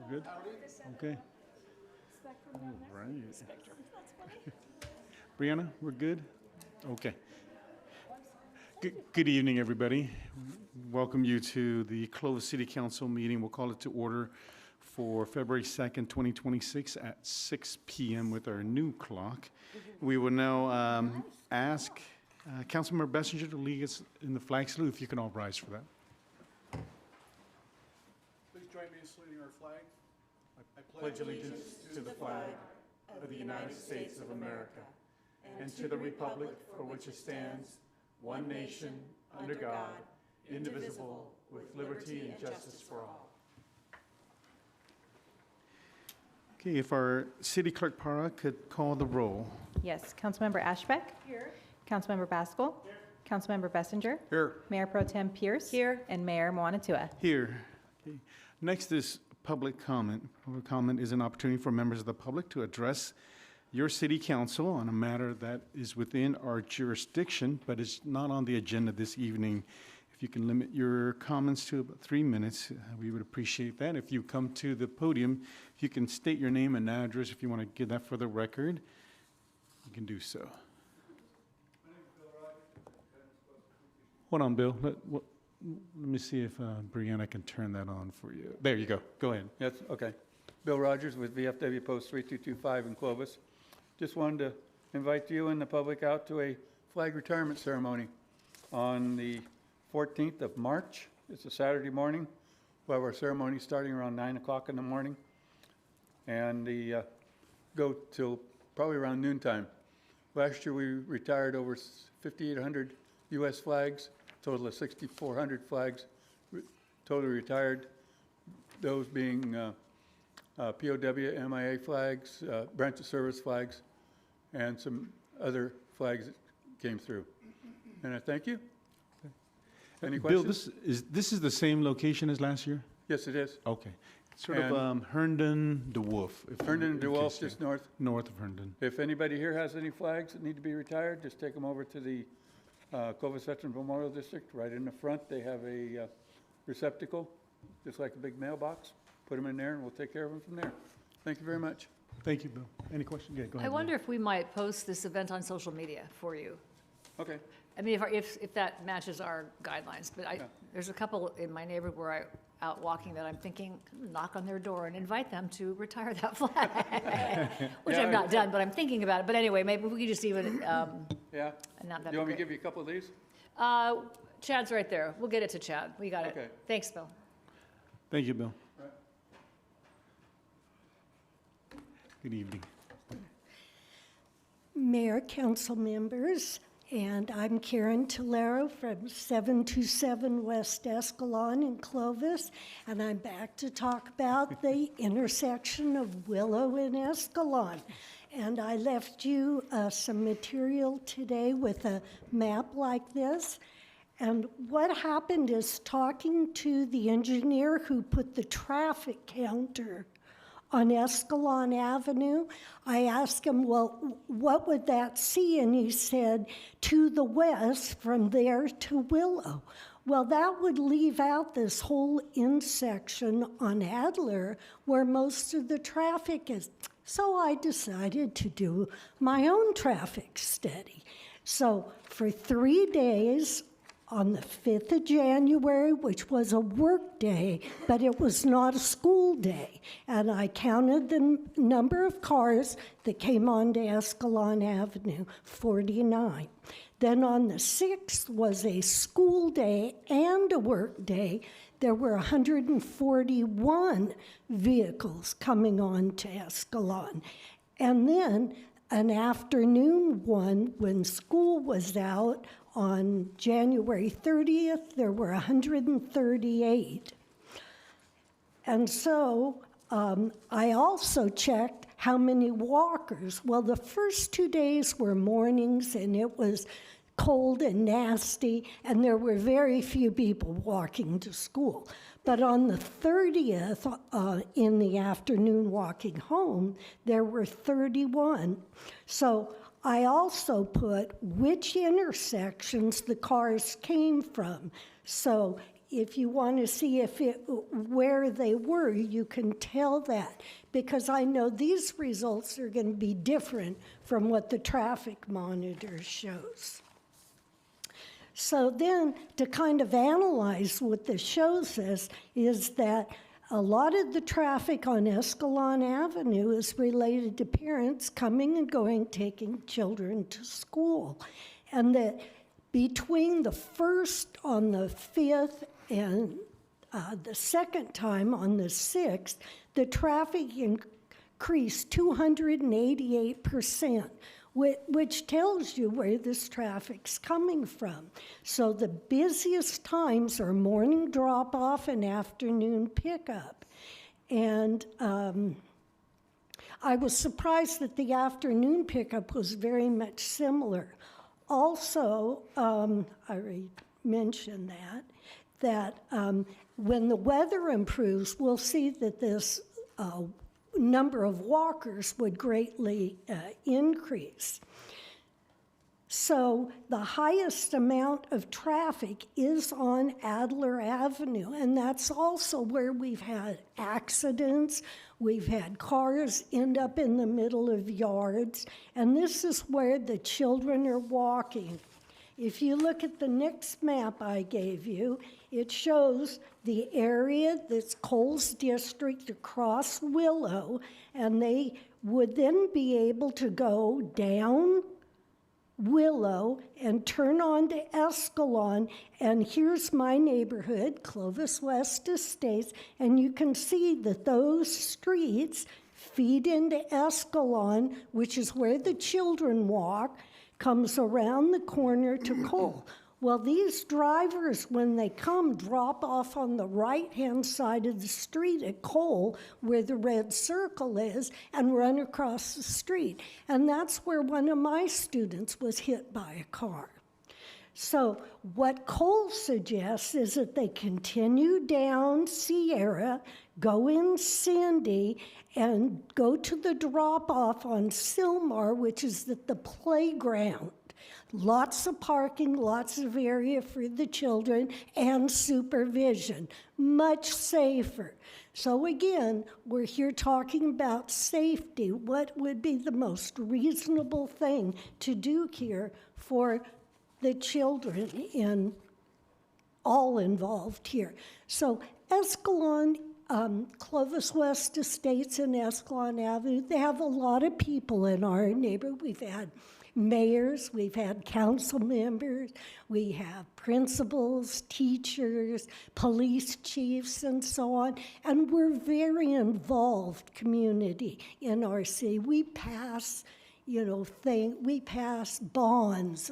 Good? Okay. All right. Brianna, we're good? Okay. Good evening, everybody. Welcome you to the Clovis City Council meeting. We'll call it to order for February 2nd, 2026 at 6 p.m. with our new clock. We will now ask Councilmember Bessinger to lead us in the flag salute, if you can all rise for that. Please join me in saluting our flag. I pledge allegiance to the flag of the United States of America and to the republic for which it stands, one nation, under God, indivisible, with liberty and justice for all. Okay, if our City Clerk Parra could call the roll. Yes, Councilmember Ashbeck. Here. Councilmember Baskell. Here. Councilmember Bessinger. Here. Mayor Pro Tem Pierce. Here. And Mayor Moanatua. Here. Okay. Next is public comment. Public comment is an opportunity for members of the public to address your city council on a matter that is within our jurisdiction, but is not on the agenda this evening. If you can limit your comments to about 3 minutes, we would appreciate that. If you come to the podium, if you can state your name and address, if you want to give that for the record, you can do so. Hold on, Bill. Let me see if Brianna can turn that on for you. There you go. Go ahead. Yes, okay. Bill Rogers with VFW Post 3225 in Clovis. Just wanted to invite you and the public out to a flag retirement ceremony on the 14th of March. It's a Saturday morning. We'll have our ceremony starting around 9 o'clock in the morning and go till probably around noontime. Last year we retired over 5,800 U.S. flags, total of 6,400 flags totally retired, those being POW, MIA flags, branch of service flags, and some other flags that came through. And I thank you. Any questions? Bill, this is the same location as last year? Yes, it is. Okay. Sort of Herndon, DeWolf. Herndon and DeWolf, just north. North of Herndon. If anybody here has any flags that need to be retired, just take them over to the Clovis Veteran Memorial District. Right in the front, they have a receptacle, just like a big mailbox. Put them in there, and we'll take care of them from there. Thank you very much. Thank you, Bill. Any questions? Yeah, go ahead. I wonder if we might post this event on social media for you. Okay. I mean, if that matches our guidelines, but there's a couple in my neighborhood where I'm out walking that I'm thinking, knock on their door and invite them to retire that flag, which I've not done, but I'm thinking about it. But anyway, maybe we could just even, Yeah. not that. Do you want me to give you a couple of these? Chad's right there. We'll get it to Chad. We got Okay. it. Thanks, Bill. Thank you, Bill. Good evening. Mayor, council members, and I'm Karen Tolero from 727 West Escalon in Clovis, and I'm back to talk about the intersection of Willow and Escalon. And I left you some material today with a map like this. And what happened is, talking to the engineer who put the traffic counter on Escalon Avenue, I asked him, well, what would that see? And he said, to the west, from there to Willow. Well, that would leave out this whole intersection on Adler where most of the traffic is. So I decided to do my own traffic study. So for 3 days, on the 5th of January, which was a work day, but it was not a school day. And I counted the number of cars that came onto Escalon Avenue, 49. Then on the 6th was a school day and a work day. There were 141 vehicles coming on to Escalon. And then an afternoon one, when school was out, on January 30th, there were 138. And so I also checked how many walkers. Well, the first 2 days were mornings, and it was cold and nasty, and there were very few people walking to school. But on the 30th, in the afternoon walking home, there were 31. So I also put which intersections the cars came from. So if you want to see where they were, you can tell that, because I know these results are going to be different from what the traffic monitor shows. So then, to kind of analyze what this shows us is that a lot of the traffic on Escalon Avenue is related to parents coming and going, taking children to school. And that between the first on the 5th and the second time on the 6th, the traffic increased 288%, which tells you where this traffic's coming from. So the busiest times are morning drop-off and afternoon pickup. And I was surprised that the afternoon pickup was very much similar. Also, I already mentioned that when the weather improves, we'll see that this number of walkers would greatly increase. So the highest amount of traffic is on Adler Avenue, and that's also where we've had accidents, we've had cars end up in the middle of yards, and this is where the children are walking. If you look at the next map I gave you, it shows the area that's Coles District across Willow, and they would then be able to go down Willow and turn on to Escalon, and here's my neighborhood, Clovis West Estates, and you can see that those streets feed into Escalon, which is where the children walk, comes around the corner to Cole. Well, these drivers, when they come, drop off on the right-hand side of the street at Cole, where the red circle is, and run across the street. And that's where one of my students was hit by a car. So what Cole suggests is that they continue down Sierra, go in Sandy, and go to the drop-off on Sylmar, which is at the playground. Lots of parking, lots of area for the children, and supervision. Much safer. So again, we're here talking about safety. What would be the most reasonable thing to do here for the children in all involved here? So Escalon, Clovis West Estates and Escalon Avenue, they have a lot of people in our neighborhood. We've had mayors, we've had council members, we have principals, teachers, police chiefs, and so on. And we're very involved community in our city. We pass, we pass bonds,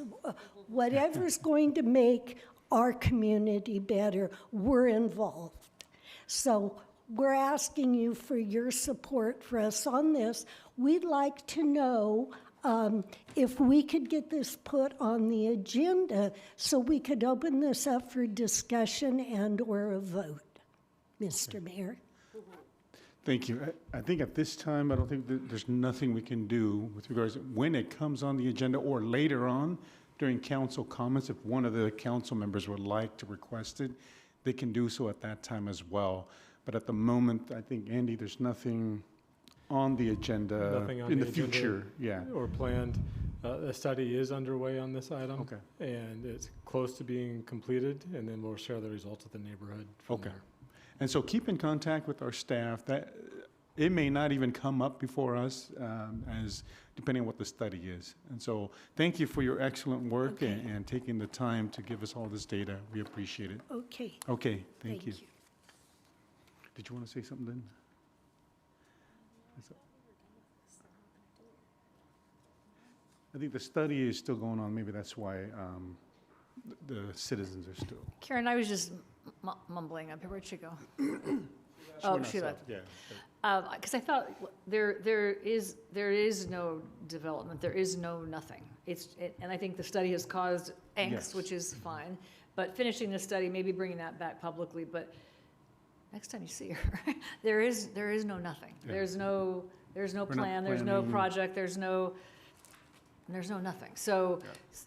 whatever's going to make our community better, we're involved. So we're asking you for your support for us on this. We'd like to know if we could get this put on the agenda so we could open this up for discussion and or a vote. Mr. Mayor. Thank you. I think at this time, I don't think that there's nothing we can do with regards to when it comes on the agenda or later on during council comments. If one of the council members would like to request it, they can do so at that time as well. But at the moment, I think, Andy, there's nothing on the agenda Nothing on in the the agenda future. Yeah. or planned. A study is underway on this item. Okay. And it's close to being completed, and then we'll share the results with the neighborhood from Okay. there. And so keep in contact with our staff. That it may not even come up before us, as depending on what the study is. And so thank you for your excellent work Okay. and taking the time to give us all this data. We appreciate it. Okay. Okay, thank you. Did you want to say something then? I think the study is still going on. Maybe that's why the citizens are still. Karen, I was just mumbling up here. Where'd she go? We're Oh, not she left. set. Yeah. Because I thought there is no development, there is no nothing. And I think the study has caused angst, Yes. which is fine. But finishing the study, maybe bringing that back publicly, but next time you see her, there is no nothing. Yeah. There's no not plan, there's no planning. project, there's no nothing. So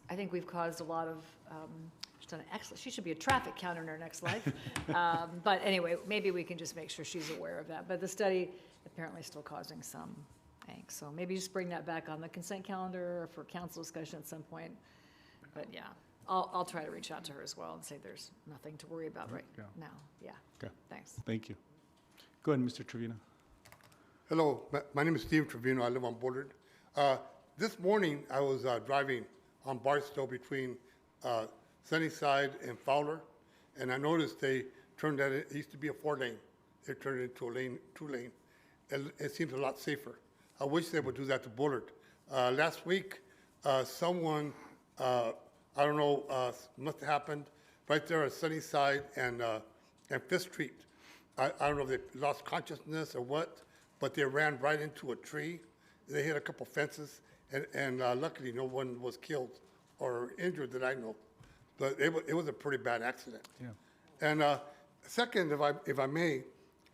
I think we've caused a lot of She's done an excellent, she should be a traffic counter in her next life. But anyway, maybe we can just make sure she's aware of that. But the study apparently is still causing some angst. So maybe just bring that back on the consent calendar for council discussion at some point. But yeah, I'll try to reach out to her as well and say there's nothing to worry about right Yeah. now. Yeah, Okay, thanks. thank you. Go ahead, Mr. Trevino. Hello, my name is Steve Trevino. I live on Bullard. This morning, I was driving on Barstow between Sunnyside and Fowler, and I noticed they turned that, it used to be a 4-lane. They turned it into a lane, 2-lane. It seems a lot safer. I wish they would do that to Bullard. Last week, someone, I don't know, must have happened right there at Sunnyside and Fifth Street. I don't know if they lost consciousness or what, but they ran right into a tree. They hit a couple fences, and luckily no one was killed or injured that I know. But it was a pretty bad accident. Yeah. And second, if I may,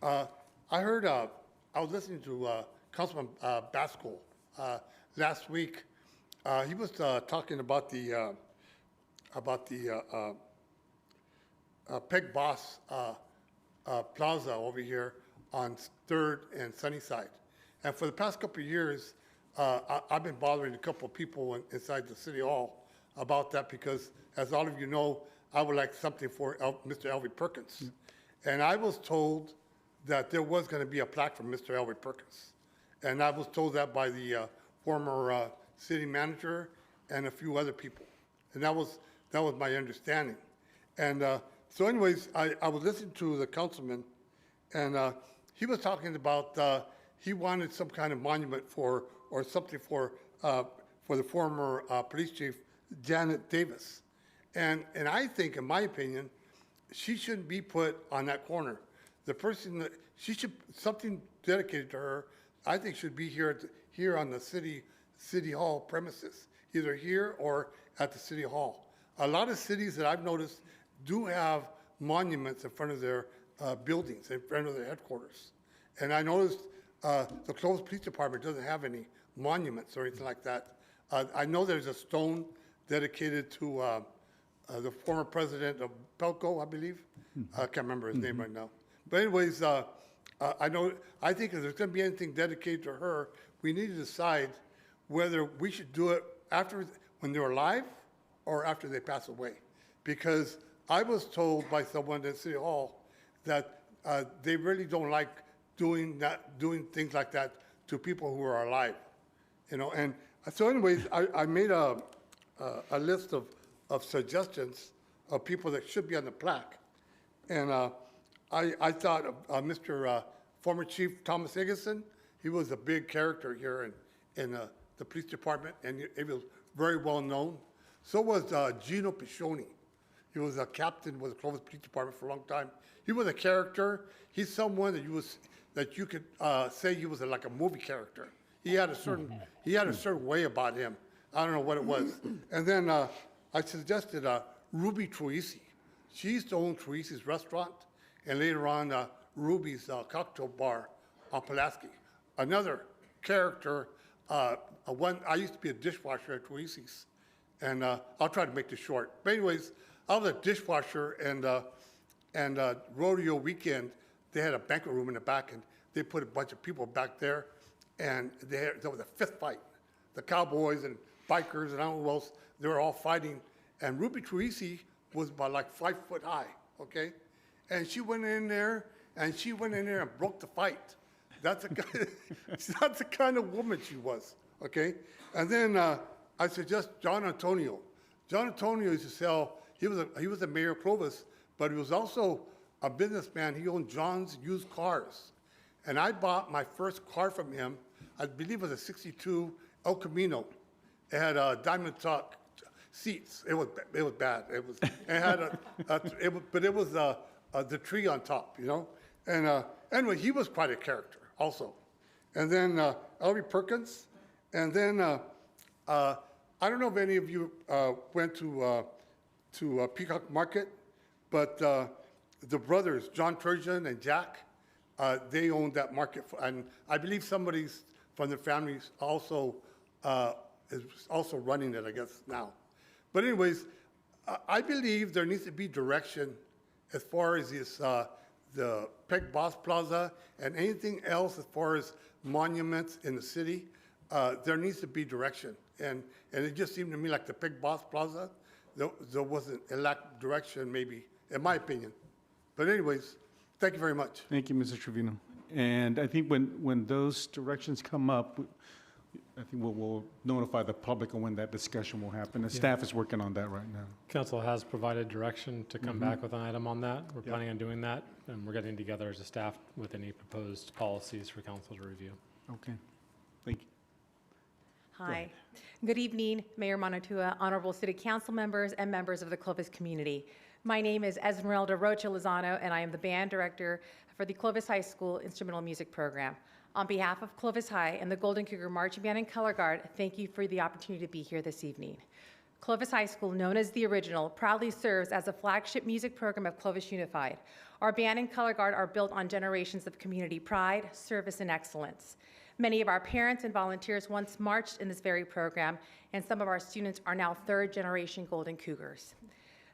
I heard, I was listening to Councilman Baskel last week. He was talking about the Peg Boss Plaza over here on 3rd and Sunnyside. And for the past couple of years, I've been bothering a couple of people inside the city hall about that because, as all of you know, I would like something for Mr. Elvie Perkins. And I was told that there was going to be a plaque for Mr. Elvie Perkins. And I was told that by the former city manager and a few other people. And that was my understanding. And so anyways, I was listening to the councilman, and he was talking about he wanted some kind of monument or something for the former police chief, Janet Davis. And I think, in my opinion, she shouldn't be put on that corner. The person that something dedicated to her, I think, should be here on the city hall premises, either here or at the city hall. A lot of cities that I've noticed do have monuments in front of their buildings, in front of their headquarters. And I noticed the Clovis Police Department doesn't have any monuments or anything like that. I know there's a stone dedicated to the former president of Pelco, I believe. I can't remember his name right now. But anyways, I think if there's going to be anything dedicated to her, we need to decide whether we should do it when they're alive or after they pass away. Because I was told by someone at City Hall that they really don't like doing things like that to people who are alive, you know. And so, anyways, I made a list of suggestions of people that should be on the plaque, and I thought Mr. Former Chief Thomas Higginson. He was a big character here in the police department, and he was very well known. So was Gino Piscioni. He was a captain with the Clovis Police Department for a long time. He was a character. He's someone that you could say he was like a movie character. He had a certain way about him. I don't know what it was. And then I suggested Ruby Truisi. She used to own Truisi's restaurant, and later on Ruby's cocktail bar on Pulaski. Another character. I used to be a dishwasher at Truisi's, and I'll try to make this short. But anyways, I was a dishwasher, and rodeo weekend, they had a banquet room in the back, and they put a bunch of people back there, and there was a fist fight. The cowboys and bikers and I don't know who else, they were all fighting, and Ruby Truisi was about like 5 foot high, okay? And she went in there and broke the fight. That's the kind of woman she was, okay? And then I suggest John Antonio. John Antonio used to sell. He was a mayor of Clovis, but he was also a businessman. He owned John's Used Cars. And I bought my first car from him. I believe it was a 62 El Camino. It had diamond top seats. It was bad. It had the tree on top, you know. And anyway, he was quite a character also. And then Elvie Perkins. And then I don't know if any of you went to Peacock Market, but the brothers, John Turgeon and Jack, they owned that market. And I believe somebody from the family also is also running it, I guess, now. But anyways, I believe there needs to be direction as far as this, the Peg Boss Plaza and anything else as far as monuments in the city. There needs to be direction. And it just seemed to me like the Peg Boss Plaza, there wasn't, it lacked direction maybe, in my opinion. But anyways, thank you very much. Thank you, Mr. Trevino. And I think when those directions come up, I think we'll notify the public on when that discussion will happen. The staff is working on that right now. Council has provided direction to come back with an item on that. We're planning on doing that, and we're getting together as a staff with any proposed policies for council to review. Okay, thank you. Hi. Good evening, Mayor Monatua, honorable city council members, and members of the Clovis community. My name is Esmeralda Rocha Lozano, and I am the band director for the Clovis High School Instrumental Music Program. On behalf of Clovis High and the Golden Cougar Marching Band and Color Guard, thank you for the opportunity to be here this evening. Clovis High School, known as the original, proudly serves as a flagship music program of Clovis Unified. Our band and color guard are built on generations of community pride, service, and excellence. Many of our parents and volunteers once marched in this very program, and some of our students are now third-generation Golden Cougars.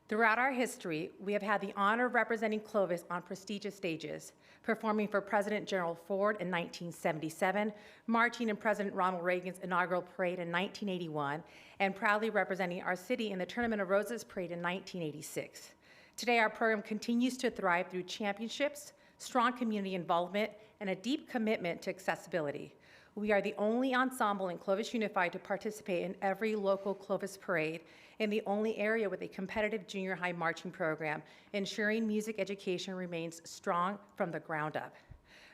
Throughout our history, we have had the honor of representing Clovis on prestigious stages, performing for President Gerald Ford in 1977, marching in President Ronald Reagan's inaugural parade in 1981, and proudly representing our city in the Tournament of Roses parade in 1986. Today, our program continues to thrive through championships, strong community involvement, and a deep commitment to accessibility. We are the only ensemble in Clovis Unified to participate in every local Clovis parade and the only area with a competitive junior high marching program, ensuring music education remains strong from the ground up.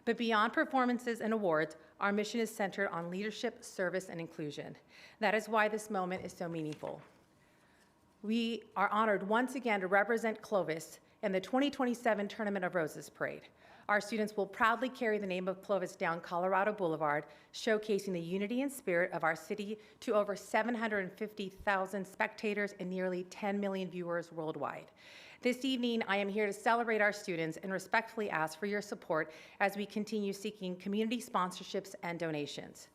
But beyond performances and awards, our mission is centered on leadership, service, and inclusion. That is why this moment is so meaningful. We are honored once again to represent Clovis in the 2027 Tournament of Roses Parade. Our students will proudly carry the name of Clovis down Colorado Boulevard, showcasing the unity and spirit of our city to over 750,000 spectators and nearly 10 million viewers worldwide. This evening, I am here to celebrate our students and respectfully ask for your support as we continue seeking community sponsorships and donations.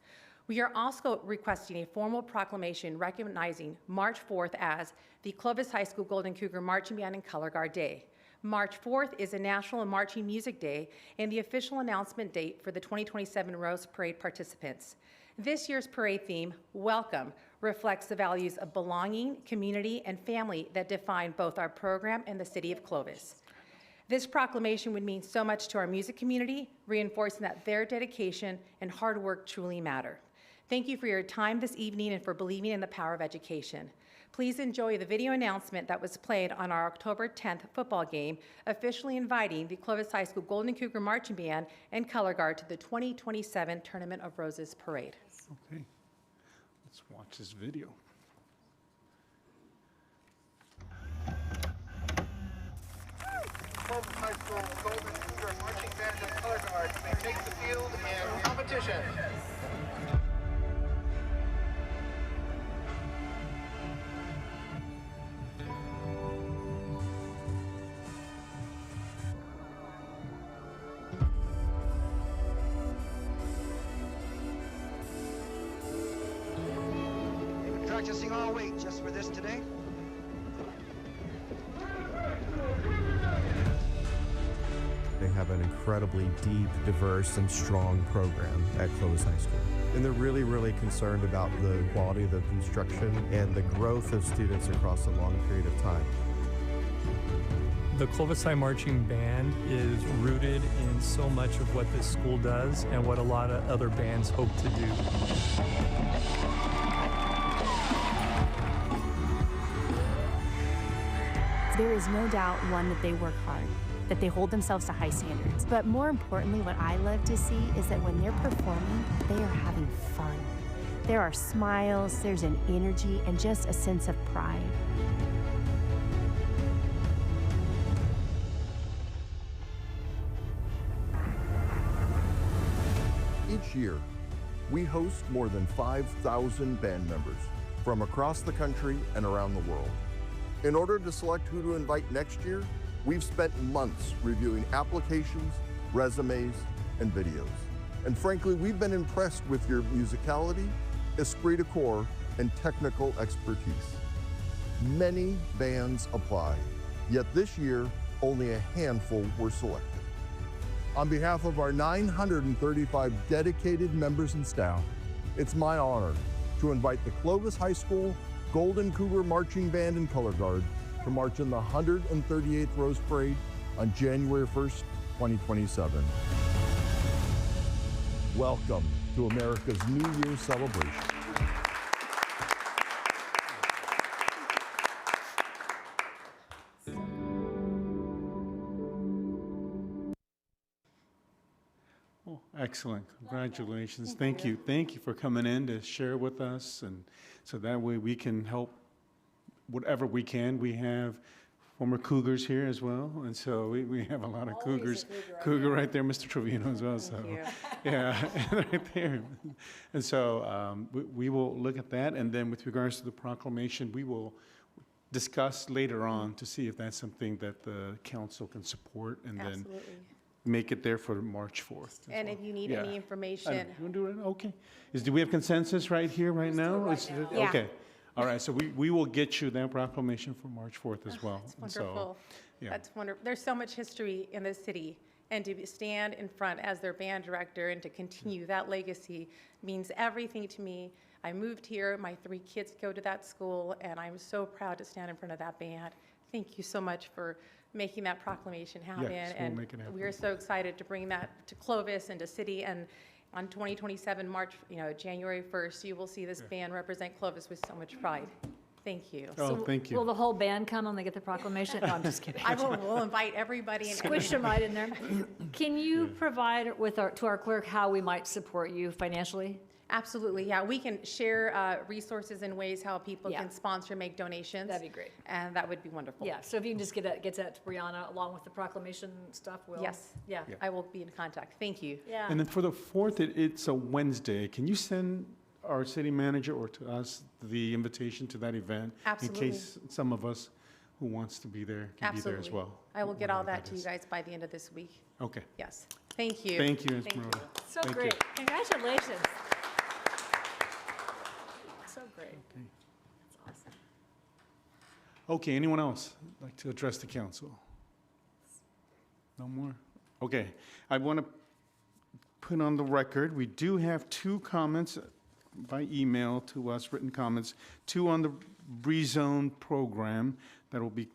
We are also requesting a formal proclamation recognizing March 4th as the Clovis High School Golden Cougar Marching Band and Color Guard Day. March 4th is a National Marching Music Day and the official announcement date for the 2027 Rose Parade participants. This year's parade theme, Welcome, reflects the values of belonging, community, and family that define both our program and the city of Clovis. This proclamation would mean so much to our music community, reinforcing that their dedication and hard work truly matter. Thank you for your time this evening and for believing in the power of education. Please enjoy the video announcement that was played on our October 10th football game, officially inviting the Clovis High School Golden Cougar Marching Band and Color Guard to the 2027 Tournament of Roses Parade. Okay, let's watch this video. Clovis High School Golden Cougar Marching Band and Color Guard may take the field in competition. Practicing all week just for this today? They have an incredibly deep, diverse, and strong program at Clovis High School. And they're really, really concerned about the quality of the instruction and the growth of students across a long period of time. The Clovis High Marching Band is rooted in so much of what this school does and what a lot of other bands hope to do. There is no doubt, one, that they work hard, that they hold themselves to high standards. But more importantly, what I love to see is that when they're performing, they are having fun. There are smiles, there's an energy, and just a sense of pride. Each year, we host more than 5,000 band members from across the country and around the world. In order to select who to invite next year, we've spent months reviewing applications, resumes, and videos. And frankly, we've been impressed with your musicality, esprit de corps, and technical expertise. Many bands apply, yet this year, only a handful were selected. On behalf of our 935 dedicated members and staff, it's my honor to invite the Clovis High School Golden Cougar Marching Band and Color Guard to march in the 138th Rose Parade on January 1st, 2027. Welcome to America's New Year's celebration. Oh, excellent. Congratulations. Thank you. Thank you for coming in to share with us, and so that way we can help whatever we can. We have former Cougars here as well, and so we have a lot of Cougars. Cougar right there, Mr. Trevino as well. So, yeah, right there. And so we will look at that, and then with regards to the proclamation, we will discuss later on to see if that's something that the council can support, and then make it there for March 4th. And if you need any information. You want to do it? Okay. Do we have consensus right here, right now? Yeah. Okay. All right, so we will get you that proclamation for March 4th as well. That's And wonderful. yeah. That's wonderful. There's so much history in this city, and to stand in front as their band director and to continue that legacy means everything to me. I moved here, my 3 kids go to that school, and I'm so proud to stand in front of that band. Thank you so much for making that proclamation happen. Yes, we'll and make it happen. we are so excited to bring that to Clovis and to city. And on 2027 March, January 1st, you will see this band represent Clovis with so much pride. Thank you. Oh, thank you. Will the whole band come when they get the proclamation? No, I'm just kidding. We'll invite everybody. And Squish them right in there. Can you provide to our clerk how we might support you financially? Absolutely, yeah. We can share resources and ways how people Yeah. can sponsor, make donations. That'd be great. And that would be wonderful. Yeah, so if you can just get that to Brianna along with the proclamation stuff, we'll. Yes. Yeah. I will be in contact. Thank you. Yeah. And then for the 4th, it's a Wednesday. Can you send our city manager or to us the invitation to that event? Absolutely. In case some of us who wants to be there can be there as Absolutely. well. I will get all whatever that to you is. guys by the end of this week. Okay. Yes. Thank you. Thank you, Thank you. Esmeralda. So Thank you. great. Congratulations. So great. That's awesome. Okay, anyone else like to address the council? No more? Okay, I want to put on the record, we do have 2 comments by email to us, written comments, 2 on the rezone program that will be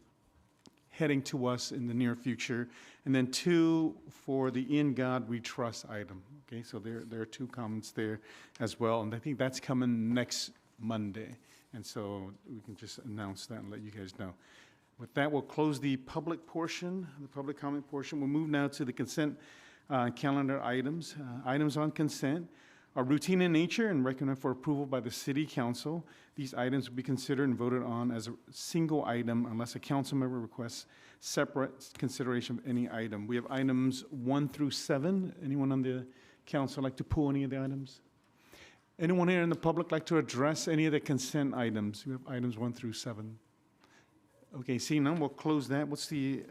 heading to us in the near future, and then 2 for the In God We Trust item. Okay, so there are 2 comments there as well, and I think that's coming next Monday. And so we can just announce that and let you guys know. With that, we'll close the public portion, the public comment portion. We'll move now to the consent calendar items. Items on consent are routine in nature and recommended for approval by the City Council. These items will be considered and voted on as a single item unless a council member requests separate consideration of any item. We have items 1 through 7. Anyone on the council like to pull any of the items? Anyone here in the public like to address any of the consent items? We have items 1 through 7. Okay, seeing none, we'll close that. What's the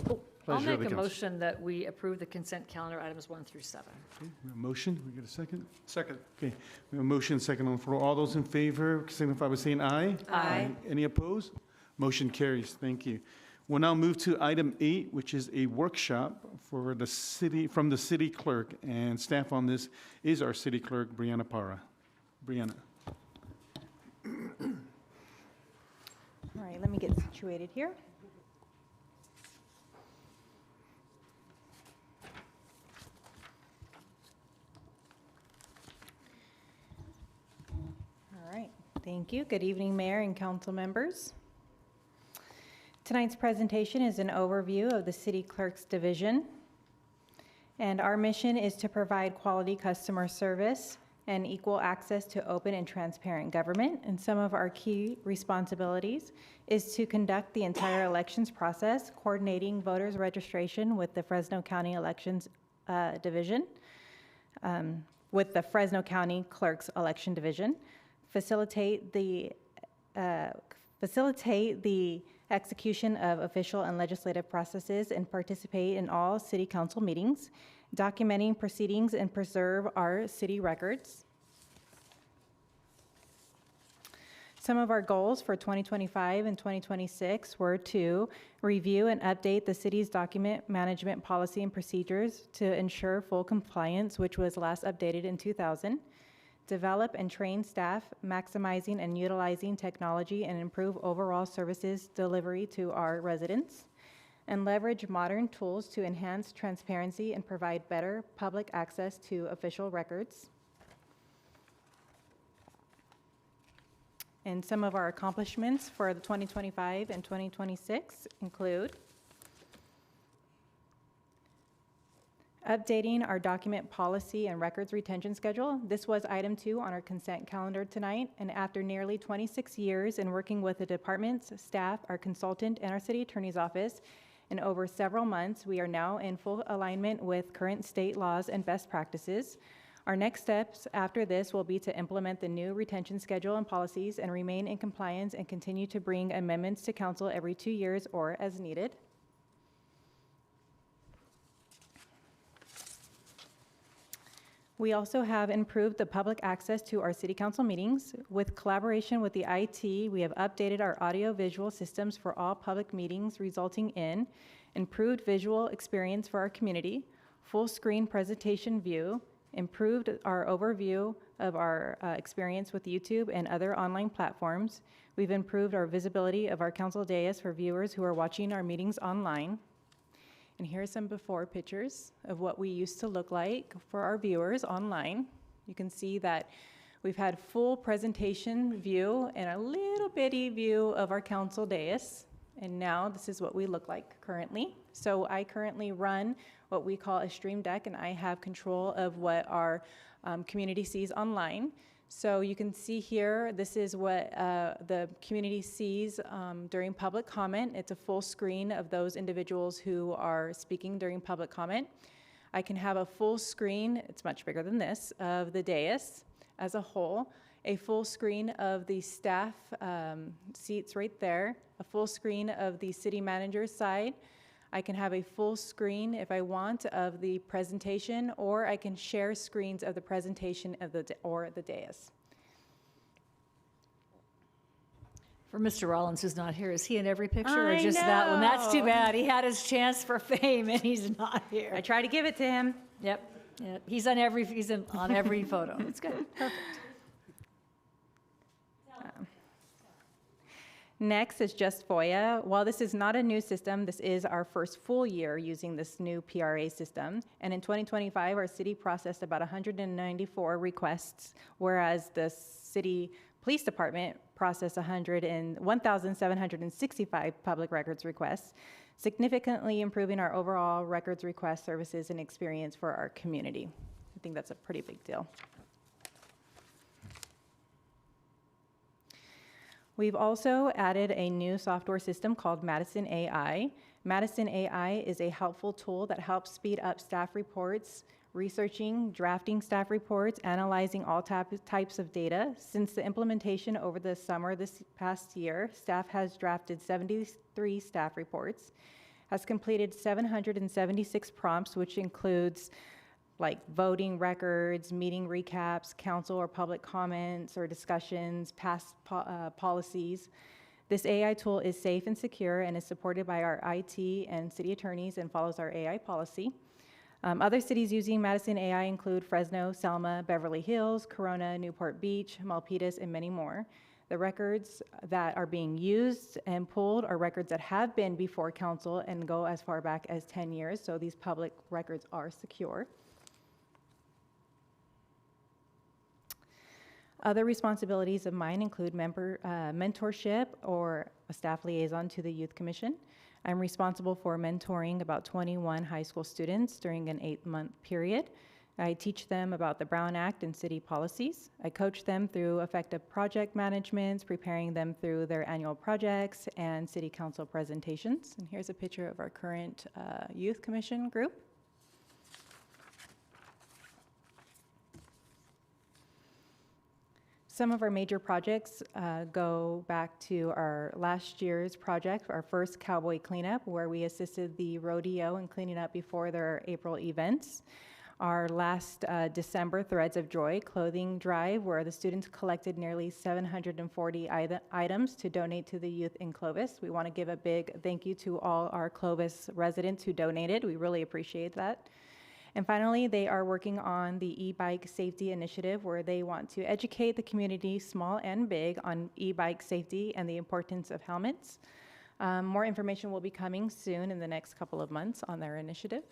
I'll pleasure of make the a council? motion that we approve the consent calendar items 1 through 7. Okay, we have a motion. We get a second? Second. Okay, we have a motion, second on the floor. All those in favor signify by saying aye. Aye. Any opposed? Motion carries. Thank you. We'll now move to item 8, which is a workshop for the city, from the city clerk. And staff on this is our city clerk, Brianna Parra. Brianna. All right, let me get situated here. All right, thank you. Good evening, Mayor and council members. Tonight's presentation is an overview of the City Clerk's Division. And our mission is to provide quality customer service and equal access to open and transparent government. And some of our key responsibilities is to conduct the entire elections process, coordinating voters registration with the Fresno County Elections Division, with the Fresno County Clerk's Election Division, facilitate the execution of official and legislative processes, and participate in all city council meetings, documenting proceedings and preserve our city records. Some of our goals for 2025 and 2026 were to review and update the city's document management policy and procedures to ensure full compliance, which was last updated in 2000. Develop and train staff, maximizing and utilizing technology and improve overall services delivery to our residents. And leverage modern tools to enhance transparency and provide better public access to official records. And some of our accomplishments for the 2025 and 2026 include updating our document policy and records retention schedule. This was item 2 on our consent calendar tonight, and after nearly 26 years in working with the departments, staff, our consultant, and our city attorney's office, and over several months, we are now in full alignment with current state laws and best practices. Our next steps after this will be to implement the new retention schedule and policies and remain in compliance and continue to bring amendments to council every 2 years or as needed. We also have improved the public access to our city council meetings. With collaboration with the IT, we have updated our audio-visual systems for all public meetings, resulting in improved visual experience for our community, full screen presentation view, improved our overview of our experience with YouTube and other online platforms. We've improved our visibility of our council dais for viewers who are watching our meetings online. And here are some before pictures of what we used to look like for our viewers online. You can see that we've had full presentation view and a little bitty view of our council dais. And now this is what we look like currently. So I currently run what we call a stream deck, and I have control of what our community sees online. So you can see here, this is what the community sees during public comment. It's a full screen of those individuals who are speaking during public comment. I can have a full screen, it's much bigger than this, of the dais as a whole, a full screen of the staff seats right there, a full screen of the city manager's side. I can have a full screen, if I want, of the presentation, or I can share screens of the presentation of the dais. For Mr. Rollins, who's not here, is he in every picture or I just that one? That's too know. bad. He had his chance for fame and he's not here. I try to give it to him. Yep. He's on every photo. It's good. Perfect. Next is Just FOIA. While this is not a new system, this is our first full year using this new PRA system. And in 2025, our city processed about 194 requests, whereas the city police department processed 1,765 public records requests, significantly improving our overall records request services and experience for our community. I think that's a pretty big deal. We've also added a new software system called Madison AI. Madison AI is a helpful tool that helps speed up staff reports, researching, drafting staff reports, analyzing all types of data. Since the implementation over the summer this past year, staff has drafted 73 staff reports, has completed 776 prompts, which includes like voting records, meeting recaps, council or public comments or discussions, past policies. This AI tool is safe and secure and is supported by our IT and city attorneys and follows our AI policy. Other cities using Madison AI include Fresno, Selma, Beverly Hills, Corona, Newport Beach, Milpitas, and many more. The records that are being used and pulled are records that have been before council and go as far back as 10 years, so these public records are secure. Other responsibilities of mine include mentorship or a staff liaison to the Youth Commission. I'm responsible for mentoring about 21 high school students during an 8-month period. I teach them about the Brown Act and city policies. I coach them through effective project management, preparing them through their annual projects and city council presentations. And here's a picture of our current Youth Commission group. Some of our major projects go back to our last year's project, our first cowboy cleanup, where we assisted the rodeo in cleaning up before their April events. our last December Threads of Joy clothing drive, where the students collected nearly 740 items to donate to the youth in Clovis. We want to give a big thank you to all our Clovis residents who donated. We really appreciate that. And finally, they are working on the e-bike safety initiative, where they want to educate the community, small and big, on e-bike safety and the importance of helmets. More information will be coming soon in the next couple of months on their initiative.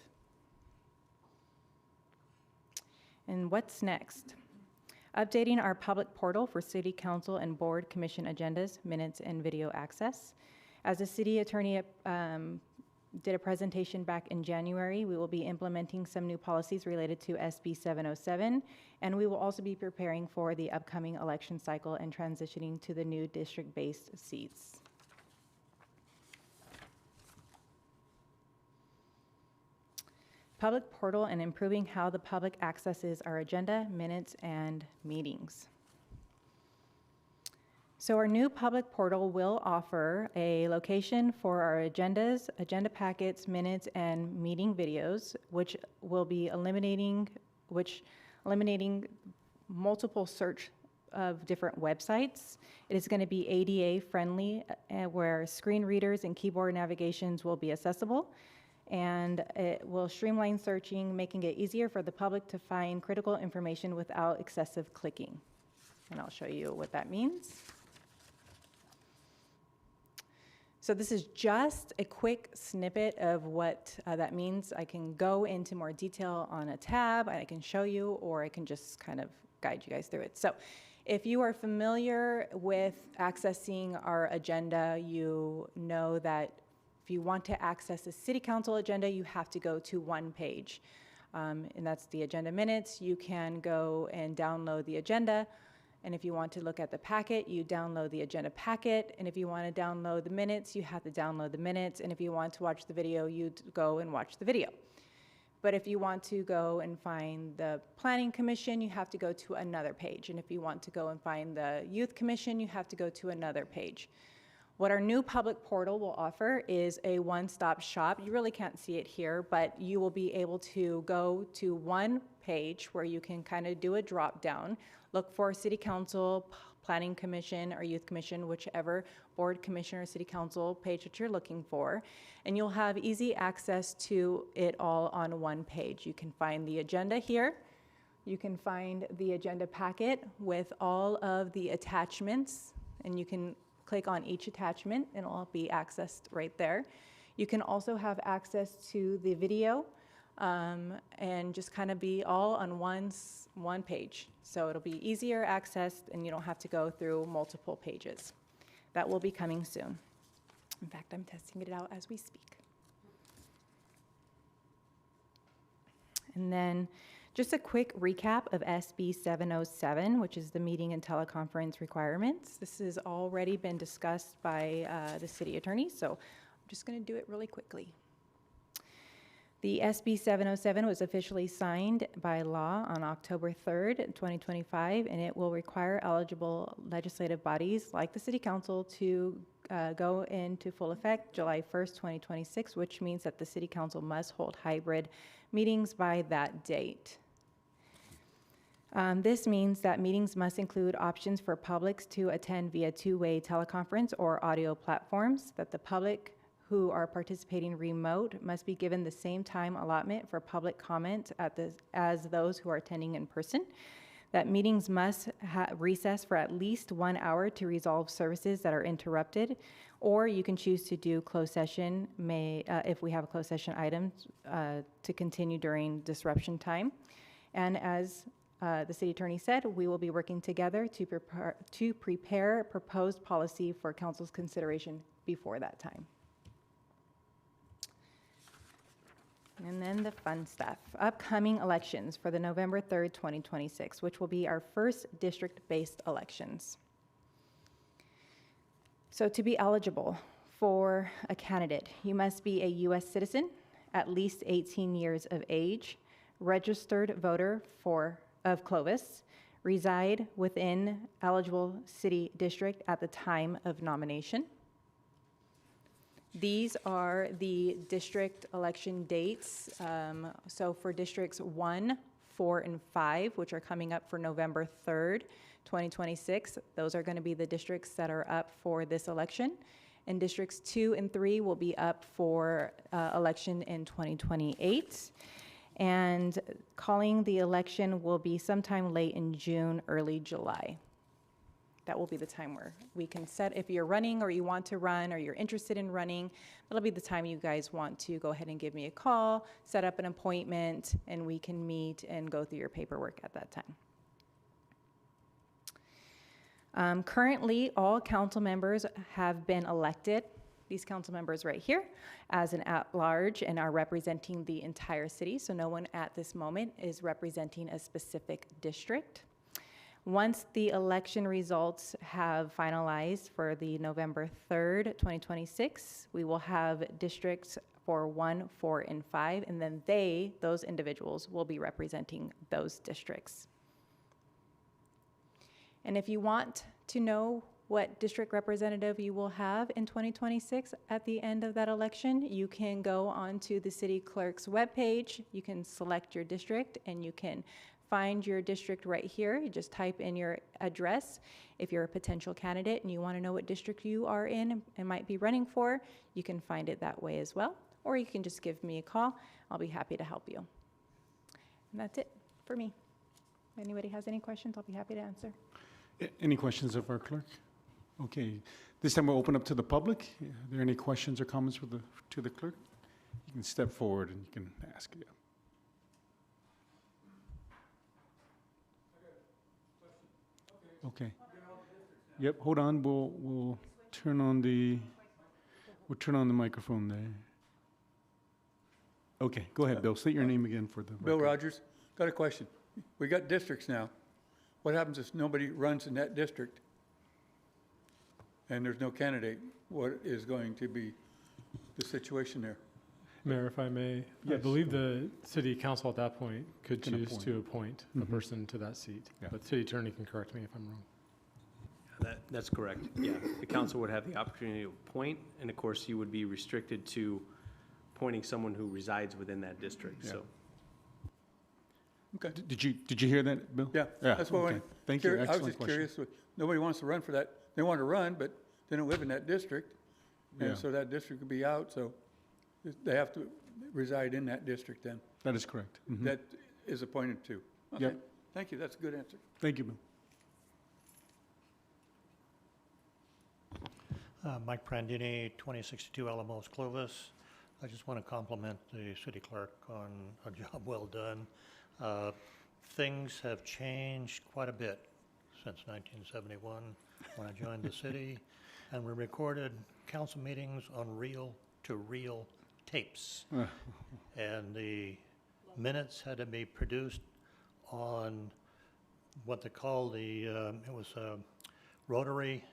And what's next? Updating our public portal for city council and board commission agendas, minutes, and video access. As the city attorney did a presentation back in January, we will be implementing some new policies related to SB 707, and we will also be preparing for the upcoming election cycle and transitioning to the new district-based seats. Public portal and improving how the public accesses our agenda, minutes, and meetings. So our new public portal will offer a location for our agendas, agenda packets, minutes, and meeting videos, which will be eliminating multiple search of different websites. It is going to be ADA friendly, where screen readers and keyboard navigations will be accessible. And it will streamline searching, making it easier for the public to find critical information without excessive clicking. And I'll show you what that means. So this is just a quick snippet of what that means. I can go into more detail on a tab, I can show you, or I can just kind of guide you guys through it. So if you are familiar with accessing our agenda, you know that if you want to access the city council agenda, you have to go to one page. And that's the agenda minutes. You can go and download the agenda. And if you want to look at the packet, you download the agenda packet. And if you want to download the minutes, you have to download the minutes. And if you want to watch the video, you go and watch the video. But if you want to go and find the Planning Commission, you have to go to another page. And if you want to go and find the Youth Commission, you have to go to another page. What our new public portal will offer is a one-stop shop. You really can't see it here, but you will be able to go to one page where you can kind of do a drop down, look for City Council, Planning Commission, or Youth Commission, whichever board, commission, or City Council page that you're looking for, and you'll have easy access to it all on one page. You can find the agenda here. You can find the agenda packet with all of the attachments, and you can click on each attachment and it'll be accessed right there. You can also have access to the video and just kind of be all on one page. So it'll be easier accessed and you don't have to go through multiple pages. That will be coming soon. In fact, I'm testing it out as we speak. And then just a quick recap of SB 707, which is the meeting and teleconference requirements. This has already been discussed by the city attorney, so I'm just going to do it really quickly. The SB 707 was officially signed by law on October 3rd, 2025, and it will require eligible legislative bodies like the City Council to go into full effect July 1st, 2026, which means that the City Council must hold hybrid meetings by that date. This means that meetings must include options for publics to attend via two-way teleconference or audio platforms, that the public who are participating remote must be given the same time allotment for public comment as those who are attending in person, that meetings must recess for at least 1 hour to resolve services that are interrupted, or you can choose to do closed session if we have a closed session item to continue during disruption time. And as the city attorney said, we will be working together to prepare proposed policy for council's consideration before that time. And then the fun stuff. Upcoming elections for the November 3rd, 2026, which will be our first district-based elections. So to be eligible for a candidate, you must be a U.S. citizen, at least 18 years of age, registered voter of Clovis, reside within eligible city district at the time of nomination, These are the district election dates. So for districts 1, 4, and 5, which are coming up for November 3rd, 2026, those are going to be the districts that are up for this election. And districts 2 and 3 will be up for election in 2028. And calling the election will be sometime late in June, early July. That will be the time where we can set, if you're running or you want to run or you're interested in running, that'll be the time you guys want to go ahead and give me a call, set up an appointment, and we can meet and go through your paperwork at that time. Currently, all council members have been elected, these council members right here, as an at-large and are representing the entire city. So no one at this moment is representing a specific district. Once the election results have finalized for the November 3rd, 2026, we will have districts for 1, 4, and 5, and then those individuals, will be representing those districts. And if you want to know what district representative you will have in 2026 at the end of that election, you can go onto the city clerk's webpage. You can select your district and you can find your district right here. You just type in your address. If you're a potential candidate and you want to know what district you are in and might be running for, you can find it that way as well. Or you can just give me a call. I'll be happy to help you. And that's it for me. If anybody has any questions, I'll be happy to answer. Any questions of our clerk? Okay, this time we'll open up to the public. Are there any questions or comments to the clerk? You can step forward and you can ask. Yeah. Okay. Yep, hold on, we'll turn on the microphone there. Okay, go ahead, Bill. State your name again for the Bill record. Rogers, got a question. We got districts now. What happens if nobody runs in that district? And there's no candidate? What is going to be the situation there? Mayor, if I may, I Yes. believe the city council at that point could Can choose to appoint a person to that seat. Yeah. But city attorney can correct me if I'm wrong. That's correct. Yeah, the council would have the opportunity to appoint, and of course, you would be restricted to appointing someone who resides within that district, Yeah. so. Okay. Did you hear that, Bill? Yeah, that's what okay. Thank you, I was excellent just question. curious. Nobody wants to run for that. They want to run, but they don't live in that district. Yeah. And so that district could be out, so they have to reside in that district then. That is correct. Mhm. That is appointed to. Okay. Yep. Thank you, that's a good answer. Thank you, Bill. Mike Prandini, 2062 Alamos, Clovis. I just want to compliment the city clerk on a job well done. Things have changed quite a bit since 1971 when I joined the city, and we recorded council meetings on reel-to-reel tapes. And the minutes had to be produced on what they call it was a rotary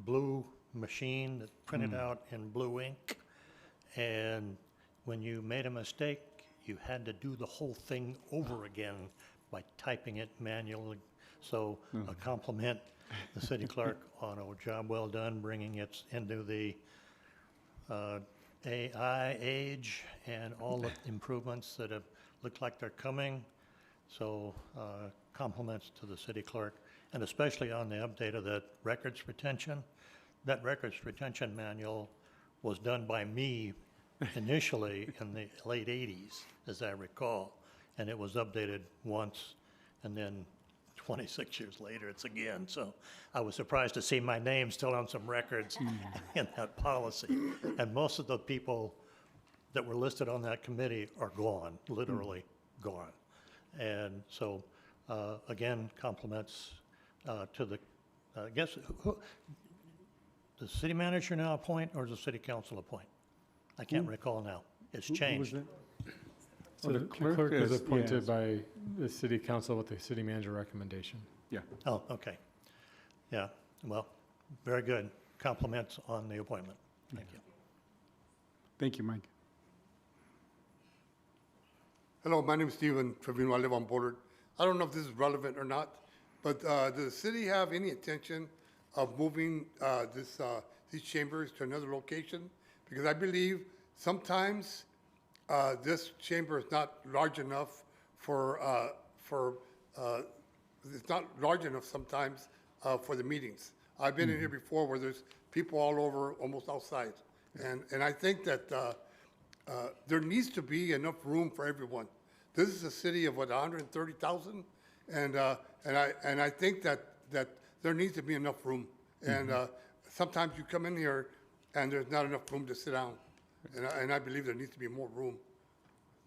blue machine that printed out in blue ink. And when you made a mistake, you had to do the whole thing over again by typing it manually. So a compliment the city clerk on a job well done, bringing it into the AI age and all the improvements that have looked like they're coming. So compliments to the city clerk, and especially on the update of that records retention. That records retention manual was done by me initially in the late 80s, as I recall, and it was updated once, and then 26 years later, it's again. So I was surprised to see my name still on some records in that policy. And most of the people that were listed on that committee are gone, literally gone. And so, again, compliments to the, I guess, the city manager now appoint, or does the city council appoint? I can't recall now. It's changed. So the clerk is appointed by the city council with the city manager recommendation. Yeah. Oh, okay. Yeah, well, very good. Compliments on the appointment. Thank you. Thank you, Mike. Hello, my name is Steven Trevino. I live on Bullard. I don't know if this is relevant or not, but does the city have any intention of moving these chambers to another location? because I believe sometimes this chamber is not large enough it's not large enough sometimes for the meetings. I've been in here before where there's people all over, almost outside. And I think that there needs to be enough room for everyone. This is a city of, what, 130,000? And I think that there needs to be enough room. And sometimes you come in here and there's not enough room to sit down. And I believe there needs to be more room.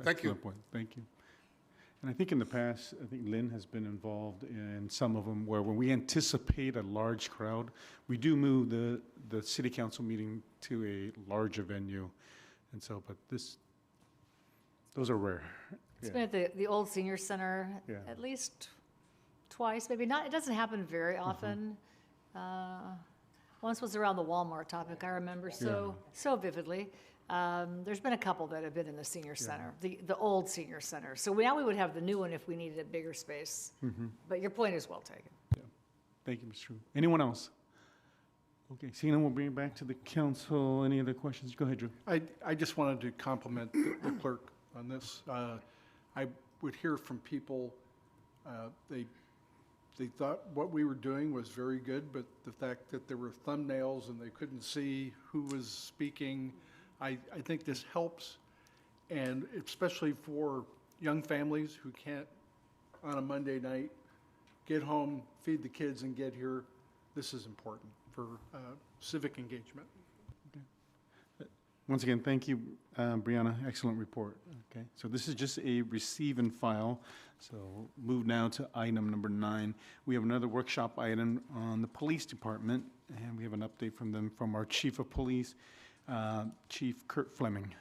Thank you. Excellent point. Thank you. And I think in the past, I think Lynn has been involved in some of them where when we anticipate a large crowd, we do move the city council meeting to a larger venue. And so, but those are rare. It's been at the old senior center at least twice, maybe not. It doesn't happen very often. Once was around the Walmart topic, I remember so vividly. There's been a couple that have been in the senior center, the old senior center. So now we would have the new one if we needed a bigger space. But your point is well taken. Yeah. Thank you, Ms. True. Anyone else? Okay, seeing none, we'll bring it back to the council. Any other questions? Go ahead, Drew. I just wanted to compliment the clerk on this. I would hear from people, they thought what we were doing was very good, but the fact that there were thumbnails and they couldn't see who was speaking, I think this helps, and especially for young families who can't, on a Monday night, get home, feed the kids, and get here. This is important for civic engagement. Once again, thank you, Brianna. Excellent report. Okay, so this is just a receive and file. So move now to item number 9. We have another workshop item on the police department, and we have an update from them from our chief of police, Chief Kurt Fleming.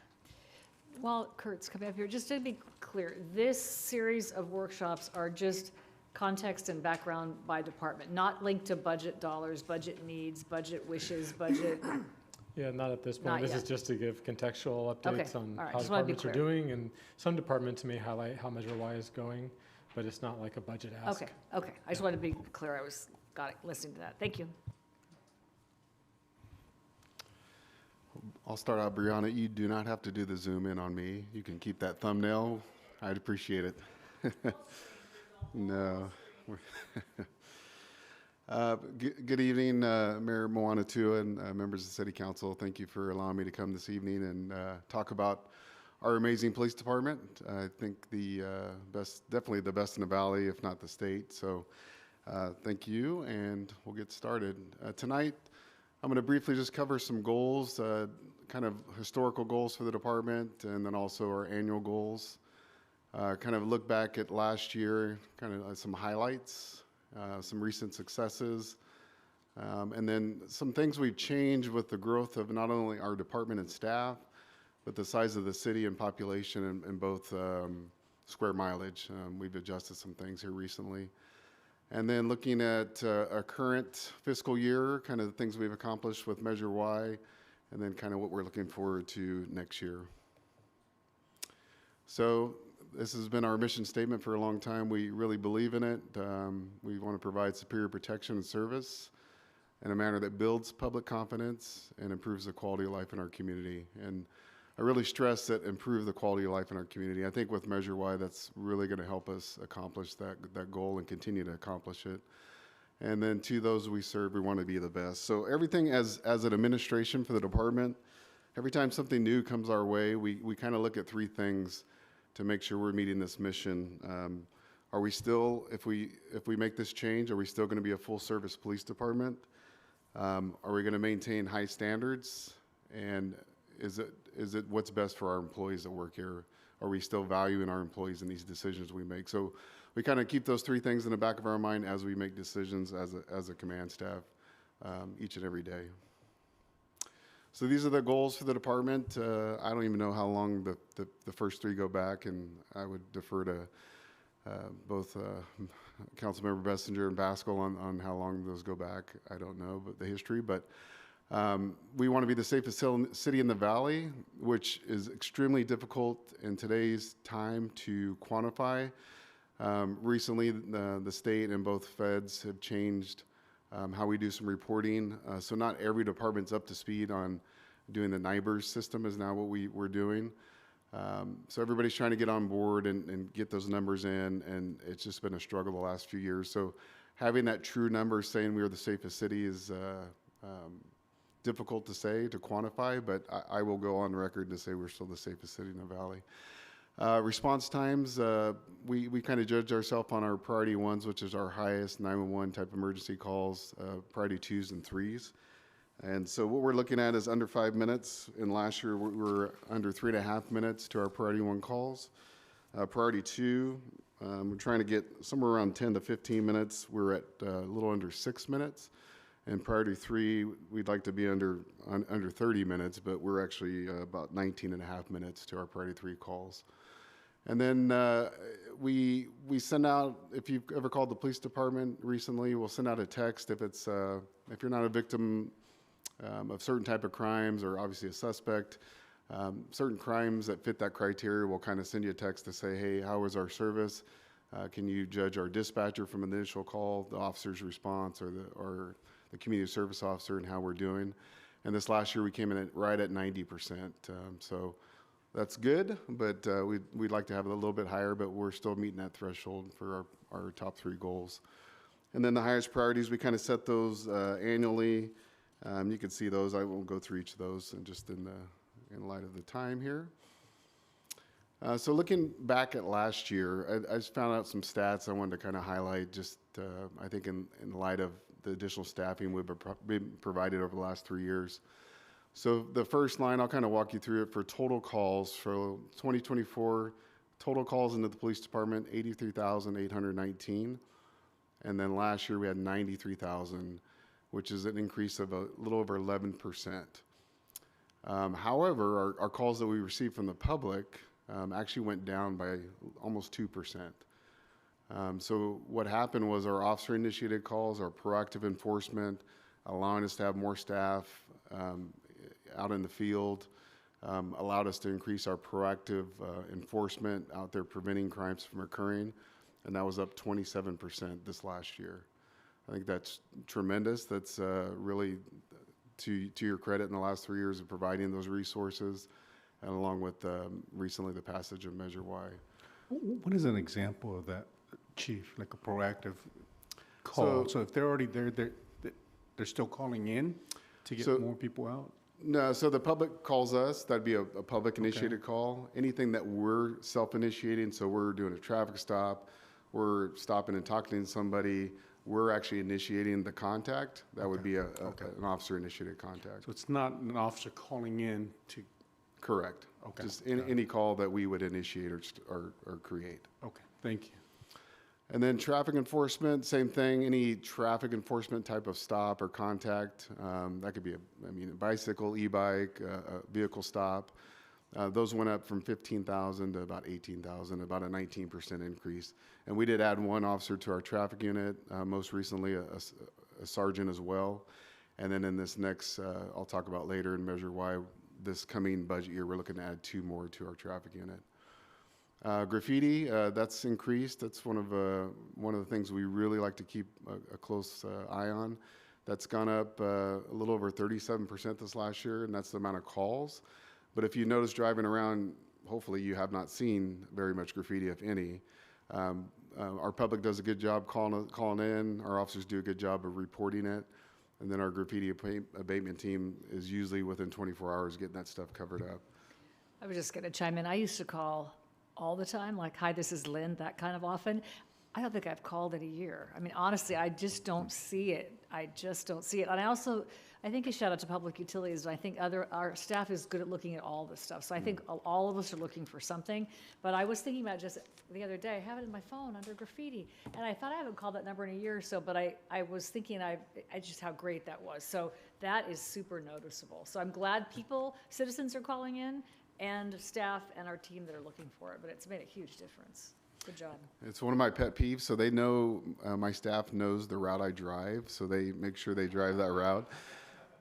While Kurt's coming up here, just to be clear, this series of workshops are just context and background by department, not linked to budget dollars, budget needs, budget wishes, budget. Yeah, not at this point. Not This is yet. just to give contextual updates Okay, on all right, how just wanted to be departments are clear. doing, and some departments may highlight how Measure Y is going, but it's not like a budget ask. Okay. I just wanted to be clear. Got it, listening to that. Thank you. I'll start out, Brianna. You do not have to do the zoom in on me. You can keep that thumbnail. I'd appreciate it. No. Good evening, Mayor Moanatua and members of the City Council. Thank you for allowing me to come this evening and talk about our amazing police department. I think the definitely the best in the valley, if not the state. So thank you, and we'll get started. Tonight, I'm going to briefly just cover some goals, kind of historical goals for the department, and then also our annual goals. Kind of look back at last year, kind of some highlights, some recent successes, and then some things we've changed with the growth of not only our department and staff, but the size of the city and population and both square mileage. We've adjusted some things here recently. And then looking at a current fiscal year, kind of the things we've accomplished with Measure Y, and then kind of what we're looking forward to next year. So this has been our mission statement for a long time. We really believe in it. We want to provide superior protection and service in a manner that builds public confidence and improves the quality of life in our community. And I really stress that improve the quality of life in our community. I think with Measure Y, that's really going to help us accomplish that goal and continue to accomplish it. And then to those we serve, we want to be the best. So everything as an administration for the department, every time something new comes our way, we kind of look at 3 things to make sure we're meeting this mission. Are we still, if we make this change, are we still going to be a full-service police department? Are we going to maintain high standards? And is it what's best for our employees that work here? Are we still valuing our employees in these decisions we make? So we kind of keep those 3 things in the back of our mind as we make decisions as a command staff each and every day. So these are the goals for the department. I don't even know how long the first 3 go back, and I would defer to both Councilmember Bessinger and Baskell on how long those go back. I don't know, but the history. But we want to be the safest city in the valley, which is extremely difficult in today's time to quantify. Recently, the state and both feds have changed how we do some reporting. So not every department's up to speed on doing the NIBRS system is now what we're doing. So everybody's trying to get on board and get those numbers in, and it's just been a struggle the last few years. So having that true number saying we are the safest city is difficult to say, to quantify, but I will go on record to say we're still the safest city in the valley. Response times, we kind of judge ourselves on our priority ones, which is our highest 911 type emergency calls, priority 2s and 3s. And so what we're looking at is under 5 minutes. And last year we were under 3.5 minutes to our priority 1 calls. Priority 2, we're trying to get somewhere around 10 to 15 minutes. We're at a little under 6 minutes. And priority 3, we'd like to be under 30 minutes, but we're actually about 19.5 minutes to our priority 3 calls. And then we send out, if you've ever called the police department recently, we'll send out a text if it's if you're not a victim of certain type of crimes or obviously a suspect. Certain crimes that fit that criteria, we'll kind of send you a text to say, hey, how was our service? Can you judge our dispatcher from an initial call, the officer's response, or the community service officer, and how we're doing? And this last year we came in right at 90%. So that's good, but we'd like to have it a little bit higher, but we're still meeting that threshold for our top 3 goals. And then the highest priorities, we kind of set those annually. You can see those. I won't go through each of those, and just in light of the time here. So looking back at last year, I just found out some stats I wanted to kind of highlight, just I think in light of the additional staffing we've been provided over the last 3 years. So the first line, I'll kind of walk you through it for total calls for 2024. Total calls into the police department, 83,819. And then last year we had 93,000, which is an increase of a little over 11%. However, our calls that we received from the public actually went down by almost 2%. So what happened was our officer-initiated calls, our proactive enforcement, allowing us to have more staff out in the field, allowed us to increase our proactive enforcement out there preventing crimes from occurring, and that was up 27% this last year. I think that's tremendous. That's really to your credit in the last 3 years of providing those resources, and along with recently the passage of Measure Y. What is an example of that, Chief, like a proactive call? So if they're already there, they're still calling in to get more people out? No, so the public calls us. That'd be a public initiated call. Anything that we're self-initiating, so we're doing a traffic stop, we're stopping and talking to somebody, we're actually initiating the contact. That would be an officer-initiated contact. So it's not an officer calling in to... Correct. Okay. Just any call that we would initiate or create. Okay, thank you. And then traffic enforcement, same thing. Any traffic enforcement type of stop or contact, that could be a bicycle, e-bike, a vehicle stop. Those went up from 15,000 to about 18,000, about a 19% increase. And we did add 1 officer to our traffic unit, most recently a sergeant as well. And then in this next, I'll talk about later in Measure Y, this coming budget year, we're looking to add 2 more to our traffic unit. Graffiti, that's increased. That's one of the things we really like to keep a close eye on. That's gone up a little over 37% this last year, and that's the amount of calls. But if you notice driving around, hopefully you have not seen very much graffiti, if any. Our public does a good job calling in. Our officers do a good job of reporting it. And then our graffiti abatement team is usually within 24 hours getting that stuff covered up. I was just going to chime in. I used to call all the time, like, hi, this is Lynn, that kind of often. I don't think I've called in a year. I mean, honestly, I just don't see it. I just don't see it. And I think a shout out to public utilities. I think our staff is good at looking at all this stuff. So I think all of us are looking for something. But I was thinking about just the other day, I have it in my phone under graffiti. And I thought I haven't called that number in a year or so, but I was thinking I just how great that was. So that is super noticeable. So I'm glad citizens are calling in, and staff and our team that are looking for it, but it's made a huge difference. Good job. It's one of my pet peeves. So they know, my staff knows the route I drive, so they make sure they drive that route.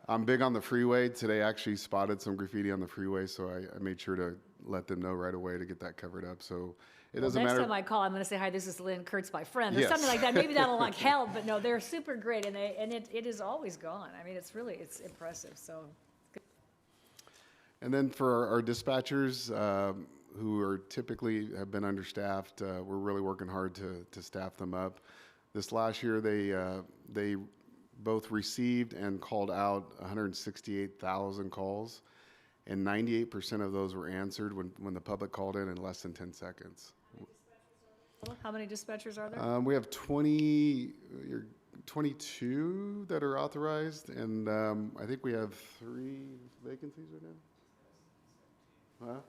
I'm big on the freeway. Today I actually spotted some graffiti on the freeway, so I made sure to let them know right away to get that covered up. So it doesn't matter. Next time I call, I'm going to say, hi, this is Lynn, Kurt's my friend, or Yes. something like that. Maybe that'll like help, but no, they're super great, and it is always gone. I mean, it's impressive, so. And then for our dispatchers, who are typically have been understaffed, we're really working hard to staff them up. This last year, they both received and called out 168,000 calls, and 98% of those were answered when the public called in less than 10 seconds. How many dispatchers are there? We have 22 that are authorized, and I think we have 3 vacancies right now. Huh?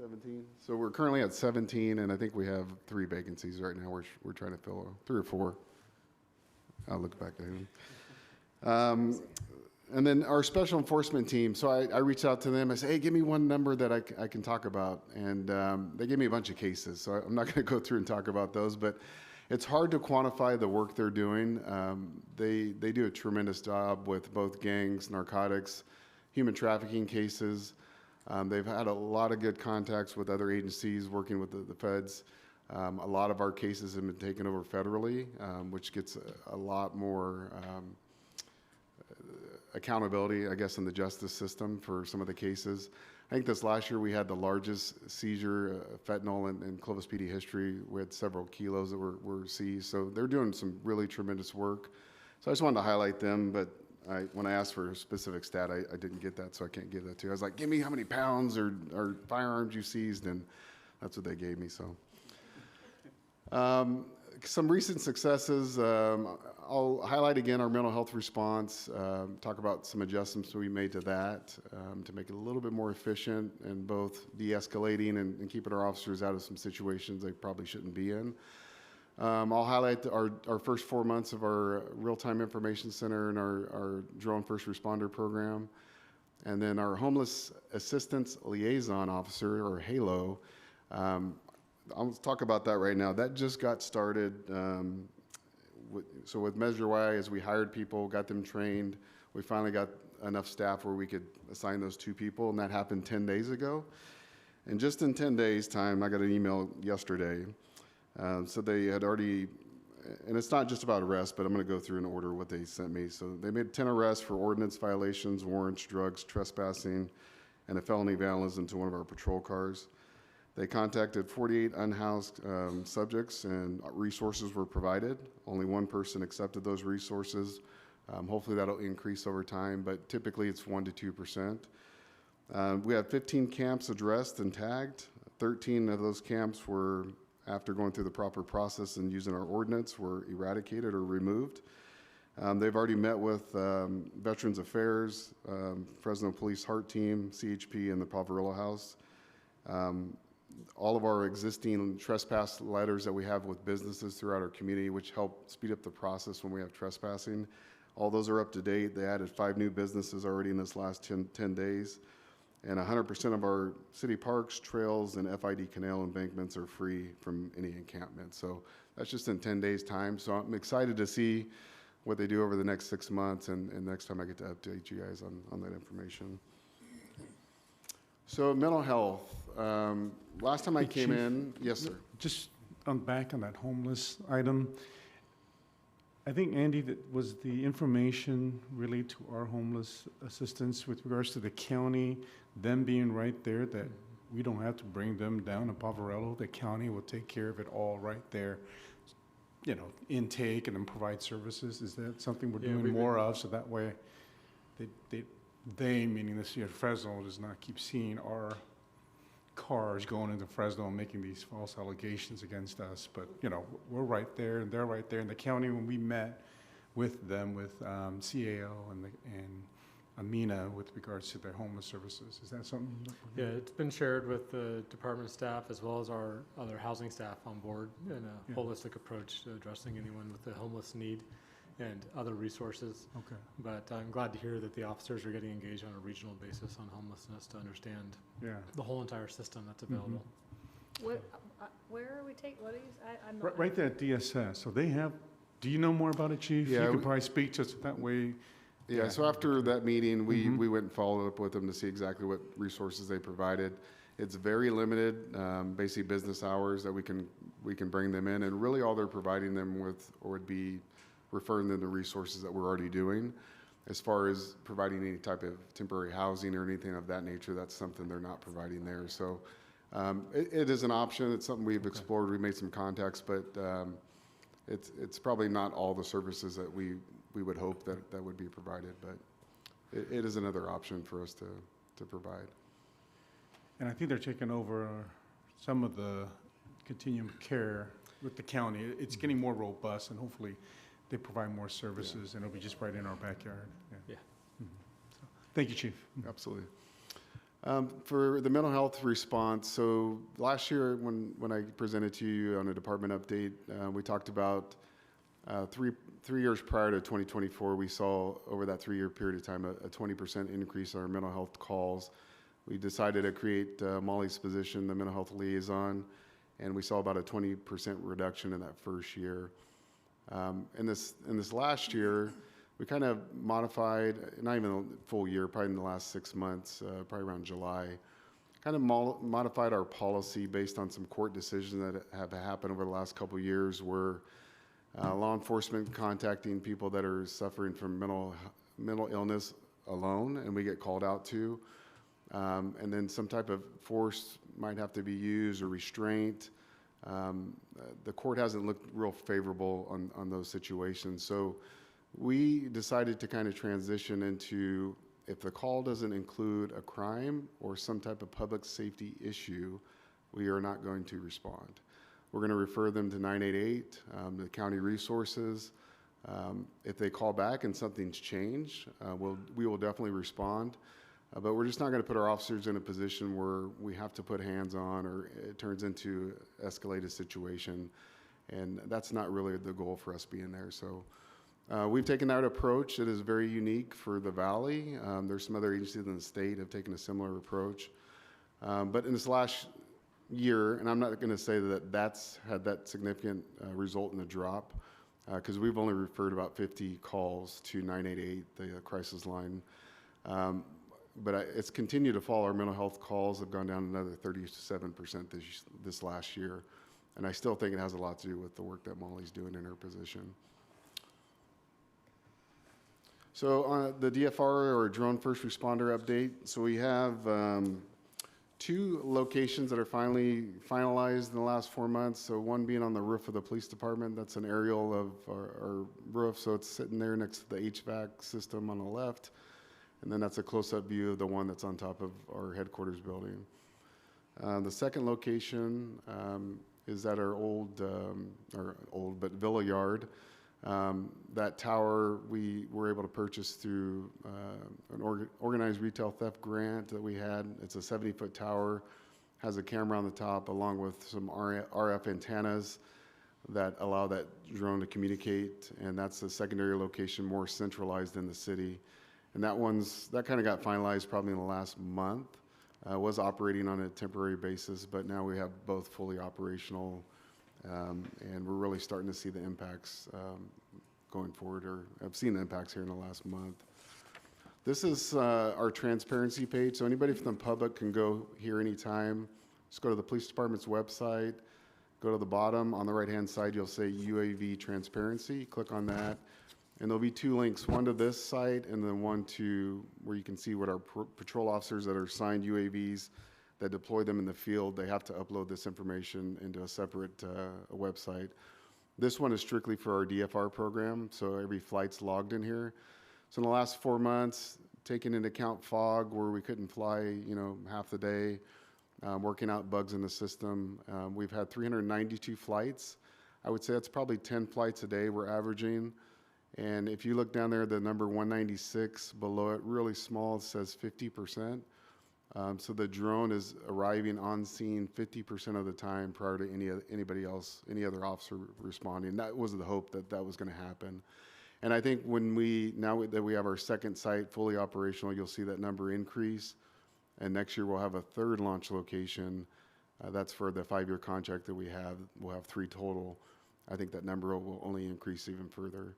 17. So we're currently at 17, and I think we have 3 vacancies right now. We're trying to fill 3 or 4. I'll look back at him. And then our special enforcement team. So I reached out to them. I said, hey, give me one number that I can talk about. And they gave me a bunch of cases. So I'm not going to go through and talk about those. But it's hard to quantify the work they're doing. They do a tremendous job with both gangs, narcotics, human trafficking cases. They've had a lot of good contacts with other agencies working with the feds. A lot of our cases have been taken over federally, which gets a lot more accountability, I guess, in the justice system for some of the cases. I think this last year we had the largest seizure fentanyl in Clovis PD history. We had several kilos that were seized. So they're doing some really tremendous work. So I just wanted to highlight them, but when I asked for a specific stat, I didn't get that, so I can't give that to you. I was like, give me how many pounds or firearms you seized, and that's what they gave me. So some recent successes, I'll highlight again our mental health response, talk about some adjustments we made to that to make it a little bit more efficient and both de-escalating and keeping our officers out of some situations they probably shouldn't be in. I'll highlight our first 4 months of our real-time information center and our drone first responder program. And then our homeless assistance liaison officer, or HALO. I'll talk about that right now. That just got started. So with Measure Y, as we hired people, got them trained, we finally got enough staff where we could assign those 2 people, and that happened 10 days ago. And just in 10 days' time, I got an email yesterday. So they had already, and it's not just about arrests, but I'm going to go through in order what they sent me. So they made 10 arrests for ordinance violations, warrants, drugs, trespassing, and a felony vandalism to one of our patrol cars. They contacted 48 unhoused subjects, and resources were provided. Only 1 person accepted those resources. Hopefully that'll increase over time, but typically it's 1% to 2%. We have 15 camps addressed and tagged. 13 of those camps were, after going through the proper process and using our ordinance, were eradicated or removed. They've already met with Veterans Affairs, Fresno Police Heart Team, CHP, and the Poverello House. All of our existing trespass letters that we have with businesses throughout our community, which help speed up the process when we have trespassing, all those are up to date. They added 5 new businesses already in this last 10 days. And 100% of our city parks, trails, and FID canal embankments are free from any encampment. So that's just in 10 days' time. So I'm excited to see what they do over the next 6 months, and next time I get to update you guys on that information. So mental health. Last time I came in, yes, sir. Just back on that homeless item. I think, Andy, that was the information really to our homeless assistance with regards to the county, them being right there, that we don't have to bring them down to Poverello. The county will take care of it all right there. You know, intake and then provide services. Is that something we're doing more of? So that way, they meaning the city of Fresno, does not keep seeing our cars going into Fresno and making these false allegations against us. But, you know, we're right there and they're right there. In the county, when we met with them, with CAO and Amina with regards to their homeless services, is that something? Yeah, it's been shared with the department staff as well as our other housing staff on board in a holistic approach to addressing anyone with a homeless need and other resources. Okay. But I'm glad to hear that the officers are getting engaged on a regional basis on homelessness to understand the whole entire system that's available. What, where are we taking, what are you, I'm not. Right there at DSS. So they have, do you know more about it, Chief? Yeah, you could probably speak to us that way. Yeah, so after that meeting, we went and followed up with them to see exactly what resources they provided. It's very limited, basically business hours that we can bring them in, and really all they're providing them with would be referring them to resources that we're already doing. As far as providing any type of temporary housing or anything of that nature, that's something they're not providing there. So it is an option. It's something we've explored. We made some contacts, but it's probably not all the services that we would hope that would be provided. But it is another option for us to provide. And I think they're taking over some of the continuum of care with the county. It's getting more robust, and hopefully they provide more services, and it'll be just right in our backyard. Yeah. So, thank you, Chief. Absolutely. For the mental health response, so last year when I presented to you on a department update, we talked about 3 years prior to 2024, we saw over that 3-year period of time a 20% increase in our mental health calls. We decided to create Molly's position, the mental health liaison, and we saw about a 20% reduction in that first year. In this last year, we kind of modified, not even a full year, probably in the last 6 months, probably around July, kind of modified our policy based on some court decisions that have happened over the last couple of years where law enforcement contacting people that are suffering from mental illness alone, and we get called out to. And then some type of force might have to be used or restraint. The court hasn't looked real favorable on those situations. So we decided to kind of transition into, if the call doesn't include a crime or some type of public safety issue, we are not going to respond. We're going to refer them to 988, the county resources. If they call back and something's changed, we will definitely respond. But we're just not going to put our officers in a position where we have to put hands on or it turns into an escalated situation. And that's not really the goal for us being there. So we've taken that approach. It is very unique for the Valley. There's some other agencies in the state have taken a similar approach. But in this last year, and I'm not going to say that that's had that significant result in a drop, because we've only referred about 50 calls to 988, the crisis line. But it's continued to fall. Our mental health calls have gone down another 37% this last year. And I still think it has a lot to do with the work that Molly's doing in her position. So on the DFR, or drone first responder update, so we have 2 locations that are finally finalized in the last 4 months. So one being on the roof of the police department. That's an aerial of our roof. So it's sitting there next to the HVAC system on the left. And then that's a close-up view of the one that's on top of our headquarters building. The second location is at our but Villa Yard. That tower we were able to purchase through an organized retail theft grant that we had. It's a 70-foot tower, has a camera on the top along with some RF antennas that allow that drone to communicate. And that's the secondary location, more centralized in the city. And that kind of got finalized probably in the last month. Was operating on a temporary basis, but now we have both fully operational, and we're really starting to see the impacts going forward, or I've seen the impacts here in the last month. This is our transparency page, so anybody from the public can go here anytime. Just go to the police department's website, go to the bottom. On the right-hand side, you'll say UAV transparency. Click on that. And there'll be 2 links, one to this site and then one to where you can see what our patrol officers that are assigned UAVs that deploy them in the field, they have to upload this information into a separate website. This one is strictly for our DFR program, so every flight's logged in here. So in the last 4 months, taking into account fog where we couldn't fly, half the day, working out bugs in the system, we've had 392 flights. I would say that's probably 10 flights a day we're averaging. And if you look down there, the number 196 below it, really small, it says 50%. So the drone is arriving on scene 50% of the time prior to anybody else, any other officer responding. That was the hope that was going to happen. And I think now that we have our second site fully operational, you'll see that number increase. And next year we'll have a 3rd launch location. That's for the 5-year contract that we have. We'll have 3 total. I think that number will only increase even further.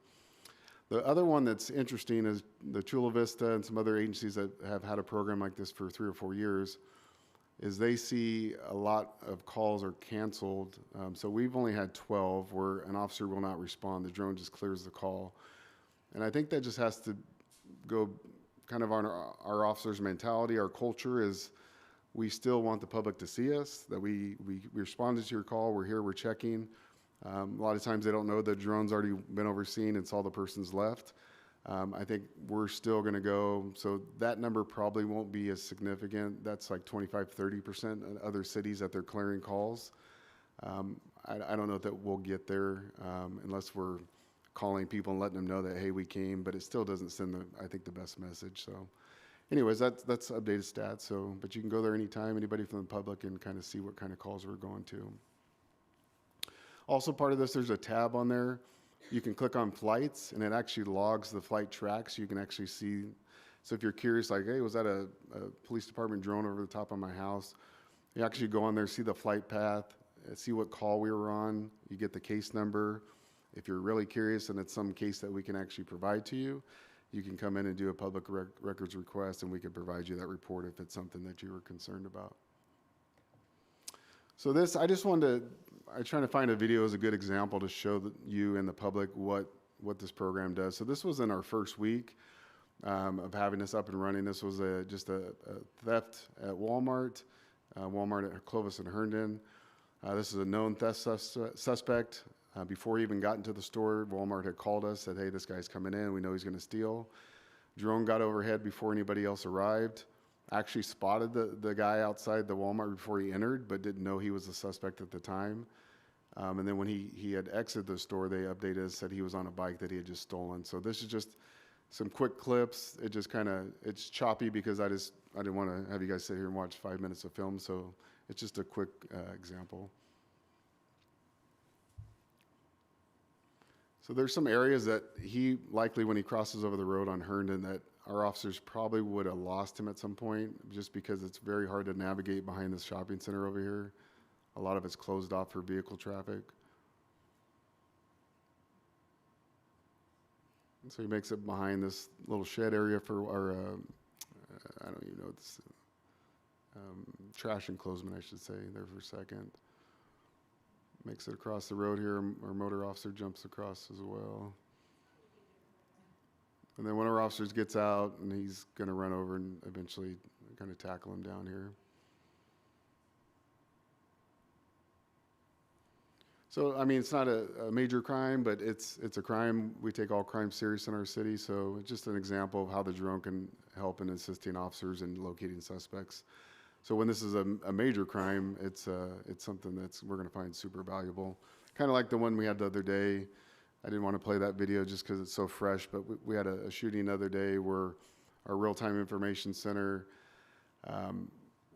The other one that's interesting is the Chula Vista and some other agencies that have had a program like this for 3 or 4 years, is they see a lot of calls are canceled. So we've only had 12 where an officer will not respond. The drone just clears the call. And I think that just has to go kind of on our officers' mentality. Our culture is we still want the public to see us, that we responded to your call, we're here, we're checking. A lot of times they don't know the drone's already been overseen and saw the person's left. I think we're still going to go, so that number probably won't be as significant. That's like 25-30% in other cities that they're clearing calls. I don't know that we'll get there unless we're calling people and letting them know that, hey, we came, but it still doesn't send, I think, the best message. So anyways, that's updated stats. So, but you can go there anytime, anybody from the public, and kind of see what kind of calls we're going to. Also part of this, there's a tab on there. You can click on flights, and it actually logs the flight tracks. You can actually see, so if you're curious, like, hey, was that a police department drone over the top of my house? You actually go on there, see the flight path, see what call we were on. You get the case number. If you're really curious and it's some case that we can actually provide to you, you can come in and do a public records request, and we can provide you that report if it's something that you were concerned about. So this, I trying to find a video as a good example to show you and the public what this program does. So this was in our first week of having this up and running. This was just a theft at Walmart, Walmart at Clovis and Herndon. This is a known theft suspect. Before he even got into the store, Walmart had called us, said, hey, this guy's coming in. We know he's going to steal. Drone got overhead before anybody else arrived. Actually spotted the guy outside the Walmart before he entered, but didn't know he was a suspect at the time. And then when he had exited the store, they updated us, said he was on a bike that he had just stolen. So this is just some quick clips. It just kind of, it's choppy because I didn't want to have you guys sit here and watch 5 minutes of film. So it's just a quick example. So there's some areas that he likely, when he crosses over the road on Herndon, that our officers probably would have lost him at some point, just because it's very hard to navigate behind this shopping center over here. A lot of it's closed off for vehicle traffic. And so he makes it behind this little shed area for our, I don't even know, it's trash enclosement, I should say, there for a second. Makes it across the road here. Our motor officer jumps across as well. And then one of our officers gets out, and he's going to run over and eventually kind of tackle him down here. So, I mean, it's not a major crime, but it's a crime. We take all crimes serious in our city, so it's just an example of how the drone can help in assisting officers in locating suspects. So when this is a major crime, it's something we're going to find super valuable. Kind of like the one we had the other day. I didn't want to play that video just because it's so fresh, but we had a shooting the other day where our real-time information center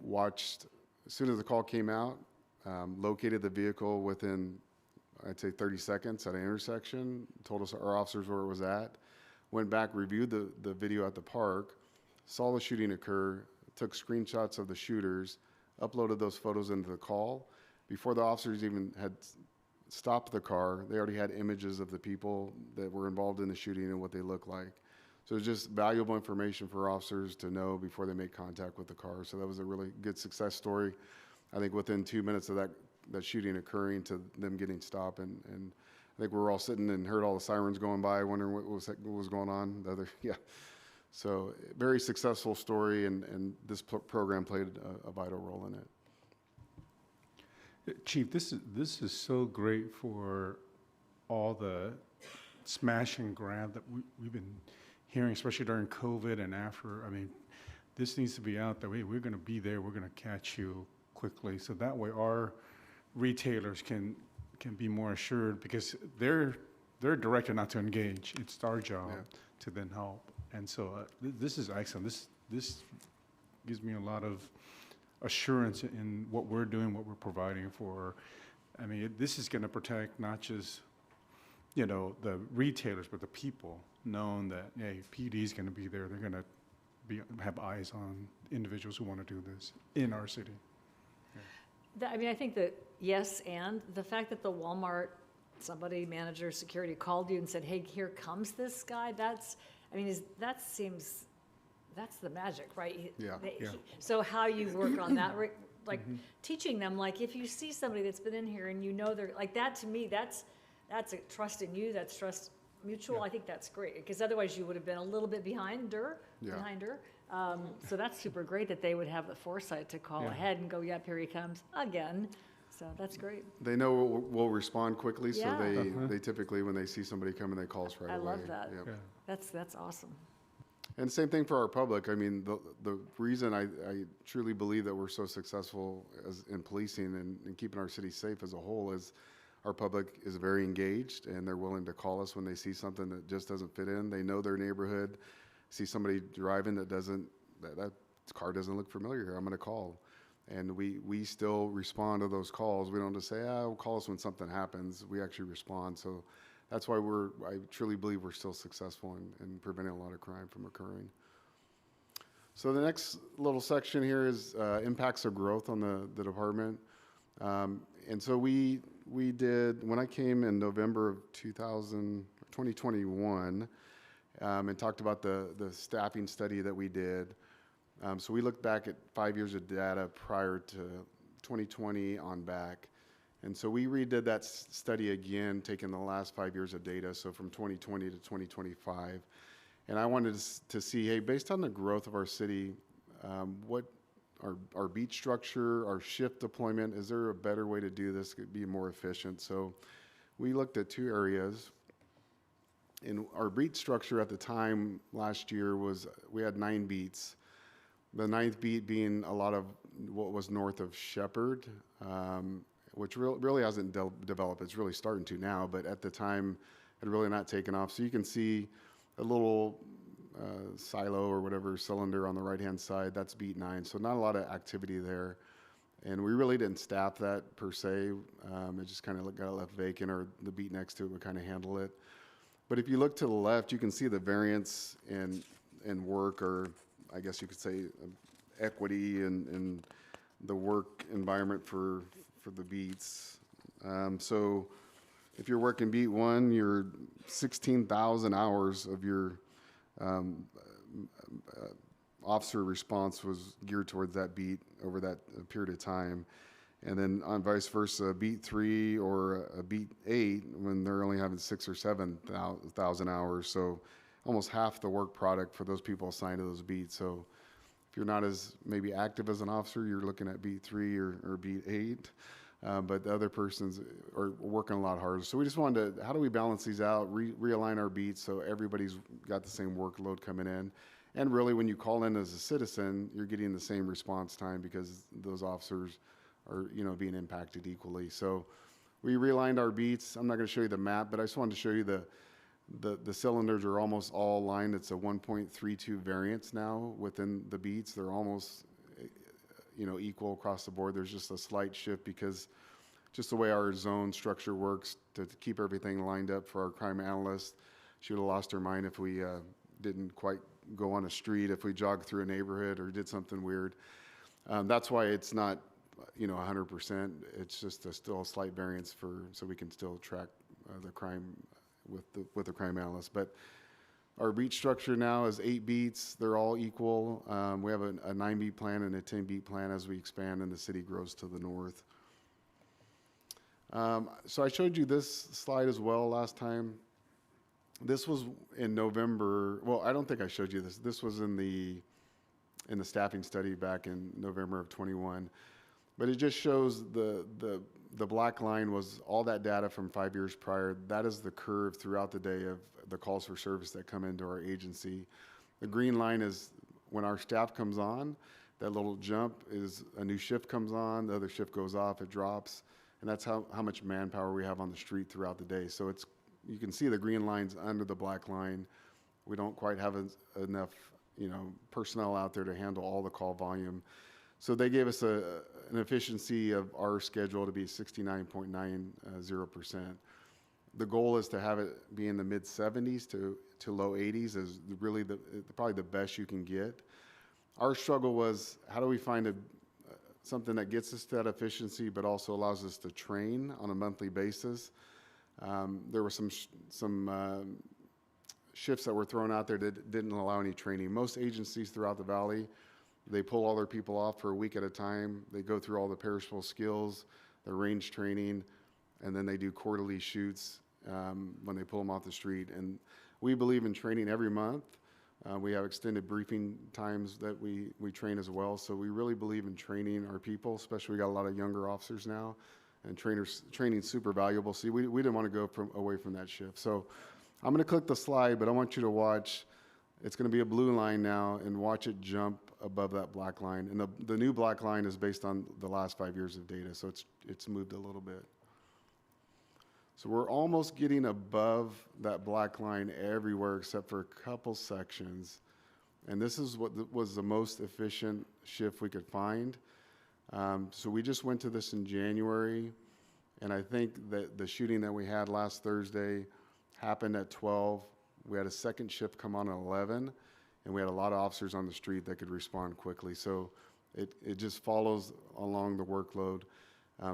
watched, as soon as the call came out, located the vehicle within, I'd say, 30 seconds at an intersection, told us our officers where it was at, went back, reviewed the video at the park, saw the shooting occur, took screenshots of the shooters, uploaded those photos into the call. Before the officers even had stopped the car, they already had images of the people that were involved in the shooting and what they look like. So it's just valuable information for officers to know before they make contact with the car. So that was a really good success story. I think within 2 minutes of that shooting occurring to them getting stopped, and I think we were all sitting and heard all the sirens going by, wondering what was going on. So very successful story, and this program played a vital role in it. Chief, this is so great for all the smash and grab that we've been hearing, especially during COVID and after. I mean, this needs to be out there. We're going to be there. We're going to catch you quickly, so that way our retailers can be more assured, because they're directed not to engage. It's our job to then help. And so this is excellent. This gives me a lot of assurance in what we're doing, what we're providing for. I mean, this is going to protect not just, the retailers, but the people, knowing that, hey, PD is going to be there. They're going to have eyes on individuals who want to do this in our city. I mean, I think that, yes, and the fact that the Walmart, somebody, manager, security, called you and said, hey, here comes this guy, that's the magic, right? So how you work on that, like teaching them, like if you see somebody that's been in here and they're like that, to me, that's a trust in you, that's trust mutual, I think that's great, because otherwise you would have been a little bit behind her. So that's super great that they would have the foresight to call Yeah. ahead and go, yep, here he comes again. So that's great. They know we'll respond quickly, so Yeah. they typically, when they see somebody coming, they call us right I away. love that. Yep. That's awesome. And same thing for our public. I mean, the reason I truly believe that we're so successful in policing and keeping our city safe as a whole is our public is very engaged, and they're willing to call us when they see something that just doesn't fit in. They know their neighborhood, see somebody driving that car doesn't look familiar here, I'm gonna call. And we still respond to those calls. We don't just say, we'll call us when something happens. We actually respond. So that's why I truly believe we're still successful in preventing a lot of crime from occurring. So the next little section here is impacts of growth on the department. And so we did, when I came in November of 2021, and talked about the staffing study that we did. So we looked back at 5 years of data prior to 2020 on back. And so we redid that study again, taking the last 5 years of data, so from 2020 to 2025. And I wanted to see, hey, based on the growth of our city, what our beat structure, our shift deployment, is there a better way to do this, could be more efficient? So we looked at 2 areas. And our beat structure at the time last year was, we had 9 beats. The 9th beat being a lot of what was north of Shepherd, which really hasn't developed. It's really starting to now, but at the time, it had really not taken off. So you can see a little silo or whatever cylinder on the right-hand side. That's beat 9. So not a lot of activity there. And we really didn't staff that per se. It just kind of got left vacant, or the beat next to it would kind of handle it. But if you look to the left, you can see the variance in work, or I guess you could say equity in the work environment for the beats. So if you're working beat 1, you're 16,000 hours of your officer response was geared towards that beat over that period of time. And then on vice versa, beat 3 or a beat 8, when they're only having 6,000 or 7,000 hours. So almost half the work product for those people assigned to those beats. So if you're not as maybe active as an officer, you're looking at beat 3 or beat 8. But the other persons are working a lot harder. So we just wanted to, how do we balance these out, realign our beats so everybody's got the same workload coming in. And really, when you call in as a citizen, you're getting the same response time because those officers are, being impacted equally. So we realigned our beats. I'm not going to show you the map, but I just wanted to show you the cylinders are almost all aligned. It's a 1.32 variance now within the beats. They're almost, equal across the board. There's just a slight shift because just the way our zone structure works to keep everything lined up for our crime analyst. She would have lost her mind if we didn't quite go on a street, if we jogged through a neighborhood or did something weird. That's why it's not 100%. It's just still a slight variance so we can still track the crime with the crime analyst. But our beat structure now is 8 beats. They're all equal. We have a 9-beat plan and a 10-beat plan as we expand and the city grows to the north. So I showed you this slide as well last time. This was in November. Well, I don't think I showed you this. This was in the staffing study back in November of 21. But it just shows the black line was all that data from 5 years prior. That is the curve throughout the day of the calls for service that come into our agency. The green line is when our staff comes on, that little jump is a new shift comes on, the other shift goes off, it drops. And that's how much manpower we have on the street throughout the day. So you can see the green lines under the black line. We don't quite have enough personnel out there to handle all the call volume. So they gave us an efficiency of our schedule to be 69.90%. The goal is to have it be in the mid 70s to low 80s is really probably the best you can get. Our struggle was, how do we find something that gets us to that efficiency but also allows us to train on a monthly basis? There were some shifts that were thrown out there that didn't allow any training. Most agencies throughout the valley, they pull all their people off for a week at a time. They go through all the perishable skills, the range training, and then they do quarterly shoots when they pull them off the street. And we believe in training every month. We have extended briefing times that we train as well. So we really believe in training our people, especially we got a lot of younger officers now, and training's super valuable. See, we didn't want to go away from that shift. So I'm going to click the slide, but I want you to watch. It's going to be a blue line now, and watch it jump above that black line. And the new black line is based on the last 5 years of data, so it's moved a little bit. So we're almost getting above that black line everywhere except for a couple sections. And this is what was the most efficient shift we could find. So we just went to this in January, and I think that the shooting that we had last Thursday happened at 12. We had a second shift come on at 11, and we had a lot of officers on the street that could respond quickly. So it just follows along the workload.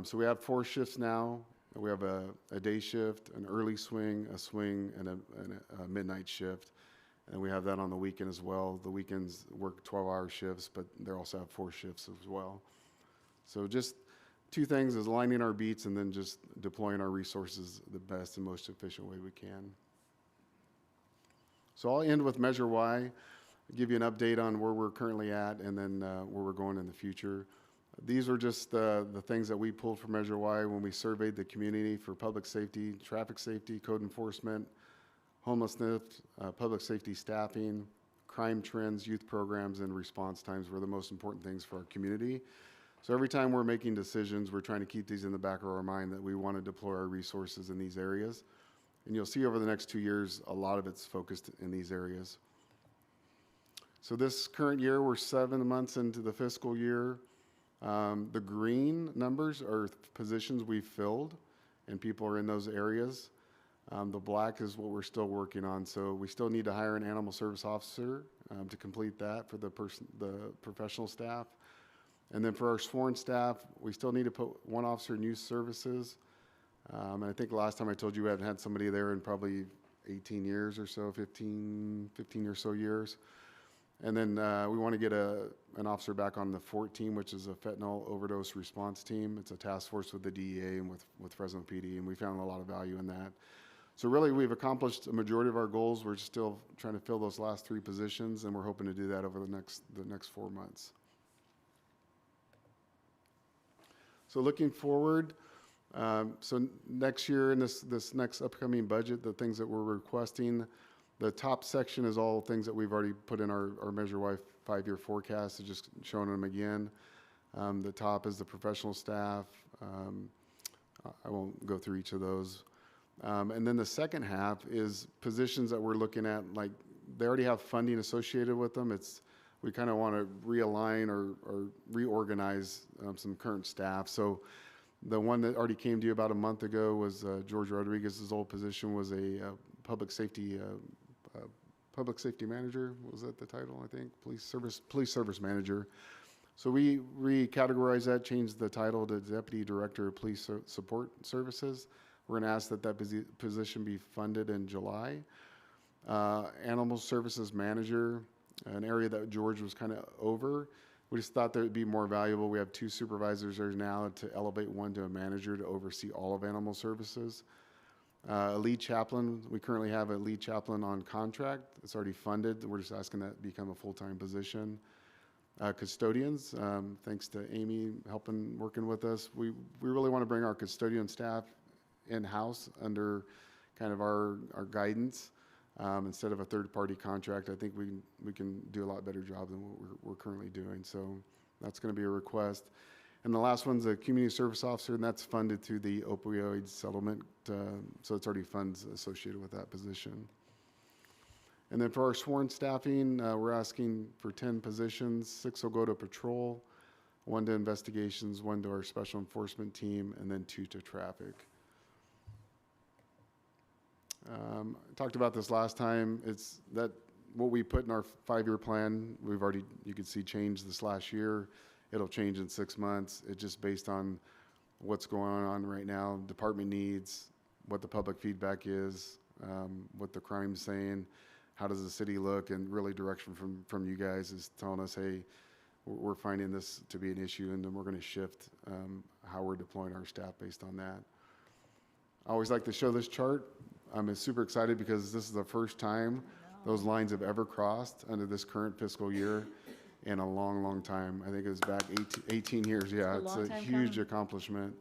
So we have 4 shifts now. We have a day shift, an early swing, a swing, and a midnight shift. And we have that on the weekend as well. The weekends work 12-hour shifts, but they also have 4 shifts as well. So just 2 things is lining our beats and then just deploying our resources the best and most efficient way we can. So I'll end with Measure Y, give you an update on where we're currently at and then where we're going in the future. These are just the things that we pulled from Measure Y when we surveyed the community for public safety, traffic safety, code enforcement, homelessness, public safety staffing, crime trends, youth programs, and response times were the most important things for our community. So every time we're making decisions, we're trying to keep these in the back of our mind that we want to deploy our resources in these areas. And you'll see over the next 2 years, a lot of it's focused in these areas. So this current year, we're 7 months into the fiscal year. The green numbers are positions we've filled, and people are in those areas. The black is what we're still working on. So we still need to hire an animal service officer to complete that for the professional staff. And then for our sworn staff, we still need to put 1 officer in youth services. And I think last time I told you we hadn't had somebody there in probably 18 years or so, 15 or so years. And then we want to get an officer back on the 14 team, which is a fentanyl overdose response team. It's a task force with the DEA and with Fresno PD, and we found a lot of value in that. So really, we've accomplished a majority of our goals. We're still trying to fill those last 3 positions, and we're hoping to do that over the next 4 months. So looking forward, so next year in this next upcoming budget, the things that we're requesting, the top section is all things that we've already put in our Measure Y 5-year forecast, so just showing them again. The top is the professional staff. I won't go through each of those. And then the second half is positions that we're looking at, like they already have funding associated with them. We kind of want to realign or reorganize some current staff. So the one that already came to you about a month ago was George Rodriguez's old position was a public safety manager. Was that the title? I think police service manager. So we recategorized that, changed the title to Deputy Director of Police Support Services. We're going to ask that position be funded in July. Animal Services Manager, an area that George was kind of over. We just thought that it would be more valuable. We have 2 supervisors there now to elevate one to a manager to oversee all of animal services. A lead chaplain, we currently have a lead chaplain on contract. It's already funded. We're just asking that become a full-time position. Custodians, thanks to Amy working with us. We really want to bring our custodian staff in-house under kind of our guidance. Instead of a third-party contract, I think we can do a lot better job than what we're currently doing. So that's going to be a request. And the last one's a community service officer, and that's funded through the opioid settlement. So it's already funds associated with that position. And then for our sworn staffing, we're asking for 10 positions. 6 will go to patrol, 1 to investigations, 1 to our special enforcement team, and then 2 to traffic. I talked about this last time. It's that what we put in our 5-year plan, we've already, you can see, changed this last year. It'll change in 6 months. It's just based on what's going on right now, department needs, what the public feedback is, what the crime's saying, how does the city look, and really direction from you guys is telling us, hey, we're finding this to be an issue, and then we're going to shift how we're deploying our staff based on that. I always like to show this chart. I'm super excited because this is the first time those lines have ever crossed under this current fiscal year in a long, long time. I think it was back 18 years. Yeah, it's a huge accomplishment.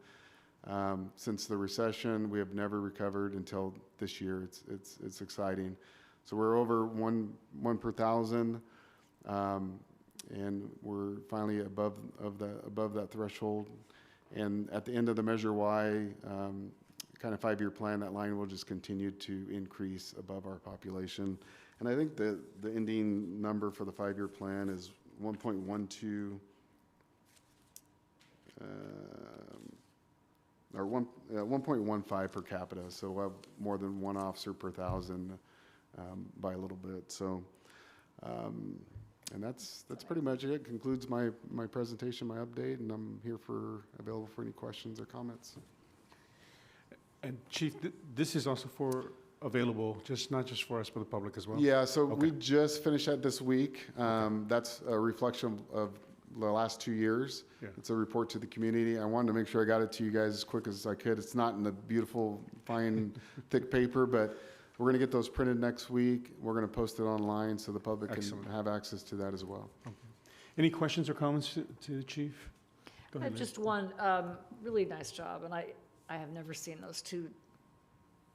Since the recession, we have never recovered until this year. It's exciting. So we're over one per thousand, and we're finally above that threshold. And at the end of the Measure Y kind of 5-year plan, that line will just continue to increase above our population. And I think the ending number for the 5-year plan is 1.12 or 1.15 per capita. So we'll have more than one officer per thousand by a little bit. So, and that's pretty much it. Concludes my presentation, my update, and I'm here available for any questions or comments. And Chief, this is also available, not just for us, but the public as well? Yeah, so we just finished that this week. That's a reflection of the last 2 years. Yeah. It's a report to the community. I wanted to make sure I got it to you guys as quick as I could. It's not in the beautiful, fine, thick paper, but we're going to get those printed next week. We're going to post it online so the public can have access to that as well. Okay. Any questions or comments to the Chief? Go I ahead, have Liz. just one really nice job, and I have never seen those two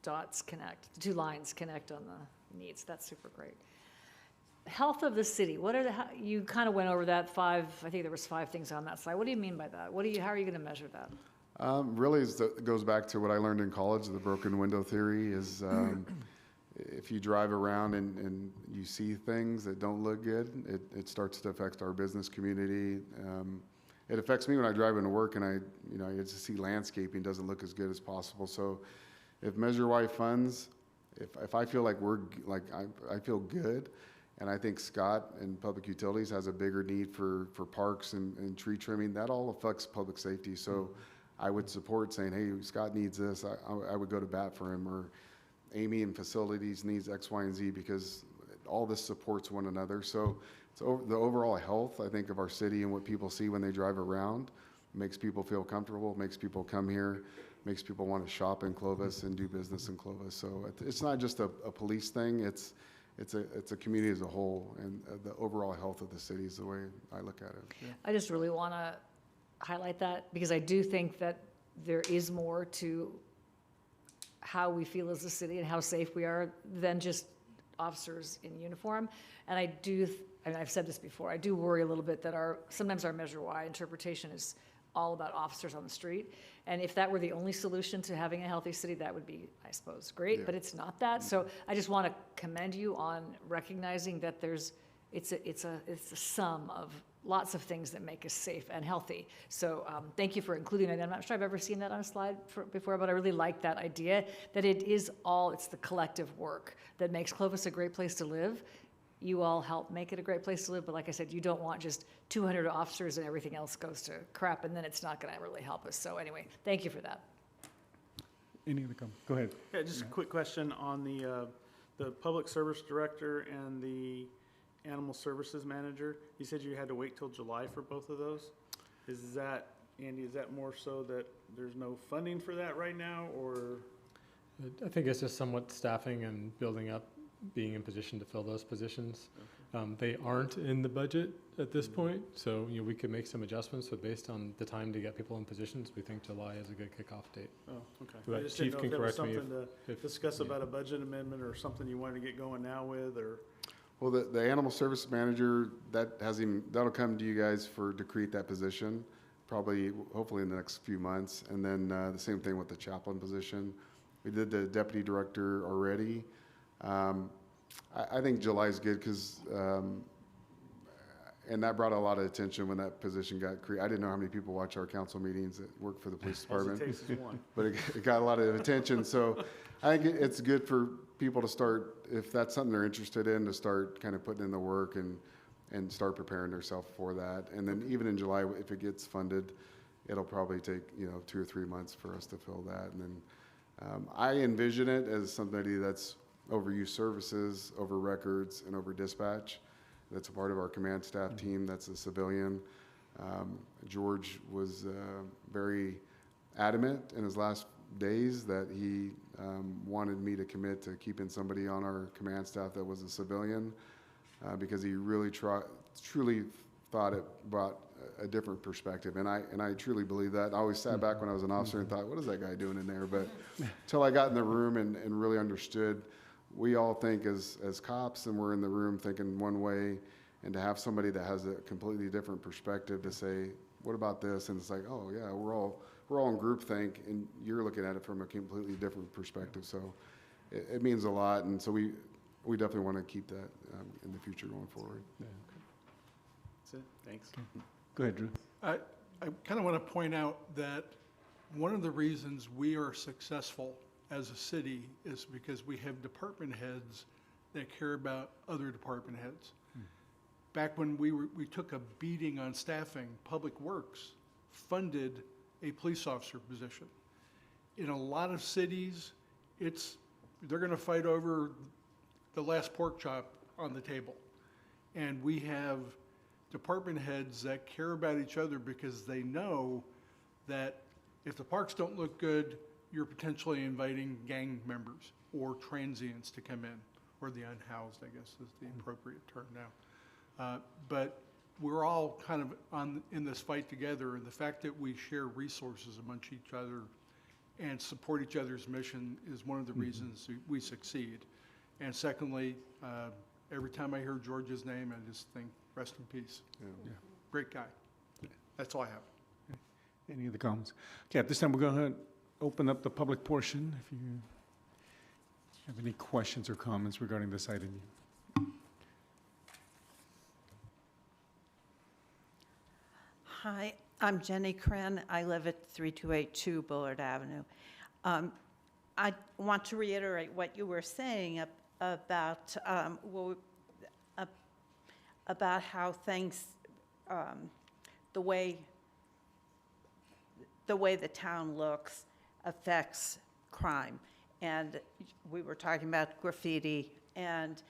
dots connect, the 2 lines connect on the needs. That's super great. Health of the city. What are you kind of went over that 5, I think there was 5 things on that slide. What do you mean by that? How are you going to measure that? Really, it goes back to what I learned in college, the broken window theory is if you drive around and you see things that don't look good, it starts to affect our business community. It affects me when I drive into work and I get to see landscaping doesn't look as good as possible. So if Measure Y funds, if I feel like I feel good, and I think Scott and Public Utilities has a bigger need for parks and tree trimming, that all affects public safety. So I would support saying, hey, Scott needs this. I would go to bat for him, or Amy in facilities needs X, Y, and Z, because all this supports one another. So the overall health, I think, of our city and what people see when they drive around makes people feel comfortable, makes people come here, makes people want to shop in Clovis and do business in Clovis. So it's not just a police thing, it's a community as a whole, and the overall health of the city is the way I look at it. Yeah. I just really want to highlight that because I do think that there is more to how we feel as a city and how safe we are than just officers in uniform. And I've said this before, I do worry a little bit that sometimes our Measure Y interpretation is all about officers on the street. And if that were the only solution to having a healthy city, that would be, I suppose, great, but it's not that. So I just want to commend you on recognizing that it's a sum of lots of things that make us safe and healthy. So thank you for including that. I'm not sure I've ever seen that on a slide before, but I really like that idea that it's the collective work that makes Clovis a great place to live. You all help make it a great place to live, but like I said, you don't want just 200 officers and everything else goes to crap, and then it's not going to really help us. So anyway, thank you for that. Any other comments? Go ahead. Yeah, just a quick question on the public service director and the animal services manager. You said you had to wait till July for both of those. Andy, is that more so that there's no funding for that right now, or? I think it's just somewhat staffing and building up, being in position to fill those positions. They aren't in the budget at this point, so we could make some adjustments, but based on the time to get people in positions, we think July is a good kickoff date. Oh, okay. But I just Chief didn't know can if there was correct me something to discuss about a budget amendment or something you wanted to get going now with, or? Well, the animal service manager, that'll come to you guys to create that position, hopefully in the next few months. And then the same thing with the chaplain position. We did the deputy director already. I think July is good because, and that brought a lot of attention when that position got created. I didn't know how many people watch our council meetings that work for the police department. All it takes is one. But it got a lot of attention. So I think it's good for people to start, if that's something they're interested in, to start kind of putting in the work and start preparing themselves for that. And then even in July, if it gets funded, it'll probably take 2 or 3 months for us to fill that. And then I envision it as somebody that's over youth services, over records, and over dispatch. That's a part of our command staff team. That's a civilian. George was very adamant in his last days that he wanted me to commit to keeping somebody on our command staff that was a civilian because he really truly thought it brought a different perspective, and I truly believe that. I always sat back when I was an officer and thought, what is that guy doing in there? But until I got in the room and really understood, we all think as cops, and we're in the room thinking one way, and to have somebody that has a completely different perspective to say, what about this? And it's like, oh yeah, we're all in groupthink, and you're looking at it from a completely different perspective. So it means a lot, and so we definitely want to keep that in the future going forward. Yeah. That's it, thanks. Go ahead, Drew. I kind of want to point out that one of the reasons we are successful as a city is because we have department heads that care about other department heads. Back when we took a beating on staffing, Public Works funded a police officer position. In a lot of cities, they're going to fight over the last pork chop on the table. And we have department heads that care about each other because they know that if the parks don't look good, you're potentially inviting gang members or transients to come in, or the unhoused, I guess is the appropriate term now. But we're all kind of in this fight together, and the fact that we share resources amongst each other and support each other's mission is one of the reasons we succeed. And secondly, every time I hear George's name, I just think, rest in peace. Yeah. Great guy. That's all I have. Any other comments? Okay, at this time, we're going to open up the public portion. If you have any questions or comments regarding this item. Hi, I'm Jenny Kren. I live at 3282 Bullard Avenue. I want to reiterate what you were saying about how things, the way the town looks affects crime. And we were talking about graffiti, and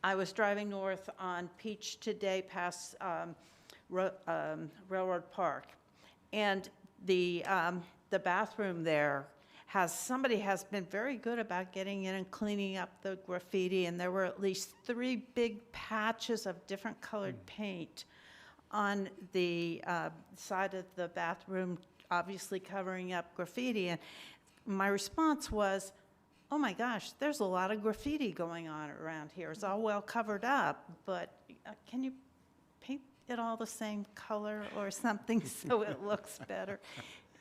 I was driving north on Peach today past Railroad Park, and the bathroom there somebody has been very good about getting in and cleaning up the graffiti, and there were at least 3 big patches of different colored paint on the side of the bathroom, obviously covering up graffiti. And my response was, oh my gosh, there's a lot of graffiti going on around here. It's all well covered up, but can you paint it all the same color or something so it looks better?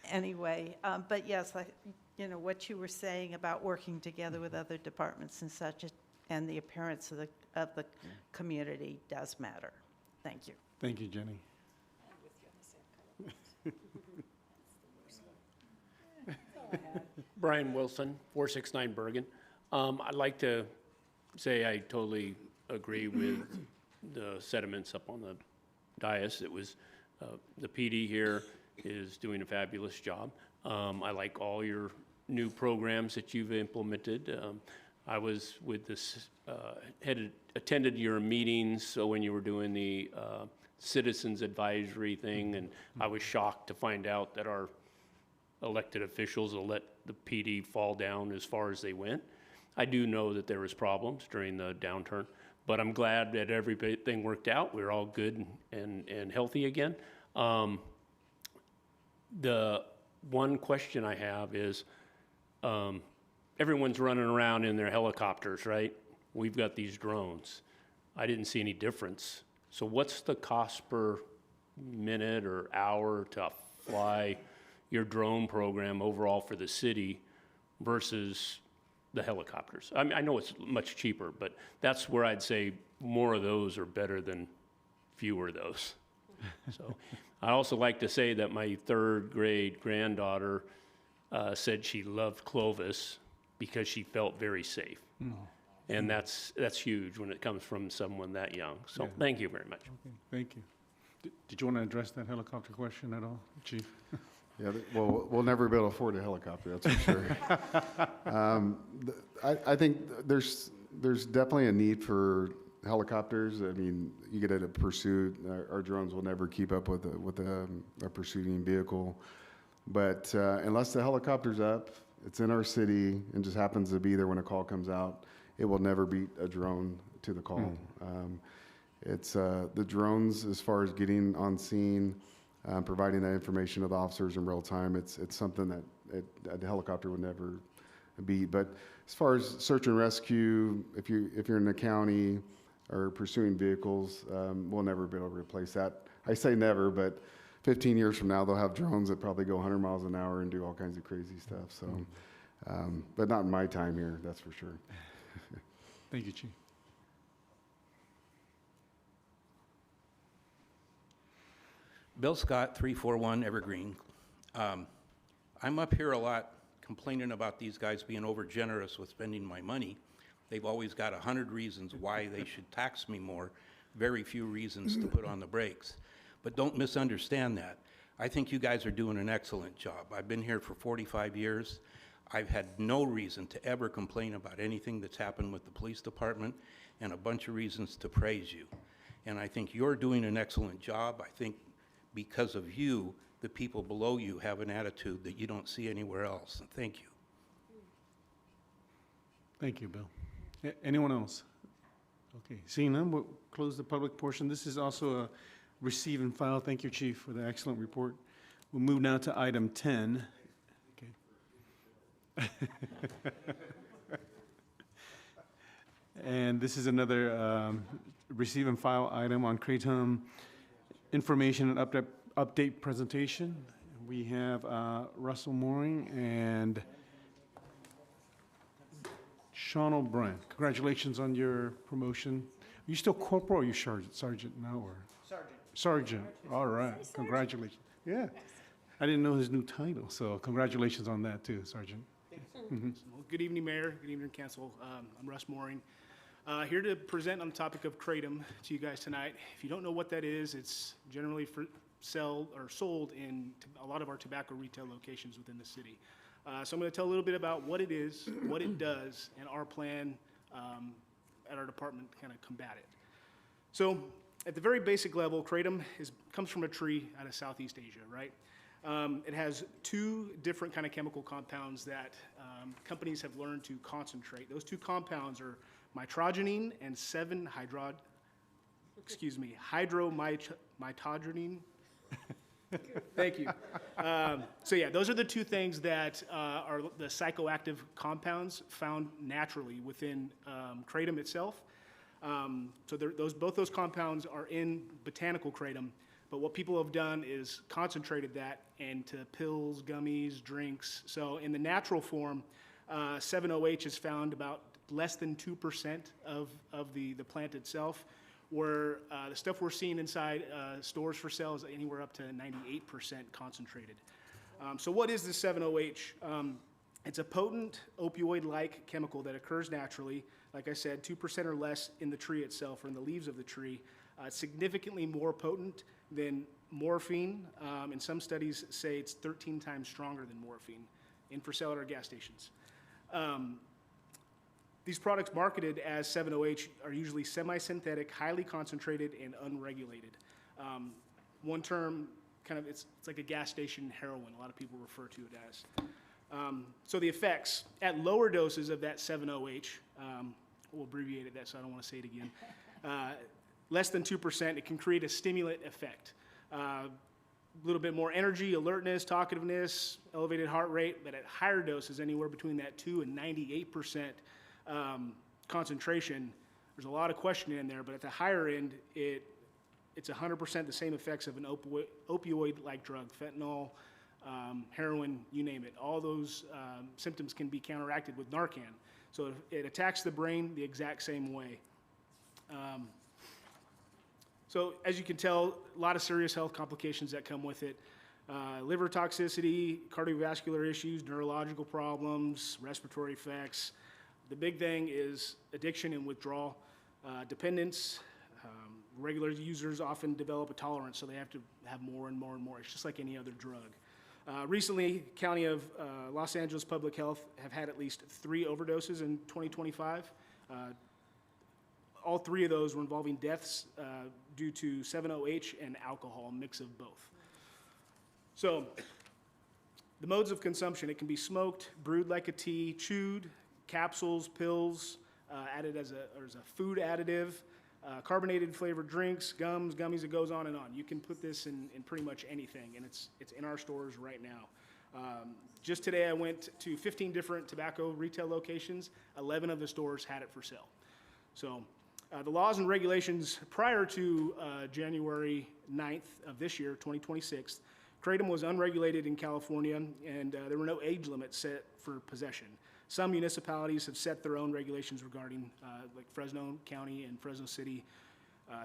Anyway, but yes, what you were saying about working together with other departments and such, and the appearance of the community does matter. Thank you. Thank you, Jenny. Brian Wilson, 469 Bergen. I'd like to say I totally agree with the sentiments up on the dais. It was, the PD here is doing a fabulous job. I like all your new programs that you've implemented. I was with this, attended your meetings, so when you were doing the citizens advisory thing, and I was shocked to find out that our elected officials will let the PD fall down as far as they went. I do know that there was problems during the downturn, but I'm glad that everything worked out. We're all good and healthy again. The one question I have is, everyone's running around in their helicopters, right? We've got these drones. I didn't see any difference. So what's the cost per minute or hour to fly your drone program overall for the city versus the helicopters? I mean, I know it's much cheaper, but that's where I'd say more of those are better than fewer of those. So I also like to say that my 3rd grade granddaughter said she loved Clovis because she felt very safe. And that's huge when it comes from someone that young. So thank you very much. Okay, thank you. Did you want to address that helicopter question at all, Chief? Yeah, well, we'll never be able to afford a helicopter, that's for sure. I think there's definitely a need for helicopters. I mean, you get at a pursuit, our drones will never keep up with a pursuing vehicle. But unless the helicopter's up it's in our city and just happens to be there when a call comes out, it will never beat a drone to the call. It's the drones, as far as getting on scene, providing that information to the officers in real time, it's something that a helicopter would never beat. But as far as search and rescue, if you're in the county or pursuing vehicles, we'll never be able to replace that. I say never, but 15 years from now, they'll have drones that probably go 100 miles an hour and do all kinds of crazy stuff. So, but not in my time here, that's for sure. Thank you, Chief. Bill Scott, 341 Evergreen. I'm up here a lot complaining about these guys being over generous with spending my money. They've always got 100 reasons why they should tax me more, very few reasons to put on the brakes. But don't misunderstand that. I think you guys are doing an excellent job. I've been here for 45 years. I've had no reason to ever complain about anything that's happened with the police department, and a bunch of reasons to praise you. And I think you're doing an excellent job. I think because of you, the people below you have an attitude that you don't see anywhere else. And thank you. Thank you, Bill. Anyone else? Okay, seeing none, we'll close the public portion. This is also a receive and file. Thank you, Chief, for the excellent report. We'll move now to item 10. Okay. And this is another receive and file item on Kratom information and update presentation. We have Russell Mooring and Sean O'Brien. Congratulations on your promotion. Are you still corporal or are you sergeant now? Or? Sergeant. Sergeant. All right. Congratulations. Yeah. I didn't know his new title, so congratulations on that too, Sergeant. Well, good evening, Mayor. Good evening, Council. I'm Russ Mooring. Here to present on the topic of Kratom to you guys tonight. If you don't know what that is, it's generally sold in a lot of our tobacco retail locations within the city. So I'm going to tell a little bit about what it is, what it does, and our plan at our department to kind of combat it. So at the very basic level, Kratom comes from a tree out of Southeast Asia, right? It has two different kind of chemical compounds that companies have learned to concentrate. Those two compounds are mitragynine and 7-hydromitodronine. Thank you. So yeah, those are the two things that are the psychoactive compounds found naturally within kratom itself. So both those compounds are in botanical kratom, but what people have done is concentrated that into pills, gummies, drinks. So in the natural form, 7-OH is found about less than 2% of the plant itself, where the stuff we're seeing inside stores for sale is anywhere up to 98% concentrated. So what is the 7-OH? It's a potent opioid-like chemical that occurs naturally, like I said, 2% or less in the tree itself or in the leaves of the tree. It's significantly more potent than morphine, and some studies say it's 13 times stronger than morphine in for sale at our gas stations. These products marketed as 7-OH are usually semi-synthetic, highly concentrated, and unregulated. One term, it's like a gas station heroin, a lot of people refer to it as. So the effects, at lower doses of that 7-OH, we'll abbreviate it that so I don't want to say it again, less than 2%, it can create a stimulant effect. A little bit more energy, alertness, talkativeness, elevated heart rate, but at higher doses, anywhere between that 2 and 98% concentration, there's a lot of questioning in there, but at the higher end, it's 100% the same effects of an opioid-like drug, fentanyl, heroin, you name it. All those symptoms can be counteracted with Narcan. So it attacks the brain the exact same way. So as you can tell, a lot of serious health complications that come with it. Liver toxicity, cardiovascular issues, neurological problems, respiratory effects. The big thing is addiction and withdrawal, dependence. Regular users often develop a tolerance, so they have to have more and more and more. It's just like any other drug. Recently, County of Los Angeles Public Health have had at least 3 overdoses in 2025. All 3 of those were involving deaths due to 7-OH and alcohol, a mix of both. So The modes of consumption, it can be smoked, brewed like a tea, chewed, capsules, pills, added as a food additive, carbonated flavored drinks, gums, gummies, it goes on and on. You can put this in pretty much anything, and it's in our stores right now. Just today, I went to 15 different tobacco retail locations. 11 of the stores had it for sale. So the laws and regulations prior to January 9th of this year, 2026, Kratom was unregulated in California, and there were no age limits set for possession. Some municipalities have set their own regulations regarding, like Fresno County and Fresno City,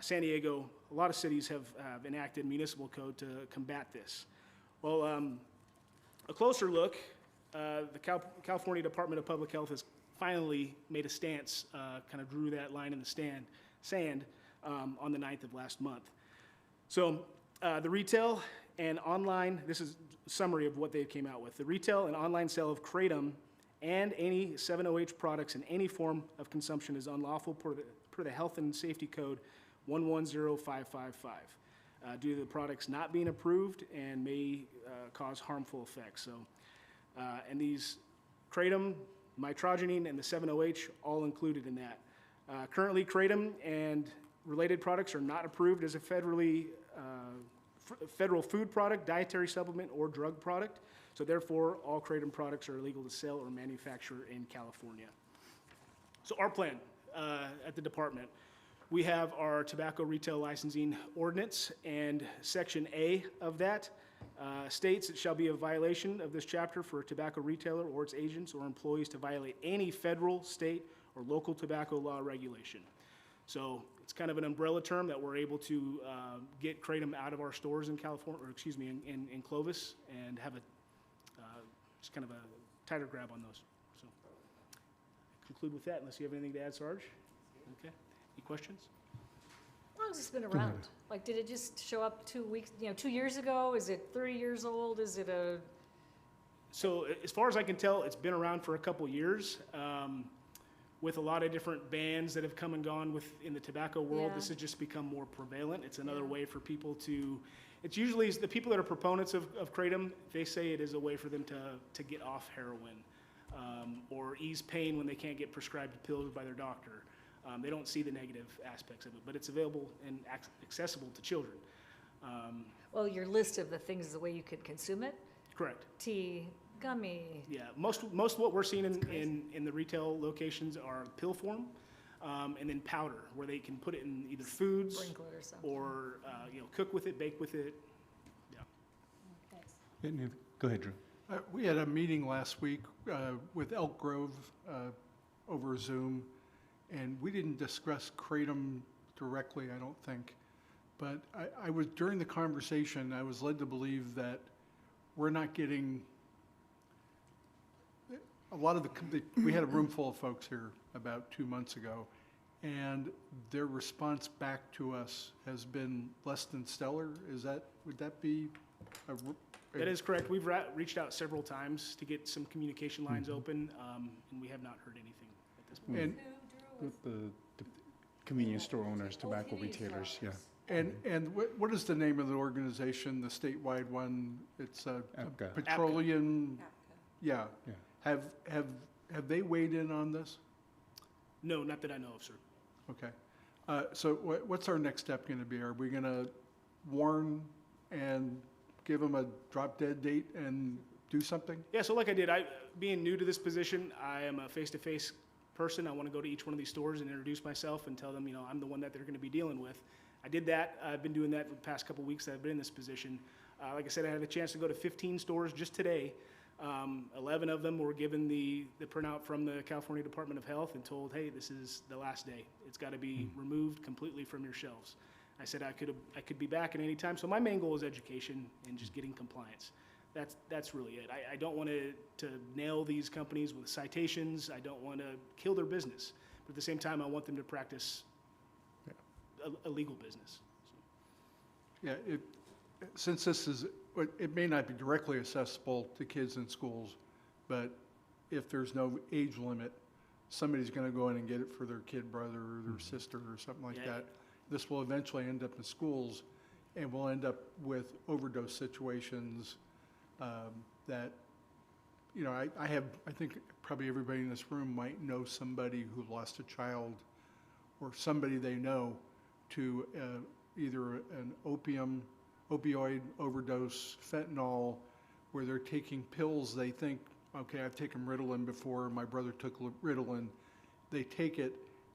San Diego. A lot of cities have enacted municipal code to combat this. Well, a closer look, the California Department of Public Health has finally made a stance, kind of drew that line in the sand on the 9th of last month. So the retail and online, this is a summary of what they came out with. The retail and online sale of Kratom and any 7-OH products in any form of consumption is unlawful per the Health and Safety Code 110555, due to the products not being approved and may cause harmful effects. So, and these Kratom, mitragynine, and the 7-OH all included in that. Currently, Kratom and related products are not approved as a federal food product, dietary supplement, or drug product. So therefore, all Kratom products are illegal to sell or manufacture in California. So our plan at the department, we have our tobacco retail licensing ordinance, and Section A of that states it shall be a violation of this chapter for a tobacco retailer or its agents or employees to violate any federal, state, or local tobacco law regulation. So it's kind of an umbrella term that we're able to get Kratom out of our stores in California, or excuse me, in Clovis, and have a just kind of a tighter grab on those. So conclude with that, unless you have anything to add, Sarge. Okay. Any questions? How long has this been around? Like, did it just show up 2 years ago? Is it 30 years old? Is it a? So as far as I can tell, it's been around for a couple years. With a lot of different bans that have come and gone in the tobacco world, this has just become more prevalent. It's another way for people to, it's usually the people that are proponents of Kratom, they say it is a way for them to get off heroin or ease pain when they can't get prescribed pills by their doctor. They don't see the negative aspects of it, but it's available and accessible to children. Well, your list of the things is the way you could consume it? Correct. Tea, gummy. Yeah, most of what we're seeing in the retail locations are pill form, and then powder, where they can put it in either foods Sprinkle it or something. or cook with it, bake with it. Yeah. Thanks. Go ahead, Drew. We had a meeting last week with Elk Grove over Zoom, and we didn't discuss Kratom directly, I don't think. But I was, during the conversation, I was led to believe that we're not getting a lot of we had a room full of folks here about 2 months ago, and their response back to us has been less than stellar. Would that be That is correct. We've reached out several times to get some communication lines open, and we have not heard anything at this point. And With the convenience store owners, tobacco retailers, yeah. And what is the name of the organization, the statewide one? It's APCA. Petroleum. Yeah. Yeah. Have they weighed in on this? No, not that I know of, sir. Okay. So what's our next step going to be? Are we going to warn and give them a drop dead date and do something? Yeah, so like I did, being new to this position, I am a face-to-face person. I want to go to each one of these stores and introduce myself and tell them, I'm the one that they're going to be dealing with. I did that. I've been doing that for the past couple weeks that I've been in this position. Like I said, I had a chance to go to 15 stores just today. 11 of them were given the printout from the California Department of Health and told, hey, this is the last day. It's got to be removed completely from your shelves. I said I could be back at any time. So my main goal is education and just getting compliance. That's really it. I don't want to nail these companies with citations. I don't want to kill their business. But at the same time, I want them to practice a legal business. Yeah, since this is, it may not be directly accessible to kids in schools, but if there's no age limit, somebody's going to go in and get it for their kid brother or their sister or something like that. This will eventually end up in schools, and we'll end up with overdose situations that you know, I think probably everybody in this room might know somebody who lost a child or somebody they know to either an opioid overdose, fentanyl, where they're taking pills. They think, okay, I've taken Ritalin before, my brother took Ritalin. They take it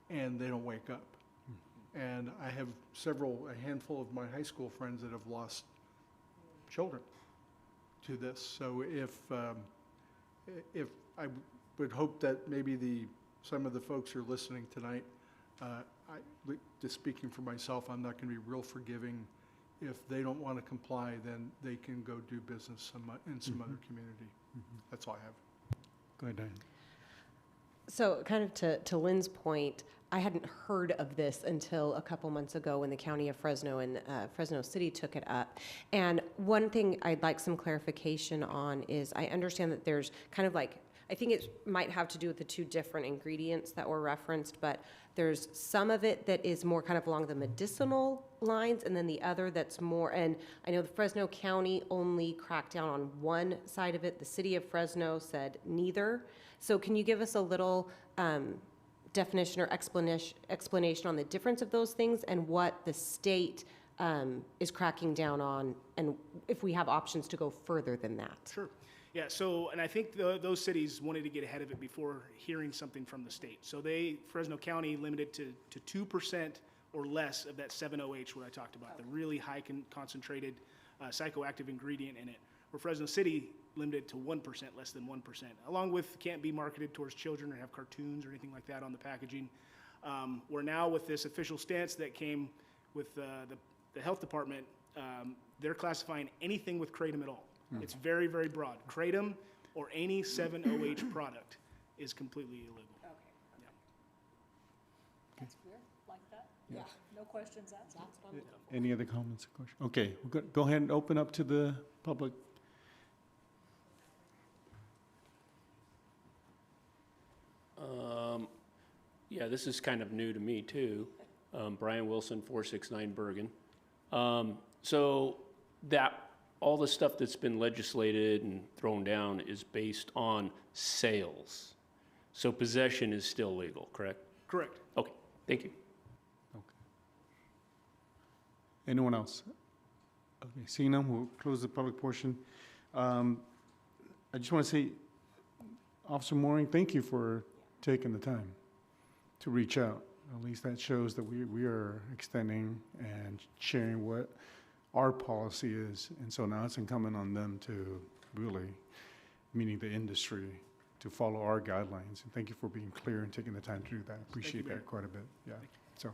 and they don't wake up. And I have a handful of my high school friends that have lost children to this. So if I would hope that maybe some of the folks who are listening tonight, just speaking for myself, I'm not going to be real forgiving. If they don't want to comply, then they can go do business in some other community. That's all I have. Go ahead, Diane. So kind of to Lynn's point, I hadn't heard of this until a couple months ago when the County of Fresno and Fresno City took it up. And one thing I'd like some clarification on is I understand that there's kind of like, I think it might have to do with the two different ingredients that were referenced, but there's some of it that is more kind of along the medicinal lines, and then the other that's more, and I know the Fresno County only cracked down on one side of it. The city of Fresno said neither. So can you give us a little definition or explanation on the difference of those things and what the state is cracking down on, and if we have options to go further than that? Sure. Yeah, so, and I think those cities wanted to get ahead of it before hearing something from the state. So Fresno County limited to 2% or less of that 7-OH, what I talked about, the really high concentrated psychoactive ingredient in it, where Fresno City limited to 1%, less than 1%, along with can't be marketed towards children or have cartoons or anything like that on the packaging. We're now with this official stance that came with the health department, they're classifying anything with kratom at all. It's very, very broad. Kratom or any 7-OH product is completely illegal. Okay. Yeah. That's clear, like that? Yeah, no questions asked. That's wonderful. Any other comments or questions? Okay, we'll go ahead and open up to the public. Yeah, this is kind of new to me too. Brian Wilson, 469 Bergen. So that all the stuff that's been legislated and thrown down is based on sales. So possession is still legal, correct? Correct. Okay, thank you. Okay. Anyone else? Okay, seeing none, we'll close the public portion. I just want to say, Officer Mooring, thank you for taking the time to reach out. At least that shows that we are extending and sharing what our policy is, and so now it's incumbent on them to really, meaning the industry, to follow our guidelines. And thank you for being clear and taking the time to do that. Appreciate that quite a bit. Yeah. So.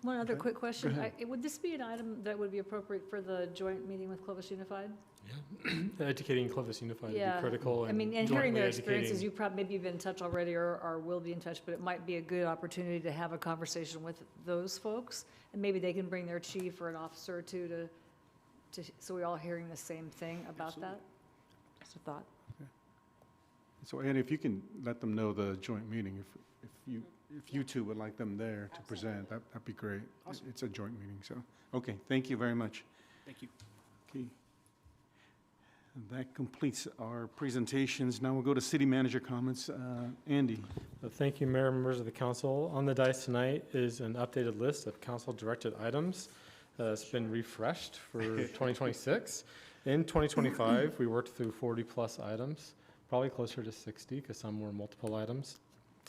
One other quick question. Go ahead. Would this be an item that would be appropriate for the joint meeting with Clovis Unified? Yeah. Educating Clovis Unified would be critical. I mean, and jointly hearing their educating. experiences, you probably maybe you've been in touch already or will be in touch, but it might be a good opportunity to have a conversation with those folks, and maybe they can bring their chief or an officer or two to so we're all hearing the same thing about that. Just a thought. Okay. So, Ann, if you can let them know the joint meeting, if you two would like them there to present, that'd be great. Awesome. It's a joint meeting, so, okay, thank you very much. Thank you. Okay. And that completes our presentations. Now we'll go to city manager comments. Andy. Thank you, Mayor and members of the council. On the dais tonight is an updated list of council-directed items. It's been refreshed for 2026. In 2025, we worked through 40-plus items, probably closer to 60 because some were multiple items.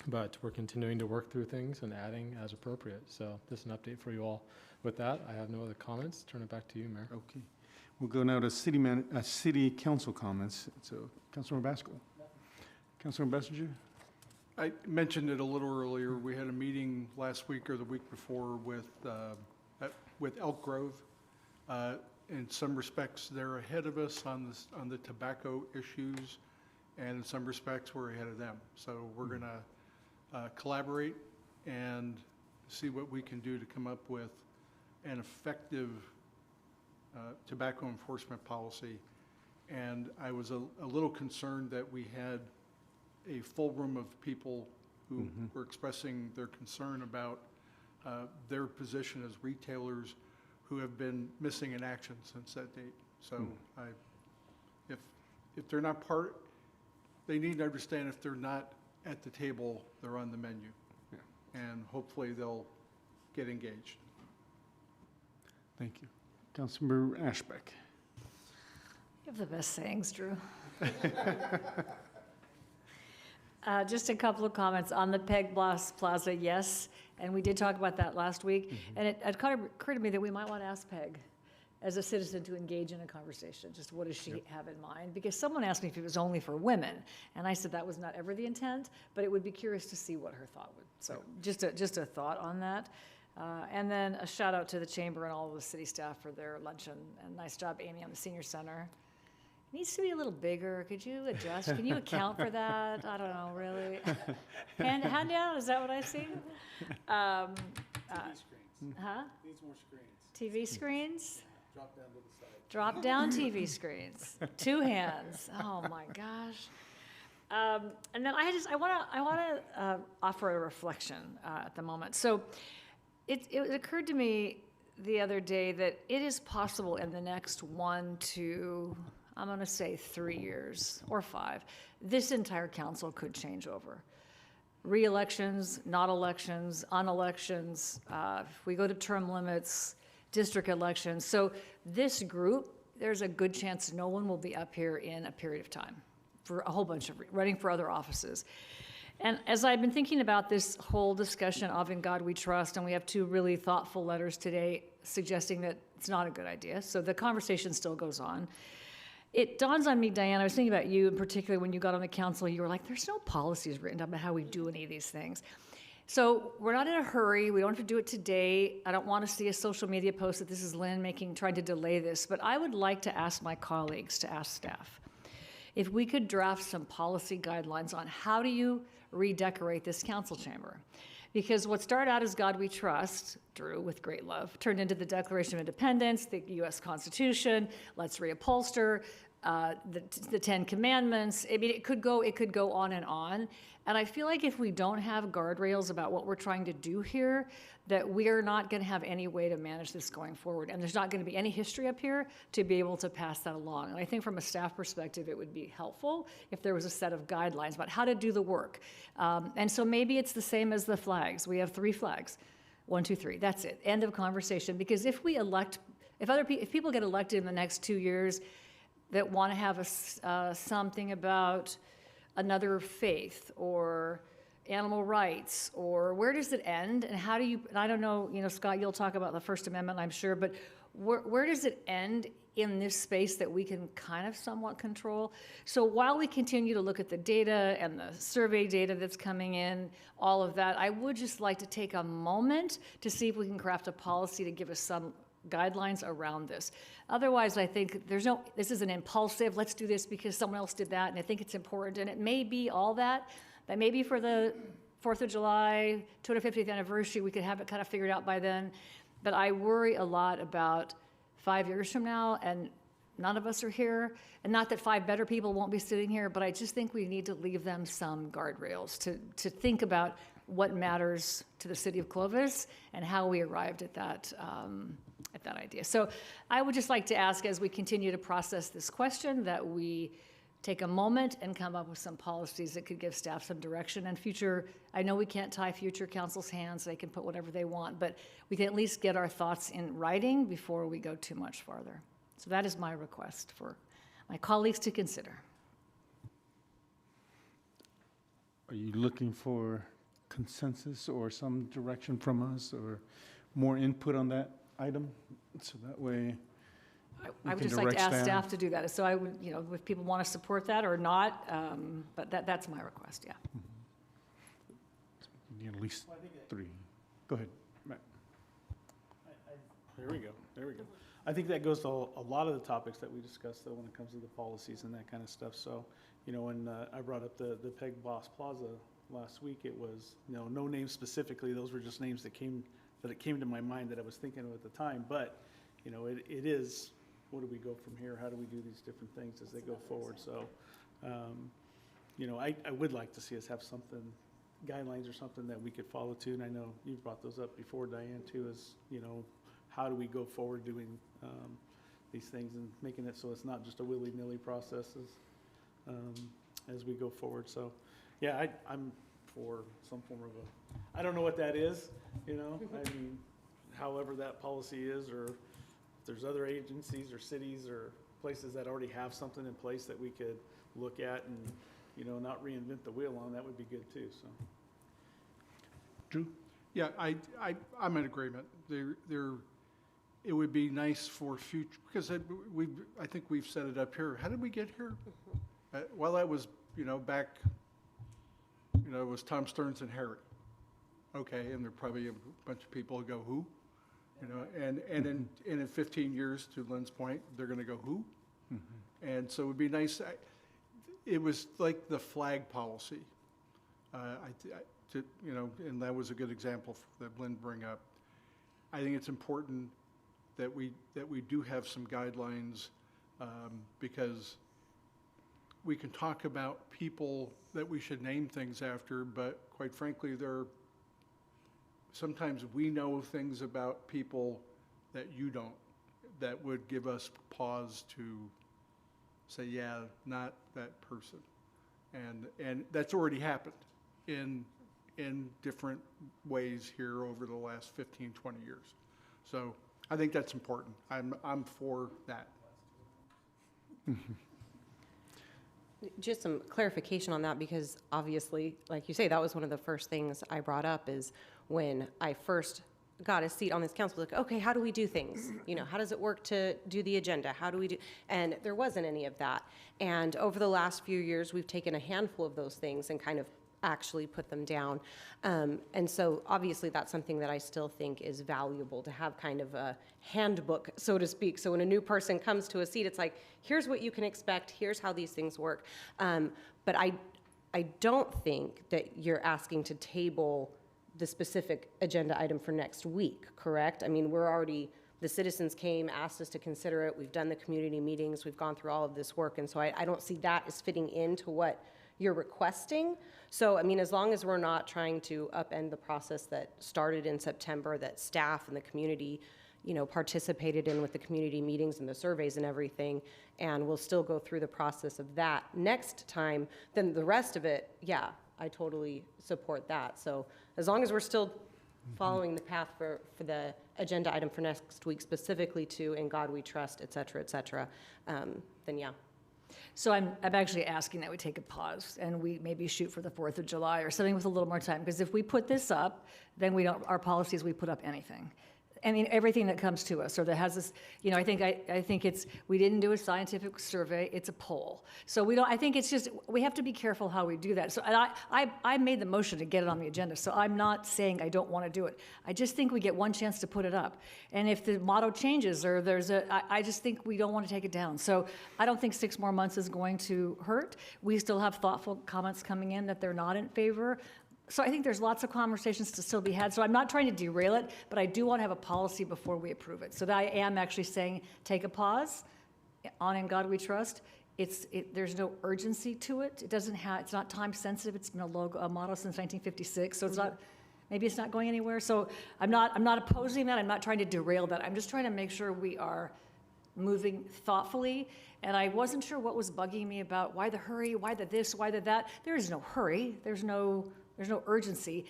But we're continuing to work through things and adding as appropriate. So this is an update for you all. With that, I have no other comments. Turn it back to you, Mayor. Okay. We'll go now to city council comments. So, Councilor Basco. Councilor Messenger. I mentioned it a little earlier. We had a meeting last week or the week before with Elk Grove. In some respects, they're ahead of us on the tobacco issues, and in some respects, we're ahead of them. So we're going to collaborate and see what we can do to come up with an effective tobacco enforcement policy. And I was a little concerned that we had a full room of people who were expressing their concern about their position as retailers who have been missing in action since that date. So if they're not part, they need to understand if they're not at the table, they're on the menu. And hopefully they'll get engaged. Thank you. Councilmember Ashbeck. You have the best sayings, Drew. Just a couple of comments on the Peg Plaza, yes, and we did talk about that last week. And it kind of occurred to me that we might want to ask Peg, as a citizen, to engage in a conversation. Just what does she have in mind? Because someone asked me if it was only for women, and I said that was not ever the intent, but it would be curious to see what her thought would. So just a thought on that. And then a shout out to the chamber and all of the city staff for their luncheon, and nice job, Amy, on the senior center. It needs to be a little bigger. Could you adjust? Can you account for that? I don't know, really. Hand down, is that what I see? TV screens. Huh? Needs more screens. TV screens? Drop down to the side. Drop down TV screens. 2 hands. Oh my gosh. And then I want to offer a reflection at the moment. So it occurred to me the other day that it is possible in the next 1 to, I'm going to say 3 years or 5, this entire council could change over. Re-elections, not elections, unelections, if we go to term limits, district elections. So this group, there's a good chance no one will be up here in a period of time for a whole bunch of running for other offices. And as I've been thinking about this whole discussion of In God We Trust, and we have 2 really thoughtful letters today suggesting that it's not a good idea, so the conversation still goes on. It dawns on me, Diane, I was thinking about you in particular when you got on the council, you were like, there's no policies written about how we do any of these things. So we're not in a hurry. We don't have to do it today. I don't want to see a social media post that this is Lynn trying to delay this, but I would like to ask my colleagues, to ask staff, if we could draft some policy guidelines on how do you redecorate this council chamber. Because what started out as God We Trust, Drew, with great love, turned into the Declaration of Independence, the U.S. Constitution, let's reupholster, the 10 Commandments. I mean, it could go on and on. And I feel like if we don't have guardrails about what we're trying to do here, that we're not going to have any way to manage this going forward. And there's not going to be any history up here to be able to pass that along. And I think from a staff perspective, it would be helpful if there was a set of guidelines about how to do the work. And so maybe it's the same as the flags. We have 3 flags. 1, 2, 3. That's it. End of conversation. Because if we elect, if people get elected in the next 2 years that want to have something about another faith or animal rights, or where does it end, and how do you, and I don't know, Scott, you'll talk about the First Amendment, I'm sure, but where does it end in this space that we can kind of somewhat control? So while we continue to look at the data and the survey data that's coming in, all of that, I would just like to take a moment to see if we can craft a policy to give us some guidelines around this. Otherwise, I think this is an impulsive, let's do this because someone else did that, and I think it's important, and it may be all that maybe for the 4th of July, 250th anniversary, we could have it kind of figured out by then. But I worry a lot about 5 years from now, and none of us are here. And not that 5 better people won't be sitting here, but I just think we need to leave them some guardrails to think about what matters to the city of Clovis and how we arrived at that idea. So I would just like to ask, as we continue to process this question, that we take a moment and come up with some policies that could give staff some direction and future. I know we can't tie future council's hands, they can put whatever they want, but we can at least get our thoughts in writing before we go too much farther. So that is my request for my colleagues to consider. Are you looking for consensus or some direction from us or more input on that item? So that way I would just like to ask staff to do that. So I would, if people want to support that or not, but that's my request, yeah. You need at least 3. Go ahead, Matt. There we go. I think that goes to a lot of the topics that we discussed, though, when it comes to the policies and that kind of stuff. So, when I brought up the Peg Boss Plaza last week, it was, no names specifically. Those were just names that came to my mind that I was thinking of at the time. But, it is, where do we go from here? How do we do these different things as they go forward? So, I would like to see us have something, guidelines or something that we could follow to. And I know you've brought those up before, Diane, too, is, how do we go forward doing these things and making it so it's not just a willy-nilly processes. as we go forward. So, yeah, I'm for some form of a, I don't know what that is, you know, I mean, however that policy is, or if there's other agencies or cities or places that already have something in place that we could look at and, you know, not reinvent the wheel on, that would be good too, so. Drew? Yeah, I'm in agreement. It would be nice for future, because I think we've set it up here. How did we get here? Well, that was, you know, back, you know, it was Tom Stearns and Harry. Okay, and there are probably a bunch of people who go, who? You know, and in 15 years, to Lynn's point, they're gonna go, who? And so it would be nice, it was like the flag policy. You know, and that was a good example that Lynn bring up. I think it's important that we do have some guidelines, because we can talk about people that we should name things after, but quite frankly, sometimes we know things about people that you don't, that would give us pause to say, yeah, not that person. And that's already happened in different ways here over the last 15, 20 years. So I think that's important. I'm for that. Just some clarification on that, because obviously, like you say, that was one of the first things I brought up is when I first got a seat on this council, like, okay, how do we do things? You know, how does it work to do the agenda? How do we do? And there wasn't any of that. And over the last few years, we've taken a handful of those things and kind of actually put them down. And so obviously that's something that I still think is valuable to have kind of a handbook, so to speak. So when a new person comes to a seat, it's like, here's what you can expect, here's how these things work. But I don't think that you're asking to table the specific agenda item for next week, correct? I mean, the citizens came, asked us to consider it, we've done the community meetings, we've gone through all of this work, and so I don't see that as fitting into what you're requesting. So, I mean, as long as we're not trying to upend the process that started in September, that staff and the community, you know, participated in with the community meetings and the surveys and everything, and we'll still go through the process of that next time, then the rest of it, yeah, I totally support that. So as long as we're still following the path for the agenda item for next week, specifically to In God We Trust, et cetera, then yeah. So I'm actually asking that we take a pause and we maybe shoot for the 4th of July or something with a little more time, because if we put this up, then our policy is we put up anything. I mean, everything that comes to us or that has this, you know, I think it's, we didn't do a scientific survey, it's a poll. So I think it's just, we have to be careful how we do that. So I made the motion to get it on the agenda, so I'm not saying I don't want to do it. I just think we get one chance to put it up. And if the motto changes or I just think we don't want to take it down. So I don't think 6 more months is going to hurt. We still have thoughtful comments coming in that they're not in favor. So I think there's lots of conversations to still be had. So I'm not trying to derail it, but I do want to have a policy before we approve it. So that I am actually saying, take a pause on In God We Trust. There's no urgency to it. It's not time sensitive. It's been a motto since 1956. So it's not, maybe it's not going anywhere. So I'm not opposing that. I'm not trying to derail that. I'm just trying to make sure we are moving thoughtfully. And I wasn't sure what was bugging me about why the hurry, why the this, why the that. There is no hurry. There's no urgency.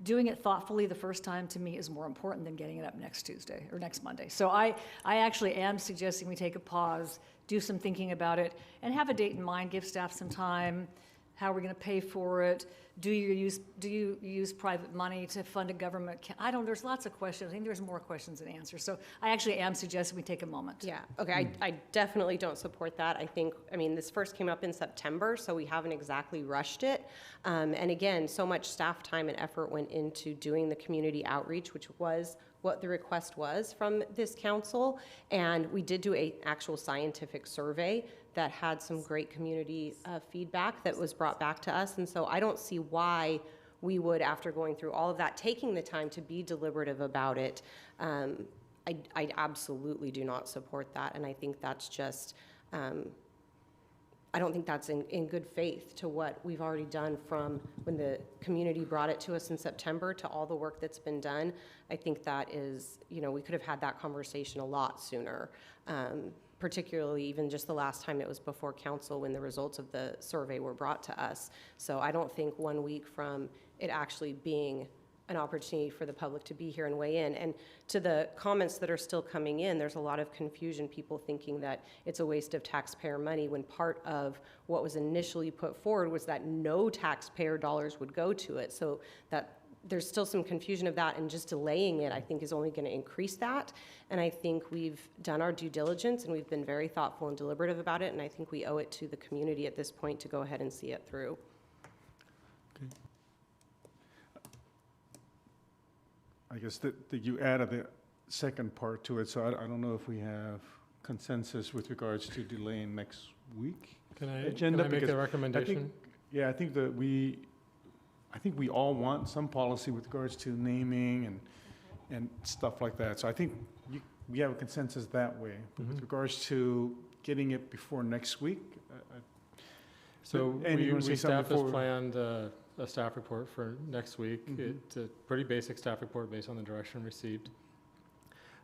Doing it thoughtfully the first time, to me, is more important than getting it up next Tuesday or next Monday. So I actually am suggesting we take a pause, do some thinking about it, and have a date in mind, give staff some time. How are we going to pay for it? Do you use private money to fund a government? There's lots of questions. I think there's more questions than answers. So I actually am suggesting we take a moment. Yeah, okay, I definitely don't support that. I mean, this first came up in September, so we haven't exactly rushed it. And again, so much staff time and effort went into doing the community outreach, which was what the request was from this council. And we did do an actual scientific survey that had some great community feedback that was brought back to us. And so I don't see why we would, after going through all of that, taking the time to be deliberative about it, I absolutely do not support that. And I think that's just, I don't think that's in good faith to what we've already done from when the community brought it to us in September to all the work that's been done. I think that is, you know, we could have had that conversation a lot sooner. particularly even just the last time it was before council when the results of the survey were brought to us. So I don't think 1 week from it actually being an opportunity for the public to be here and weigh in. And to the comments that are still coming in, there's a lot of confusion, people thinking that it's a waste of taxpayer money, when part of what was initially put forward was that no taxpayer dollars would go to it. So that there's still some confusion of that, and just delaying it, I think, is only going to increase that. And I think we've done our due diligence, and we've been very thoughtful and deliberative about it, and I think we owe it to the community at this point to go ahead and see it through. I guess that you added the second part to it, so I don't know if we have consensus with regards to delaying next week. Can I agenda, make because the recommendation? I think that we all want some policy with regards to naming and stuff like that. So I think we have a consensus that way. But with regards to getting it before next week, So staff has planned a staff report for next week. It's a pretty basic staff report based on the direction received.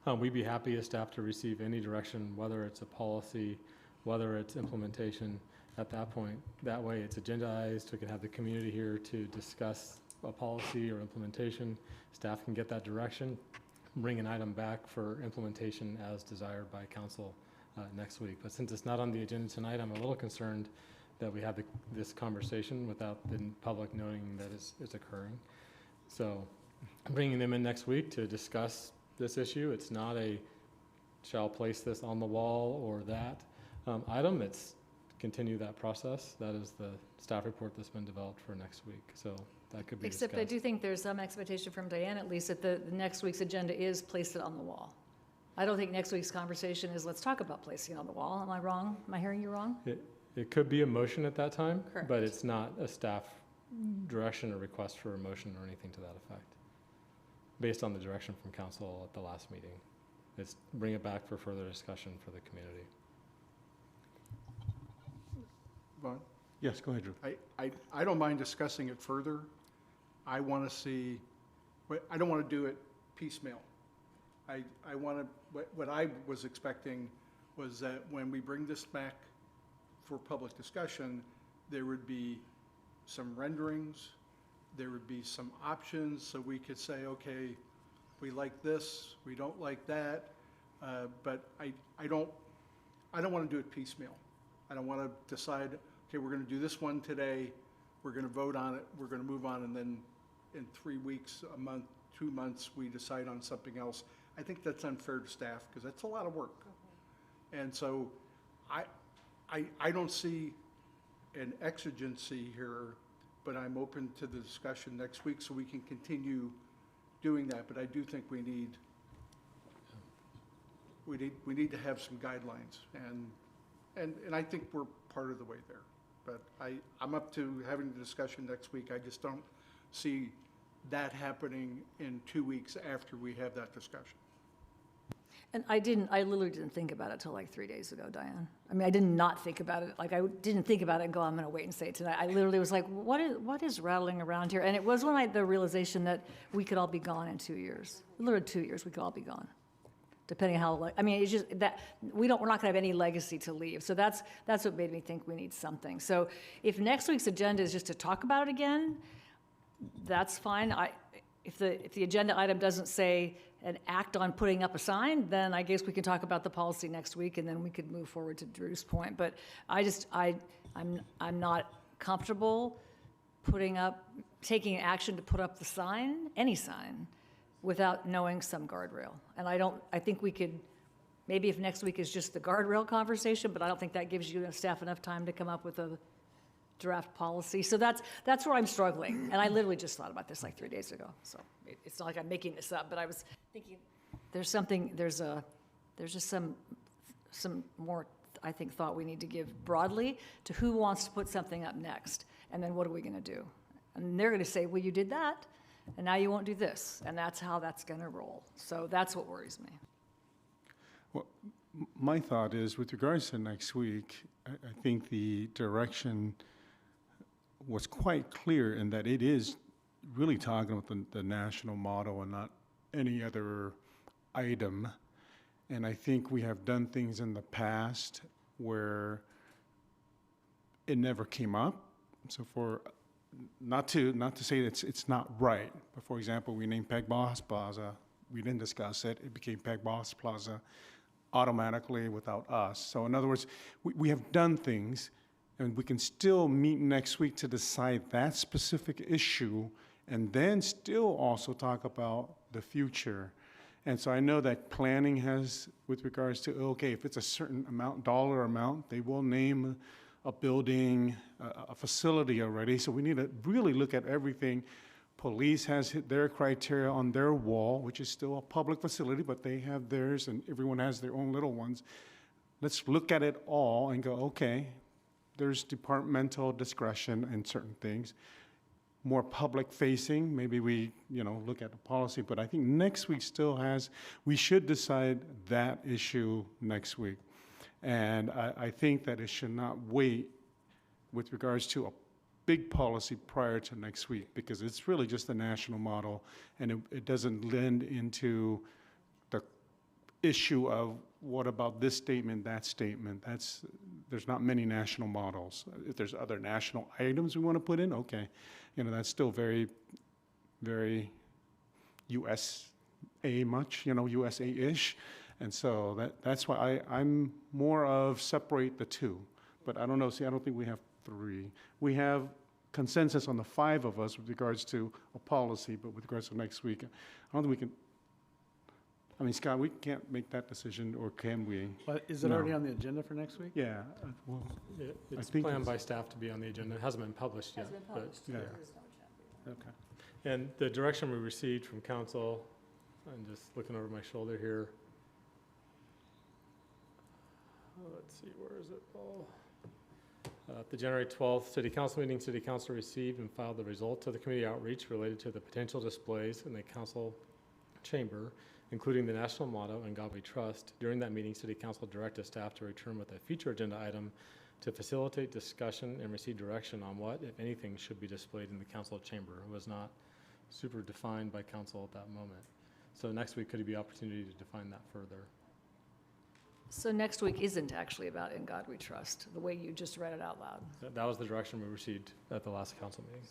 We'd be happy as staff to receive any direction, whether it's a policy, whether it's implementation at that point. That way it's agendized, we can have the community here to discuss a policy or implementation. Staff can get that direction, bring an item back for implementation as desired by council next week. But since it's not on the agenda tonight, I'm a little concerned that we have this conversation without the public knowing that it's occurring. So bringing them in next week to discuss this issue, it's not a shall place this on the wall or that item, it's continue that process. That is the staff report that's been developed for next week. So that could be Except I discussed. do think there's some expectation from Diane, at least, that the next week's agenda is place it on the wall. I don't think next week's conversation is let's talk about placing it on the wall. Am I wrong? Am I hearing you wrong? It could be a motion at that time, Correct. but it's not a staff direction or request for a motion or anything to that effect, based on the direction from council at the last meeting. It's bring it back for further discussion for the community. Vaughn? Yes, go ahead, Drew. I don't mind discussing it further. I want to see, I don't want to do it piecemeal. I want to, what I was expecting was that when we bring this back for public discussion, there would be some renderings, there would be some options, so we could say, okay, we like this, we don't like that, but I don't want to do it piecemeal. I don't want to decide, okay, we're going to do this one today, we're going to vote on it, we're going to move on, and then in 3 weeks, a month, 2 months, we decide on something else. I think that's unfair to staff, because that's a lot of work. And so I don't see an exigency here, but I'm open to the discussion next week so we can continue doing that. But I do think we need to have some guidelines, and I think we're part of the way there. But I'm up to having the discussion next week. I just don't see that happening in 2 weeks after we have that discussion. And I literally didn't think about it till like 3 days ago, Diane. I mean, I did not think about it. Like, I didn't think about it and go, I'm gonna wait and say it tonight. I literally was like, what is rattling around here? And it was when the realization that we could all be gone in 2 years. Literally 2 years, we could all be gone. Depending how, I mean, it's just that, we're not gonna have any legacy to leave. So that's what made me think we need something. So if next week's agenda is just to talk about it again, that's fine. If the agenda item doesn't say an act on putting up a sign, then I guess we can talk about the policy next week, and then we could move forward to Drew's point. But I'm not comfortable taking action to put up the sign, any sign, without knowing some guardrail. And I think we could, maybe if next week is just the guardrail conversation, but I don't think that gives you staff enough time to come up with a draft policy. So that's where I'm struggling. And I literally just thought about this like 3 days ago. So it's not like I'm making this up, but I was thinking there's just some more, I think, thought we need to give broadly to who wants to put something up next. And then what are we going to do? And they're going to say, well, you did that, and now you won't do this. And that's how that's going to roll. So that's what worries me. Well, my thought is, with regards to next week, I think the direction was quite clear in that it is really talking about the national motto and not any other item. And I think we have done things in the past where it never came up. So not to say it's not right, but for example, we named Peg Boss Plaza. We didn't discuss it. It became Peg Boss Plaza automatically without us. So in other words, we have done things, and we can still meet next week to decide that specific issue, and then still also talk about the future. And so I know that planning has, with regards to, okay, if it's a certain amount, dollar amount, they will name a building, a facility already. So we need to really look at everything. Police has hit their criteria on their wall, which is still a public facility, but they have theirs, and everyone has their own little ones. Let's look at it all and go, okay, there's departmental discretion in certain things. More public facing, maybe we, look at the policy, but I think next week we should decide that issue next week. And I think that it should not wait with regards to a big policy prior to next week, because it's really just a national model, and it doesn't lend into the issue of what about this statement, that statement. There's not many national models. If there's other national items we want to put in, okay. That's still very, very USA much, USA-ish. And so that's why I'm more of separate the two. But I don't know, I don't think we have three. We have consensus on the five of us with regards to a policy, but with regards to next week, I don't think we can, Scott, we can't make that decision, or can we? But is it already on the agenda for next week? Yeah. Well, It's planned by staff to be on the agenda. It hasn't been published yet. But yeah. Okay. And the direction we received from council, I'm just looking over my shoulder here. Let's see, where is it, Paul? At the January 12th City Council meeting, City Council received and filed the results of the committee outreach related to the potential displays in the council chamber, including the national motto and God We Trust. During that meeting, City Council directed staff to return with a future agenda item to facilitate discussion and receive direction on what, if anything, should be displayed in the council chamber. It was not super defined by council at that moment. So next week could be opportunity to define that further. So next week isn't actually about In God We Trust, the way you just read it out loud. That was the direction we received at the last council meeting.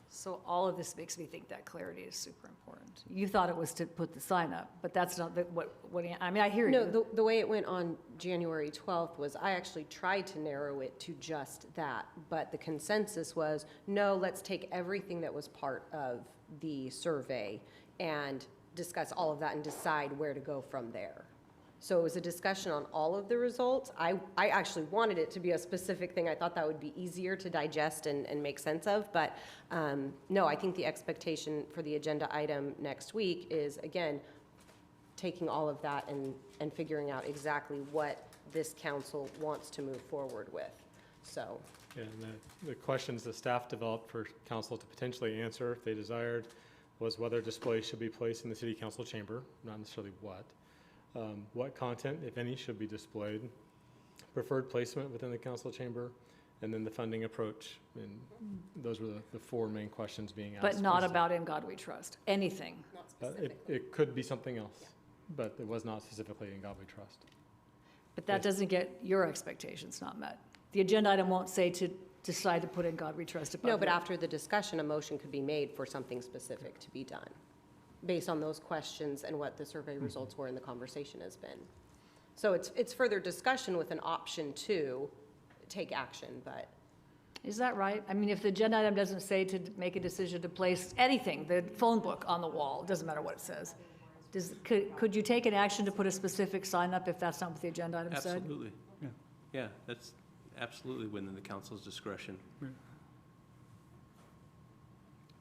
So all of this makes me think that clarity is super important. You thought it was to put the sign up, but that's not what I hear you. No, the way it went on January 12th was I actually tried to narrow it to just that, but the consensus was, no, let's take everything that was part of the survey and discuss all of that and decide where to go from there. So it was a discussion on all of the results. I actually wanted it to be a specific thing. I thought that would be easier to digest and make sense of. But no, I think the expectation for the agenda item next week is, again, taking all of that and figuring out exactly what this council wants to move forward with. So. Yeah, and the questions the staff developed for council to potentially answer, if they desired, was whether displays should be placed in the city council chamber, not necessarily what content, if any, should be displayed, preferred placement within the council chamber, and then the funding approach. And those were the four main questions being asked. But not about In God We Trust, anything. Not specifically. It could be something else, but it was not specifically In God We Trust. But that doesn't get your expectations not met. The agenda item won't say to decide to put In God We Trust above No, but it. after the discussion, a motion could be made for something specific to be done, based on those questions and what the survey results were and the conversation has been. So it's further discussion with an option to take action, but. Is that right? I mean, if the agenda item doesn't say to make a decision to place anything, the phone book on the wall, it doesn't matter what it says. Could you take an action to put a specific sign up if that's not what the agenda item said? Absolutely. Yeah, that's absolutely within the council's discretion. Yeah.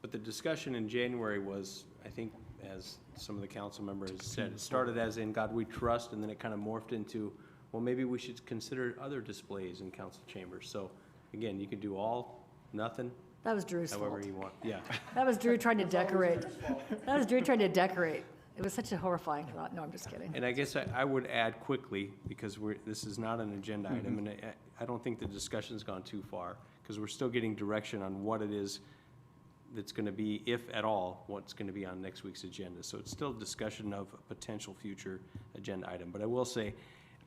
But the discussion in January was, I think, as some of the council members said, it started as In God We Trust, and then it kind of morphed into, well, maybe we should consider other displays in council chambers. So again, you could do all, nothing, That was Drew's fault. however you want. Yeah. That was Drew trying to decorate. That was Drew trying to decorate. It was such a horrifying thought. No, I'm just kidding. And I guess I would add quickly, because this is not an agenda item, and I don't think the discussion's gone too far, because we're still getting direction on what it is that's going to be, if at all, what's going to be on next week's agenda. So it's still a discussion of a potential future agenda item. But I will say,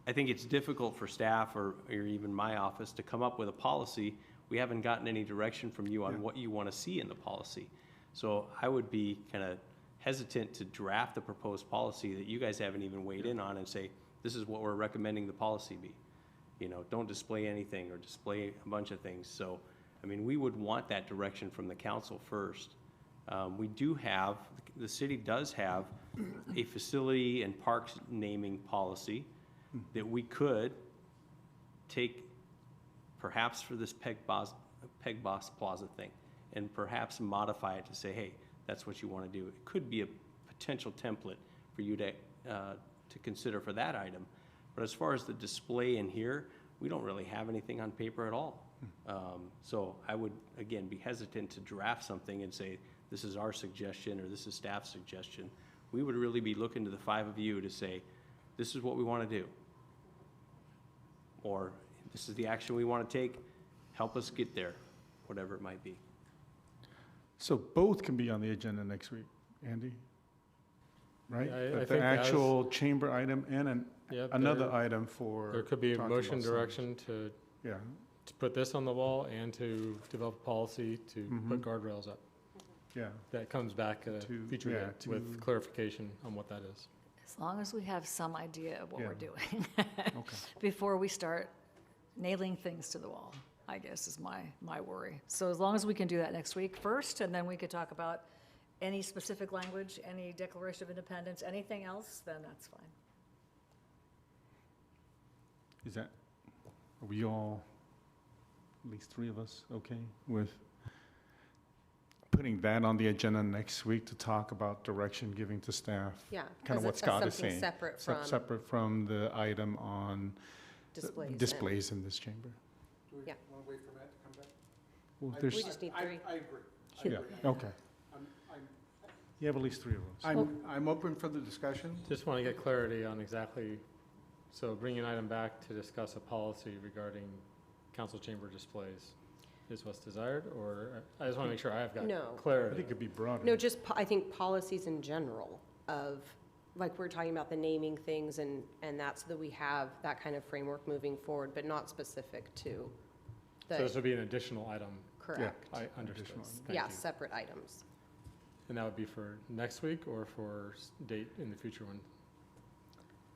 I think it's difficult for staff or even my office to come up with a policy. We haven't gotten any direction from you on what you want to see in the policy. So I would be kind of hesitant to draft a proposed policy that you guys haven't even weighed in on and say, this is what we're recommending the policy be. You know, don't display anything or display a bunch of things. So, I mean, we would want that direction from the council first. We do have, the city does have a facility and parks naming policy that we could take perhaps for this Peg Boss Plaza thing and perhaps modify it to say, hey, that's what you want to do. It could be a potential template for you to consider for that item. But as far as the display in here, we don't really have anything on paper at all. So I would, again, be hesitant to draft something and say, this is our suggestion or this is staff's suggestion. We would really be looking to the 5 of you to say, this is what we want to do. Or this is the action we want to take. Help us get there, whatever it might be. So both can be on the agenda next week, Andy? Right? I The think actual chamber item and another there- item for. There could be a talking motion about direction to put this on the wall and to develop a policy to put guardrails up. Yeah. That comes back at a To- future yeah, date to- with clarification on what that is. As long as we have some idea of what Yeah. we're doing Okay. before we start nailing things to the wall, I guess is my worry. So as long as we can do that next week first, and then we could talk about any specific language, any Declaration of Independence, anything else, then that's fine. Is that, are we all, at least 3 of us, okay with putting that on the agenda next week to talk about direction giving to staff? Yeah, Kind because of what it's Scott is something saying. separate from Separate from the item on displays. and- displays in this chamber. Do we Yeah. want to wait for Matt to come back? Well, I- there's- We just need 3. I agree. Yeah, okay. I'm- You have at least 3 of us. I'm open for the discussion. Just want to get clarity on exactly, so bringing an item back to discuss a policy regarding council chamber displays is what's desired, or I just want to make sure I have got No. I think clarity. it could be broader. No, just, I think policies in general of, like, we're talking about the naming things and that's so that we have that kind of framework moving forward, but not specific to So this the, would be an additional item. correct. I understood. Additional. Thank Yeah, you. separate items. And that would be for next week or for date in the future when?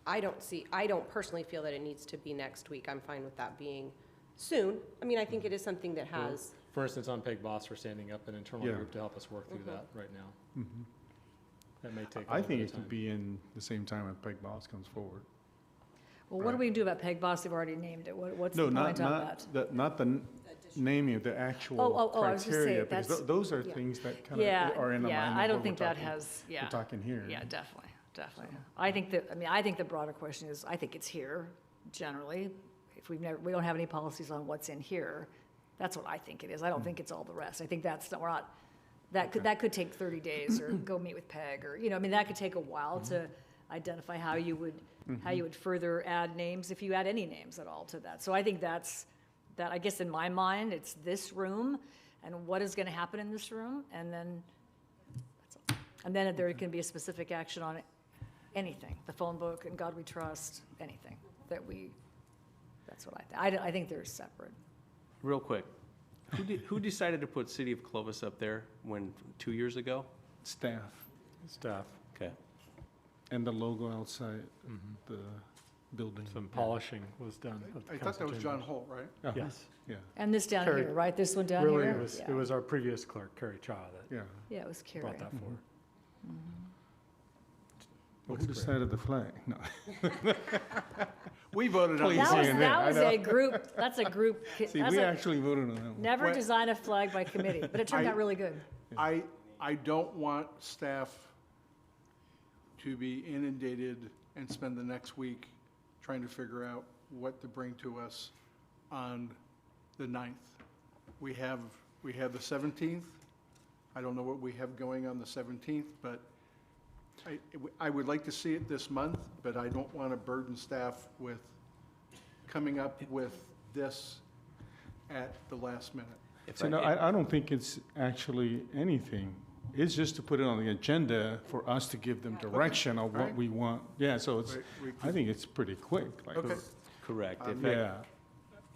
I don't personally feel that it needs to be next week. I'm fine with that being soon. I mean, I think it is something that has, For instance, on Peg Boss, we're standing up an internal Yeah. group to help us work through that right now. Mhm. That may take a I little think bit it of could time. be in the same time when Peg Boss comes forward. Well, what do we do about Peg Boss? They've already named it. What's No, the not, point on that? not the naming of the actual I was just saying, criteria, because that's- those are things that kind Yeah, of are in alignment. yeah, I with don't what think we're that talking- has, yeah. We're talking here. Yeah, definitely, definitely. I think the broader question is, I think it's here, generally. If we don't have any policies on what's in here, that's what I think it is. I don't think it's all the rest. I think that could take 30 days, or go meet with Peg, or, I mean, that could take a while to identify how you would further add names, if you add any names at all to that. So I think that, I guess in my mind, it's this room, and what is gonna happen in this room, and then, there can be a specific action on anything, the phone book, and God We Trust, anything that's what I think they're separate. Real quick, who decided to put City of Clovis up there 2 years ago? Staff. Okay. And the logo outside the building. Some polishing was done of the I thought council that was chamber. John Holt, right? Uh-huh. Yes. Yeah. And this down Carrie- here, right? This one down Really, here? it was our previous clerk, Carrie Cha, that Yeah. Yeah, it was Carrie. brought that forward. Well, who decided the flag? No. We voted on Please, it. That was I know. a group, that's a group. See, that's we a- actually voted on that one. Never What- design a flag by committee, but it turned out really good. I don't want staff to be inundated and spend the next week trying to figure out what to bring to us on the 9th. We have the 17th. I don't know what we have going on the 17th, but I would like to see it this month, but I don't want to burden staff with coming up with this at the last minute. So no, I don't think it's actually anything. It's just to put it on the agenda for us to give them direction on what we want. Yeah, so it's, I think it's pretty quick. Like, Correct. Yeah,